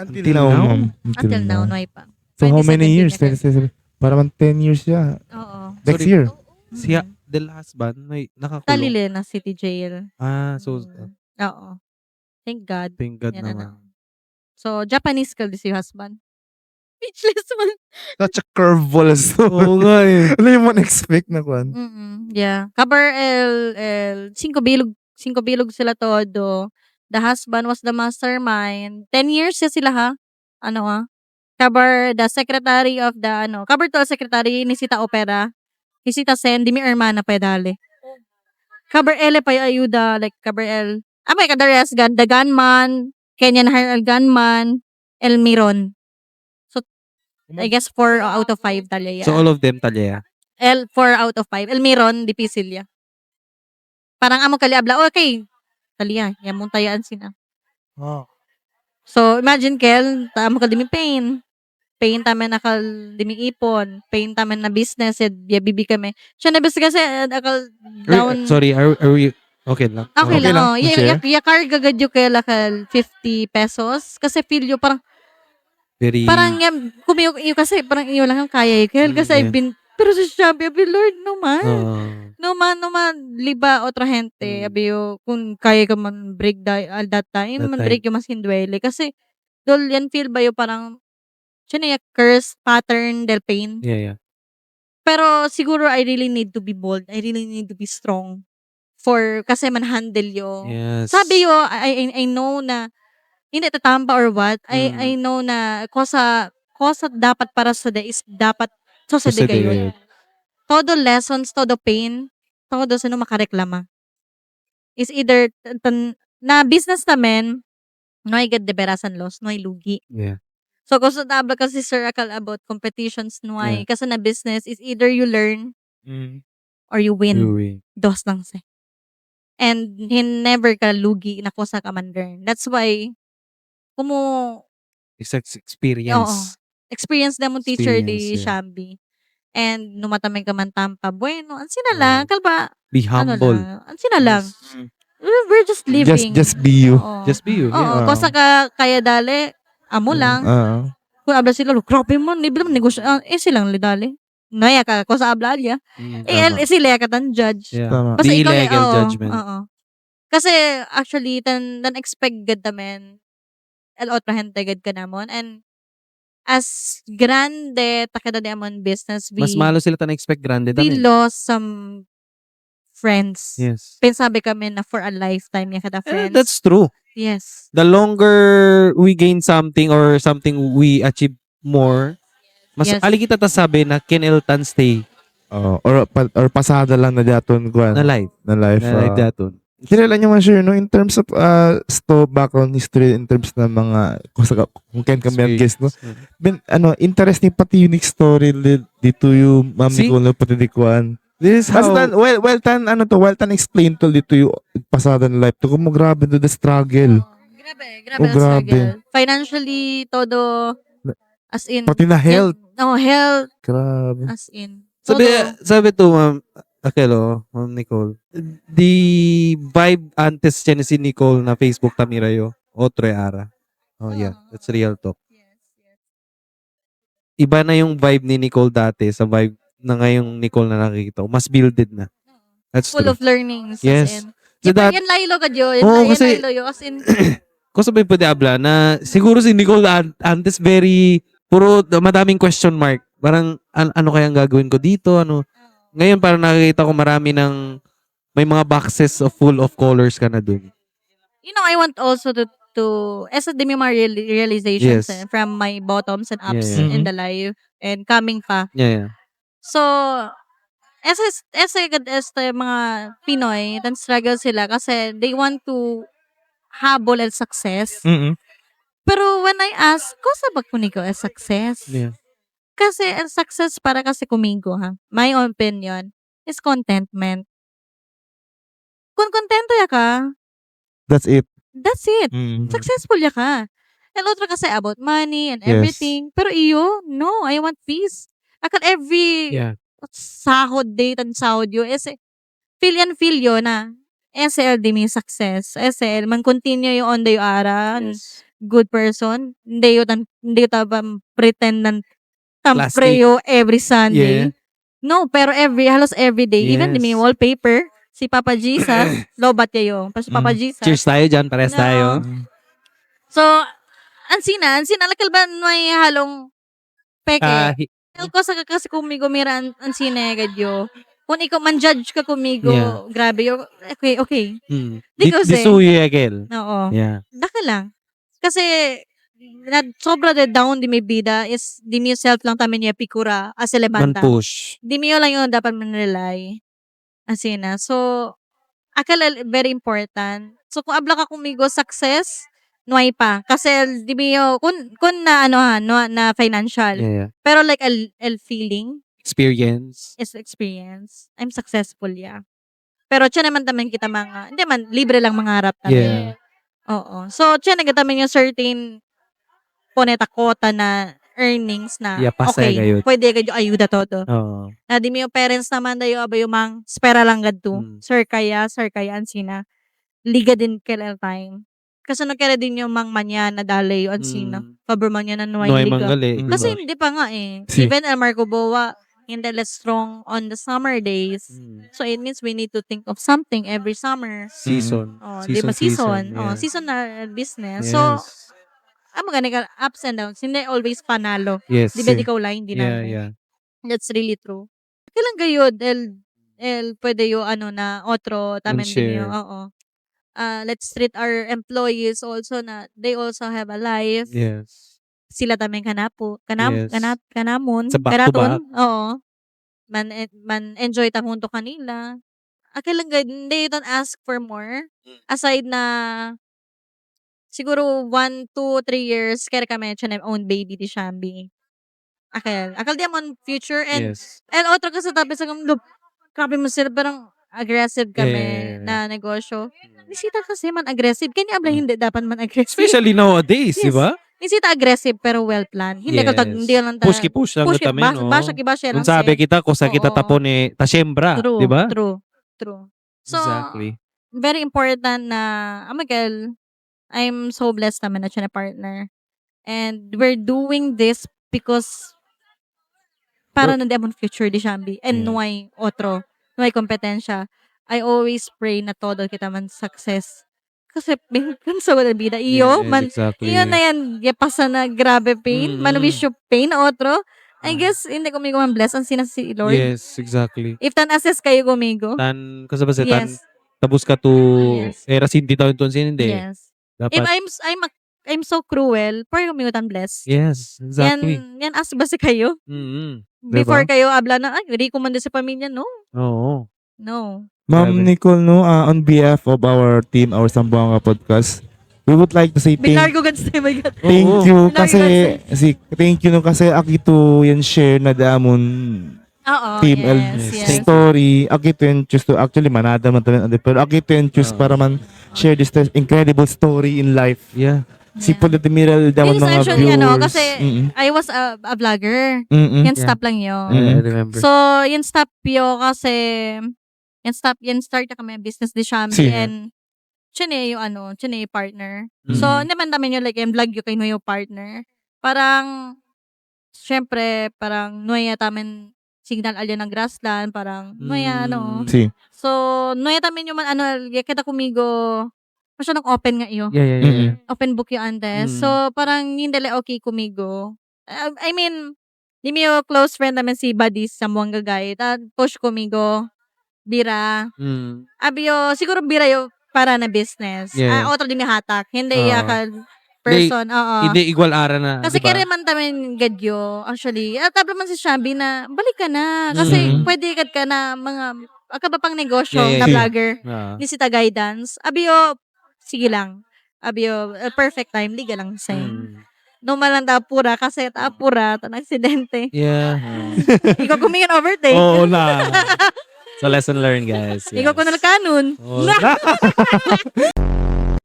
Until Until now, now? ma'am. until now, noy pa. So how many 2017 years? na kayo. 2017. Para man 10 years siya. Oo. Next Sorry. year. Siya, the husband, may nakakulong. Talile na City Jail. So, Oo. Thank God. thank God Yan na naman. So, Japanese ka si husband. Speechless man. Such a curveball as Oo nga eh. Ano yung mo expect na kwan? Yeah. Kabar cinco bilog sila todo. The husband was the mastermind. 10 years sila ha. Kabar the secretary of the kabar to secretary ni Sita Opera. Ni Sita Sen, di mi hermana pa dali. Kabar ele pa yung ayuda, like kabar el. Amay kadares gan, the gunman, Kenyan hired gunman, Elmiron. So, I guess 4 out of 5 talya. So, all of them talya. 4 out of 5. Elmiron, di Pisilya. Parang amo kali abla, okay. Talya, yamong tayaan sina. Oh. So, imagine Kel, amo ka dimi pain. Pain tamen nakal dimi ipon. Pain tamen na business, bibi kami. Siya na basta kasi, akal down. Sorry, are we okay lang? Okay, Okay lang. lang. Oh. Share. Yakarga gadyo kay lakal 50 pesos. Kasi feel yo parang, Very, yan, kumiyo kasi parang iyo lang ang kaya Kel. Kasi yeah. I've been, pero sa Shopee, abi Lord, no man. uh, No man, liba otra gente. Abi yo, kung kaya ka man break that time, That man time. break yo mas hinduele. Kasi, dol yan feel ba yo parang, siya na curse pattern del pain. yeah. Pero siguro I really need to be bold. I really need to be strong. Kasi man handle yo. Yes. Sabi yo, I know na hindi tatamba or what. I know na kosa dapat para sa de is dapat so sa de Sucede gayon. gayon. Todo lessons, todo pain, todo sino makareklama. Is either na business namin, no ay gad deberasan loss, no ay lugi. Yeah. So, kung sa tabla kasi Sir Akal about competitions nuay, kasi na business is either you learn or you win. Viewing. Dos lang siya. And never ka lugi na kusa ka man learn. That's why, kumo, It's experience. experience na mong teacher di Experience, yeah. Shambi. And numatamay ka man tampa, bueno, ang sina lang, kalba, Be humble. ang sina lang. We're just living. Just be you. Oo. Just be you. Oo, Yeah. kusa ka kaya dali, amo lang. Kung abla sila, grabe mo, libre mo negosyo. Silang lidali. Naya ka, kung sa abla niya. Tama. Sila ka tan judge. Yeah. Tama. Basta The ikaw illegal oo, judgment. Oo. Kasi, actually, tan expect gad naman, otra gente gad ka namon. And, as grande, takada di amon business, Mas malo sila ta na-expect grande we dami. lost some friends. Yes. Pensabi kami na for a lifetime yung kada friends. That's true. Yes. The longer we gain something or something we achieve more, mas Yes. ali kita ta sabi na kineltan stay Or pasada lang na daton kwan. na life. Na life. Na life daton. Kilala niyo man sure, no? In terms of background history, in terms ng mga, kung can kami ang guest, no? Interesting pati unique story dito yung Ma'am See? Nicole pati di kwan. This is how Basta, well tan explain to dito yung pasada ng life. To kung mo grabe do the struggle. Grabe Oh, ang grabe. struggle. Financially, todo, as in. Pati na health. Health, Grabe. as in. sabi to Ma'am Akelo, Ma'am Nicole, the vibe antes siya ni si Nicole na Facebook tamirayo, otre ara. Oh yeah, that's real talk. Iba na yung vibe ni Nicole dati sa vibe na ngayong Nicole na nakikita ko. Mas builded na. That's Full true. of learnings. Yes. As in. So that- Yan laylo ka, Jo. Yan Oo, kasi- laylo yo. As in, Kung sabihin pwede abla na siguro si Nicole antes very puro madaming question mark. Parang ano kaya ang gagawin ko dito? Ano? Ngayon parang nakikita ko marami ng may mga boxes of full of colors ka na dun. I want also to as a demi mga realizations Yes. from my bottoms and ups Yeah, yeah. in the life and coming pa. Yeah. So, Este mga Pinoy, then struggle sila kasi they want to habol el success. Mm-mm. Pero when I ask, kosa ba kuniko el success? Yeah. Kasi el success para kasi kumigo ha. My opinion is contentment. Kung kontento ya ka, That's it. that's it. Mm-mm. Successful ya ka. El otro kasi about money and Yes. everything. Pero iyo, no, I want peace. Akan every Yeah. sahod day tan sahod yo feel yo na SL di mi success. SL man continue yo on the aran Yes. good person. Hindi yo tabam pretend nan tampre Plastic. yo every Sunday. Yeah. No, pero halos every day. Even di mi Yes. wallpaper si Papa Jesus, lobat kayo. Pa si Papa Jesus. Cheers tayo dyan. Pares No. tayo. So, ansina lakal ba may halong peke. Ah, Ko sa kasi kumigo mira ang sine gadyo. Kung ikaw man judge ka kumigo, Yeah. grabe yo. Okay. Di kasi- suyo agel. Oo. Yeah. Daka lang. Kasi sobra de down di may bida is di mi self lang tamin niya pikura as Man elementa. push. Di mi lang yung dapat man-rely. Asina. So, akala very important. So, kung abla ka kumigo success, nuay pa. Kasi di mi yo, kung na ano ha, na financial. Yeah. Pero like el feeling Experience. is experience. I'm successful, yeah. Pero tiyan naman tamin kita mga, hindi man, libre lang mangarap tamin. Yeah. Oo. So, tiyan naman tamin yung certain poneta kota na earnings na, Yeah, pasay okay, gayud. pwede kayo ayuda todo. Oo. Na di mi yung parents naman dayo abayo mang spera lang gadto. Mm. Sir kaya ansina. Liga din kailan time. Kasi no kaya din yung mang manya na dalay yung ansina. Faber manya na nuay Noy liga. manggali. Kasi diba? hindi pa nga eh. Si. Even El Marco Boa, hindi less strong on the summer days. Mm. So it means we need to think of something every summer. Season. Oh, di ba season? Oh, yeah. season na business. Yes. So, maganda ka ups and downs. Hindi always panalo. Yes. Di ba ikaw line din Yeah, namin. yeah. That's really true. Kailan gayod pwede yung ano na otro tamen din share. yung oo. Let's treat our employees also na they also have a life. Yes. Sila tamen Yes. kanamon. Sa back to back. Oo. Man enjoy ta hunto kanila. Kailan gayod they don't ask for more. Aside na siguro 1, 2, 3 years kaya kami na own baby di Shambi. Akal di amon future and Yes. otro kasi tabi sa kamlo, grabe mo sila parang aggressive kami Yeah. na negosyo. Nisita kasi man aggressive. Kanya abla hindi dapat man aggressive. Especially nowadays, Yes. di ba? Nisita aggressive pero well planned. Hindi ka hindi lang ta. Push lang push kami, no? Basha lang Kung sabi siya. kita, kung sa kita Oo. tapon eh, ta siyembra, True, di ba? True. So, Exactly. very important na, Miguel, I'm so blessed naman na siya na partner. And we're doing this because para na demon future di Shambi. And Yeah. nuay otro. Nuay kompetensya. I always pray na todo kita man success. Kasi sa wala bida. Iyo, Yes, man, exactly. iyo na yan. Yapasa na grabe pain. Mm-mm. Man wish you pain na otro. I guess, hindi kumigo man bless. Ang sinas si Lord. Yes, exactly. If tan assess kayo kumigo. Tan, kasi ba tan, Yes. tabus ka to, Yes. rasinti taon to hindi. Yes. If Dapat, I'm so cruel, for kumigo tan bless. yes, exactly. Yan as ba si kayo? Mm-hmm. Before kayo abla na, ay, hindi ko man din sa pamilya. No. Oo. No. Ma'am Grabe. Nicole, no, on behalf of our team, our Sambuanga podcast, we would like to say Binargo gans na my God. thank Oo. you Binargo kasi thank you no kasi akito yan share na damon Oo, team L yes. story akito yan choose to actually manada man tayo pero akito yan choose para man share this incredible story in life. Yeah. Si Paul Admiral damon Yun is mga actually, viewers. kasi I was a vlogger. Mm-mm. Yan stop lang yun. I remember. So, yun stop yo kasi, yan start na kami business di Shambi Si- and chine yung partner. Mm. So, naman namin yung like, yung vlog yung kay yung partner. Parang, syempre, parang, nuya tamin signal alya ng grassland, parang, nuya, Si. So, nuya tamin yung man, kita kumigo, masyadong open nga iyo. Yeah. Open book yung ante. Mm. So, parang hindi lang okay kumigo. I mean, di mo yung close friend namin si Buddies sa Muanga Guy. Push kumigo. Bira. Mm. Abi yo, siguro bira yo para na business. Yeah. Otro di mi hatak. Hindi Oo. yakal person. Oo. Hindi igual ara na, Kasi di ba? kaya man tamin gadyo, actually. At tabla man si Shambi na, balik ka na. Kasi Mhm. pwede ka na mga, ka ba pang negosyo Yeah, yeah, na yeah. vlogger. Ah. Ni sita guidance. Abiyo, sige lang. Abiyo, perfect time. Liga lang sa Mm. Normal lang tapura kasi tapura, tan aksidente. Yeah. Ikaw kumingin overtake. Oo na. So, lesson learned, guys. Ikaw ko nalakanon. Oh,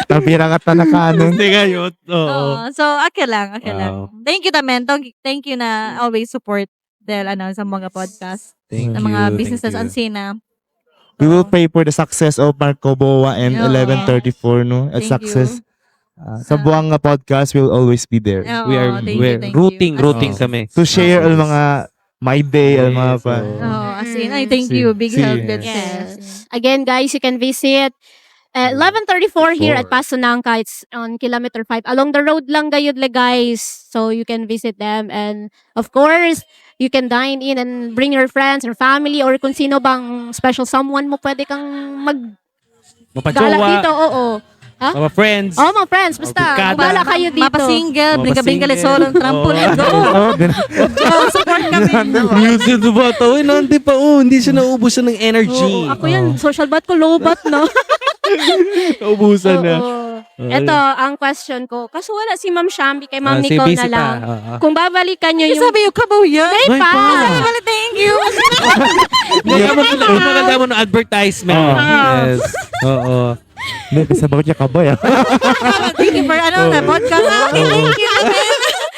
Tabira ka tanakanon. Hindi ngayon. Oo. Oo. So, okay lang. Wow. Thank you, Tamen. Thank you na always support sa mga podcast. Thank Ng you. mga thank businesses you. ang sina. We will pray for the success of Marco Boa and Oo. 1134, no? At Thank success. you. Sa buwang nga podcast, we'll always be there. Oo, We're thank rooting you. rooting Oo. kami. To share ang mga my day, ang mga Yes, pa. oo. Oh, as in, ay, thank See- you. Big see, help. yes. Good Yes. sis. Again, guys, you can visit 1134 here at Pasunangka. It's on kilometer 5. Along the road lang gayud le, guys. So you can visit them. And of course, you can dine in and bring your friends or family or kung sino bang special someone mo pwede kang mag-gala Mapachowa. dito. Oo. Ha? Mga friends. Oh, mga friends, basta. Barkada. Bala kayo dito. Mapa-single, bringa-bringa solo, Mapa-single. trampoline. Go! Oo, Go, support kami. Music na ba ito? Nandi pa. Hindi siya naubos siya ng energy. Oo, ako yan, social bat ko, low bat, no? Naubusan na. Oo. Ito, ang question ko. Kaso wala si Ma'am Shambi kay Ma'am Si Nicole na busy lang. pa. Oo. Kung babalikan nyo yung... Sabi yung kabaw yan. May May pa! pa. Wala, thank you. Maganda mo ng advertisement. Oo. Yes. Oo. Hindi, sa bakit niya kaboy, ah. Thank you for na podcast. Okay, thank you.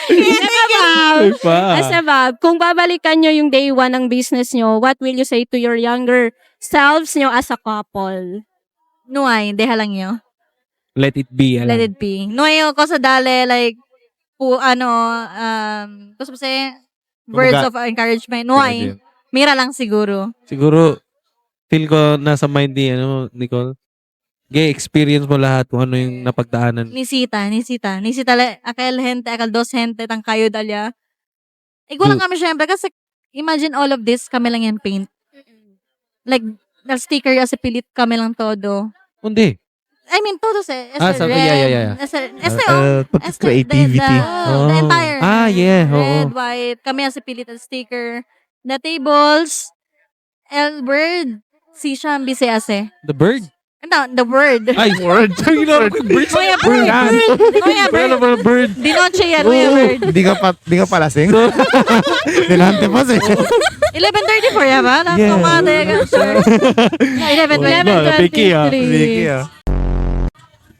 May pa. Asa ba, kung babalikan nyo yung day one ng business nyo, what will you say to your younger selves nyo as a couple? Nuay, deha lang yun. Let it be. Let it be. Nuay ko sa dali, like, gusto mo say, words of encouragement. Nuay, mira lang siguro. Siguro, feel ko nasa mind ni, Nicole. Gay, experience mo lahat kung ano yung napagdaanan. Nisita, akal gente, akal dos gente, tang kayo dalya. Igual lang kami syempre, kasi imagine all of this, kami lang yan paint. Like, the sticker as a pilit kami lang todo. Hindi. I mean, todo sa sabi, yeah. Creativity. The entire. Yeah. Red, Oo. white, kami as a pilit at sticker. The tables, L-word, si Shambi si Ase. The bird? No, the word. Ay, word. Ginawa ko yung bird. Kuya bird. Kuya bird. Bird. Di noche yan, kuya bird. Di ka pa lasing? Dinante pa siya. 11:34 ya ba? Yeah. Nakamate ka, sir. 11:23. Vicky, ah.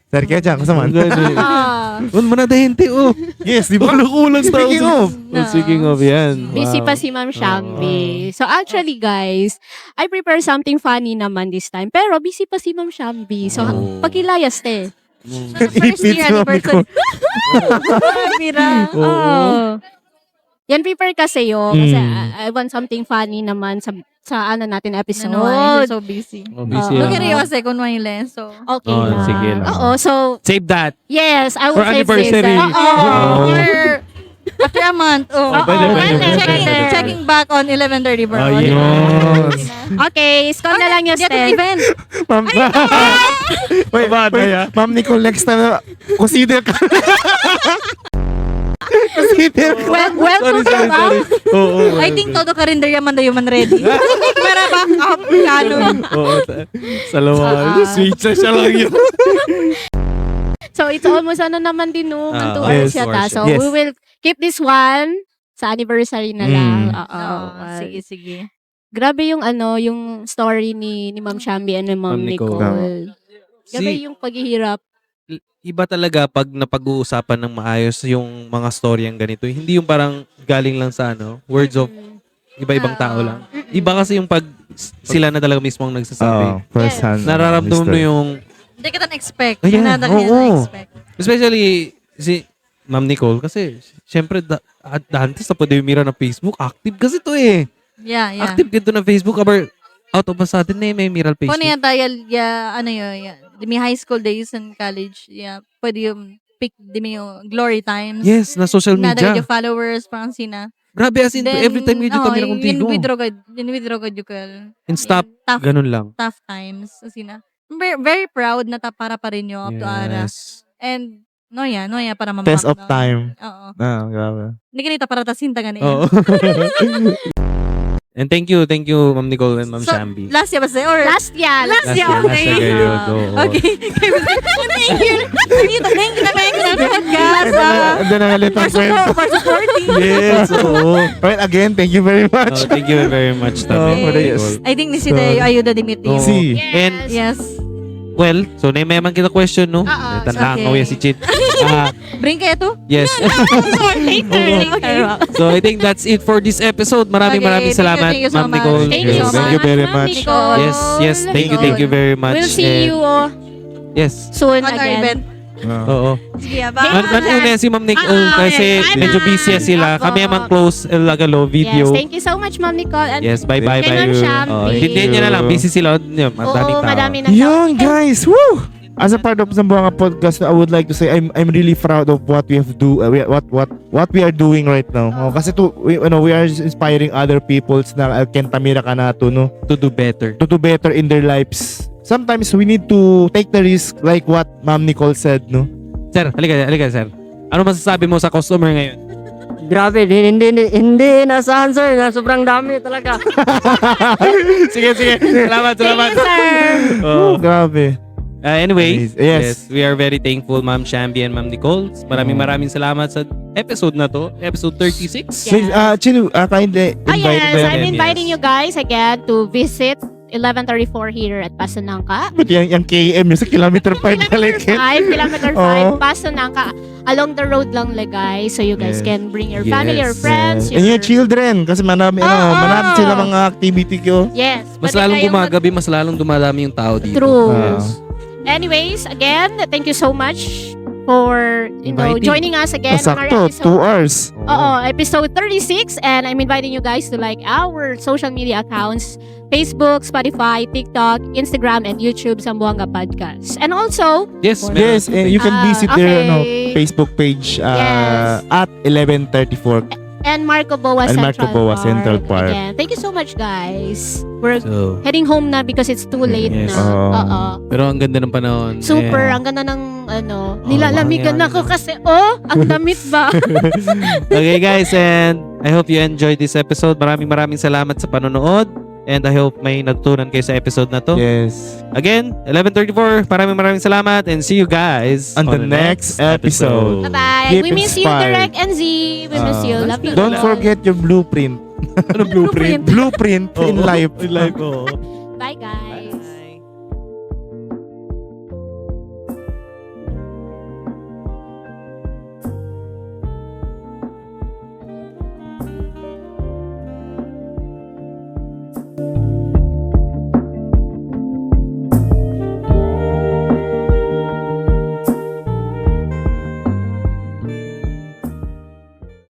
Sir, kaya dyan, kasaman. Ah, Mana dahente, oh. Yes, di ba? Kulang Speaking of. Speaking of, yan. busy Wow. pa si Ma'am Shambi. So actually, guys, I prepare something funny naman this time. Pero busy pa si Ma'am Shambi. So, pagilayas te. First year anniversary. Mira. Oh. Yan prepare kasi yo. Kasi Mm. I want something funny naman sa ano natin episode. You're so busy. Oh, busy Oo. yan. Look at you, Ase, kung may so. Okay Oh, lang. sige lang. Oo, so, Save that. yes, I will For save anniversary. this. Oo. After a month. Oh. pwede, pwede. Checking back on 11:30 bro. Oh, yes. Okay, scroll na lang yung Get to step. event. Ma'am, wait, Ma'am Nicole, next time, consider ka. Consider ka. Welcome to Sorry. Oo. I think todo karinderya man dayo man ready. Para back up kanon. Oo. Sa lawa. Sweet siya lang yun. So, it's almost ano naman din no, Ah, 2 hours yes, yata. So, yes. we will keep this one sa anniversary na lang. Oo. Sige, sige. Grabe yung yung story ni Ma'am Shambi and ni Ma'am Ma'am Nicole. Nicole. Grabe yung paghihirap. Iba talaga pag napag-uusapan ng maayos yung mga storyang ganito. Hindi yung parang galing lang sa words of iba-ibang tao lang. Iba kasi yung pag sila na talaga mismo ang nagsasabi. First hand. Nararamdaman mo yung Hindi ka expect. Ayan, oo. expect. especially si Ma'am Nicole kasi syempre dante sa Podemira na Facebook active kasi to eh. Yeah, yeah. Active dito na Facebook aber out of a sudden may Miral Kung Facebook. ano yan tayo, ano yun, may high school days and college, pwede yung pick, yung glory times. Yes, na social Nada media. yung followers, parang sina. Grabe as in every time medyo kami na contigo. Withdraw ko yung And stop, ganun lang. tough times, sina. Very, very proud na para pa rin nyo up to ara. Yes. And Noya para mampak. Test of time. Oo. Grabe. Hindi ganito para tasinta ganito. Oo. And thank you, Ma'am Nicole and Ma'am Shambi. Last year ba sa'yo? Or Last year. Last year, year, okay. nasa gayon, oo. Okay. Thank you. Thank you na podcast. And then, For supporting. Yes, oo. Well, again, thank you very much. Thank you very much, Oh, Ma'am for the- Nicole. I think ni si Teo ayuda dimitin. Oo. Si. And, Yes. well, so na may man kita question, no? Tanlangaw okay. yan si Chit. Bring kayo to? Yes. Okay. So I think that's it for this episode. Maraming Okay, salamat, thank you so Ma'am much. Nicole. Thank you so Thank much. you very Ma'am much. Nicole. Yes, thank you very much. We'll see And- you Yes. soon On our again. event. Oo. Sige, bye. Nanuna si Ma'am Nicole kasi okay. medyo busy sila. Kami naman close lagalo video. Yes, thank you so much, Ma'am Nicole. And Yes, bye-bye. Kay Ma'am Shambi. Hindi niya na lang. Busy sila. Madaming oo, tao. madami na Yun, guys. Woo! As a part of Zamboanga podcast, I would like to say I'm really proud of what we have what we are doing right now. Kasi we are inspiring other peoples na kentamira ka na to, no, To do better. to do better in their lives. Sometimes we need to take the risk like what Ma'am Nicole said, no. Sir, halika sir. Ano masasabi mo sa customer ngayon? Grabe, hindi nasahan sir, na sobrang dami talaga. Sige. Salamat. Thank you, sir. Oo. Grabe. Anyway, Yes. we are very thankful, Ma'am Shambi and Ma'am Nicole. Maraming salamat sa episode na to. Episode 36. Please, Chino, kindly Ah, invite yes, them. I'm inviting you guys again to visit 1134 here at Pasanangka. But yung KM yung sa kilometer 5 balik. 5, kilometer 5, Oo. Pasanangka. Along the road lang guys. So you guys Yes. can bring your family or Yes. friends. And yung children, kasi marami sila mga activity ko. Yes. Mas pwede lalong kayong gumagabi, mas lalong dumadami yung tao dito. True. Yes. Anyways, again, thank you so much for Inviting. joining us again on our Sakto, episode. 2 hours. Episode 36, and I'm inviting you guys to like our social media accounts, Facebook, Spotify, TikTok, Instagram, and YouTube, Zamboanga Podcast. And also, Yes, Yes, and you can visit their okay. Facebook page Yes. at 1134. and Marco Boa And Central Marco Boa Park. Central Park. Again, thank you so much, guys. We're So, heading home na because it's too late Yes. na. Oo. Oo. pero ang ganda ng panahon. Super, Eh, ang ganda ng nilalamigan mahangin. ako kasi, ang damit ba? Okay guys, and I hope you enjoyed this episode. Maraming salamat sa panonood. And I hope may natutunan kayo sa episode na to. Yes. Again, 11:34. Maraming salamat and see you guys On the next episode. Bye-bye. Keep We miss you, inspired. Direct and Z. We miss you. Love you. Don't forget your blueprint. Ano blueprint? Blueprint in life. In life, oo. Bye, guys.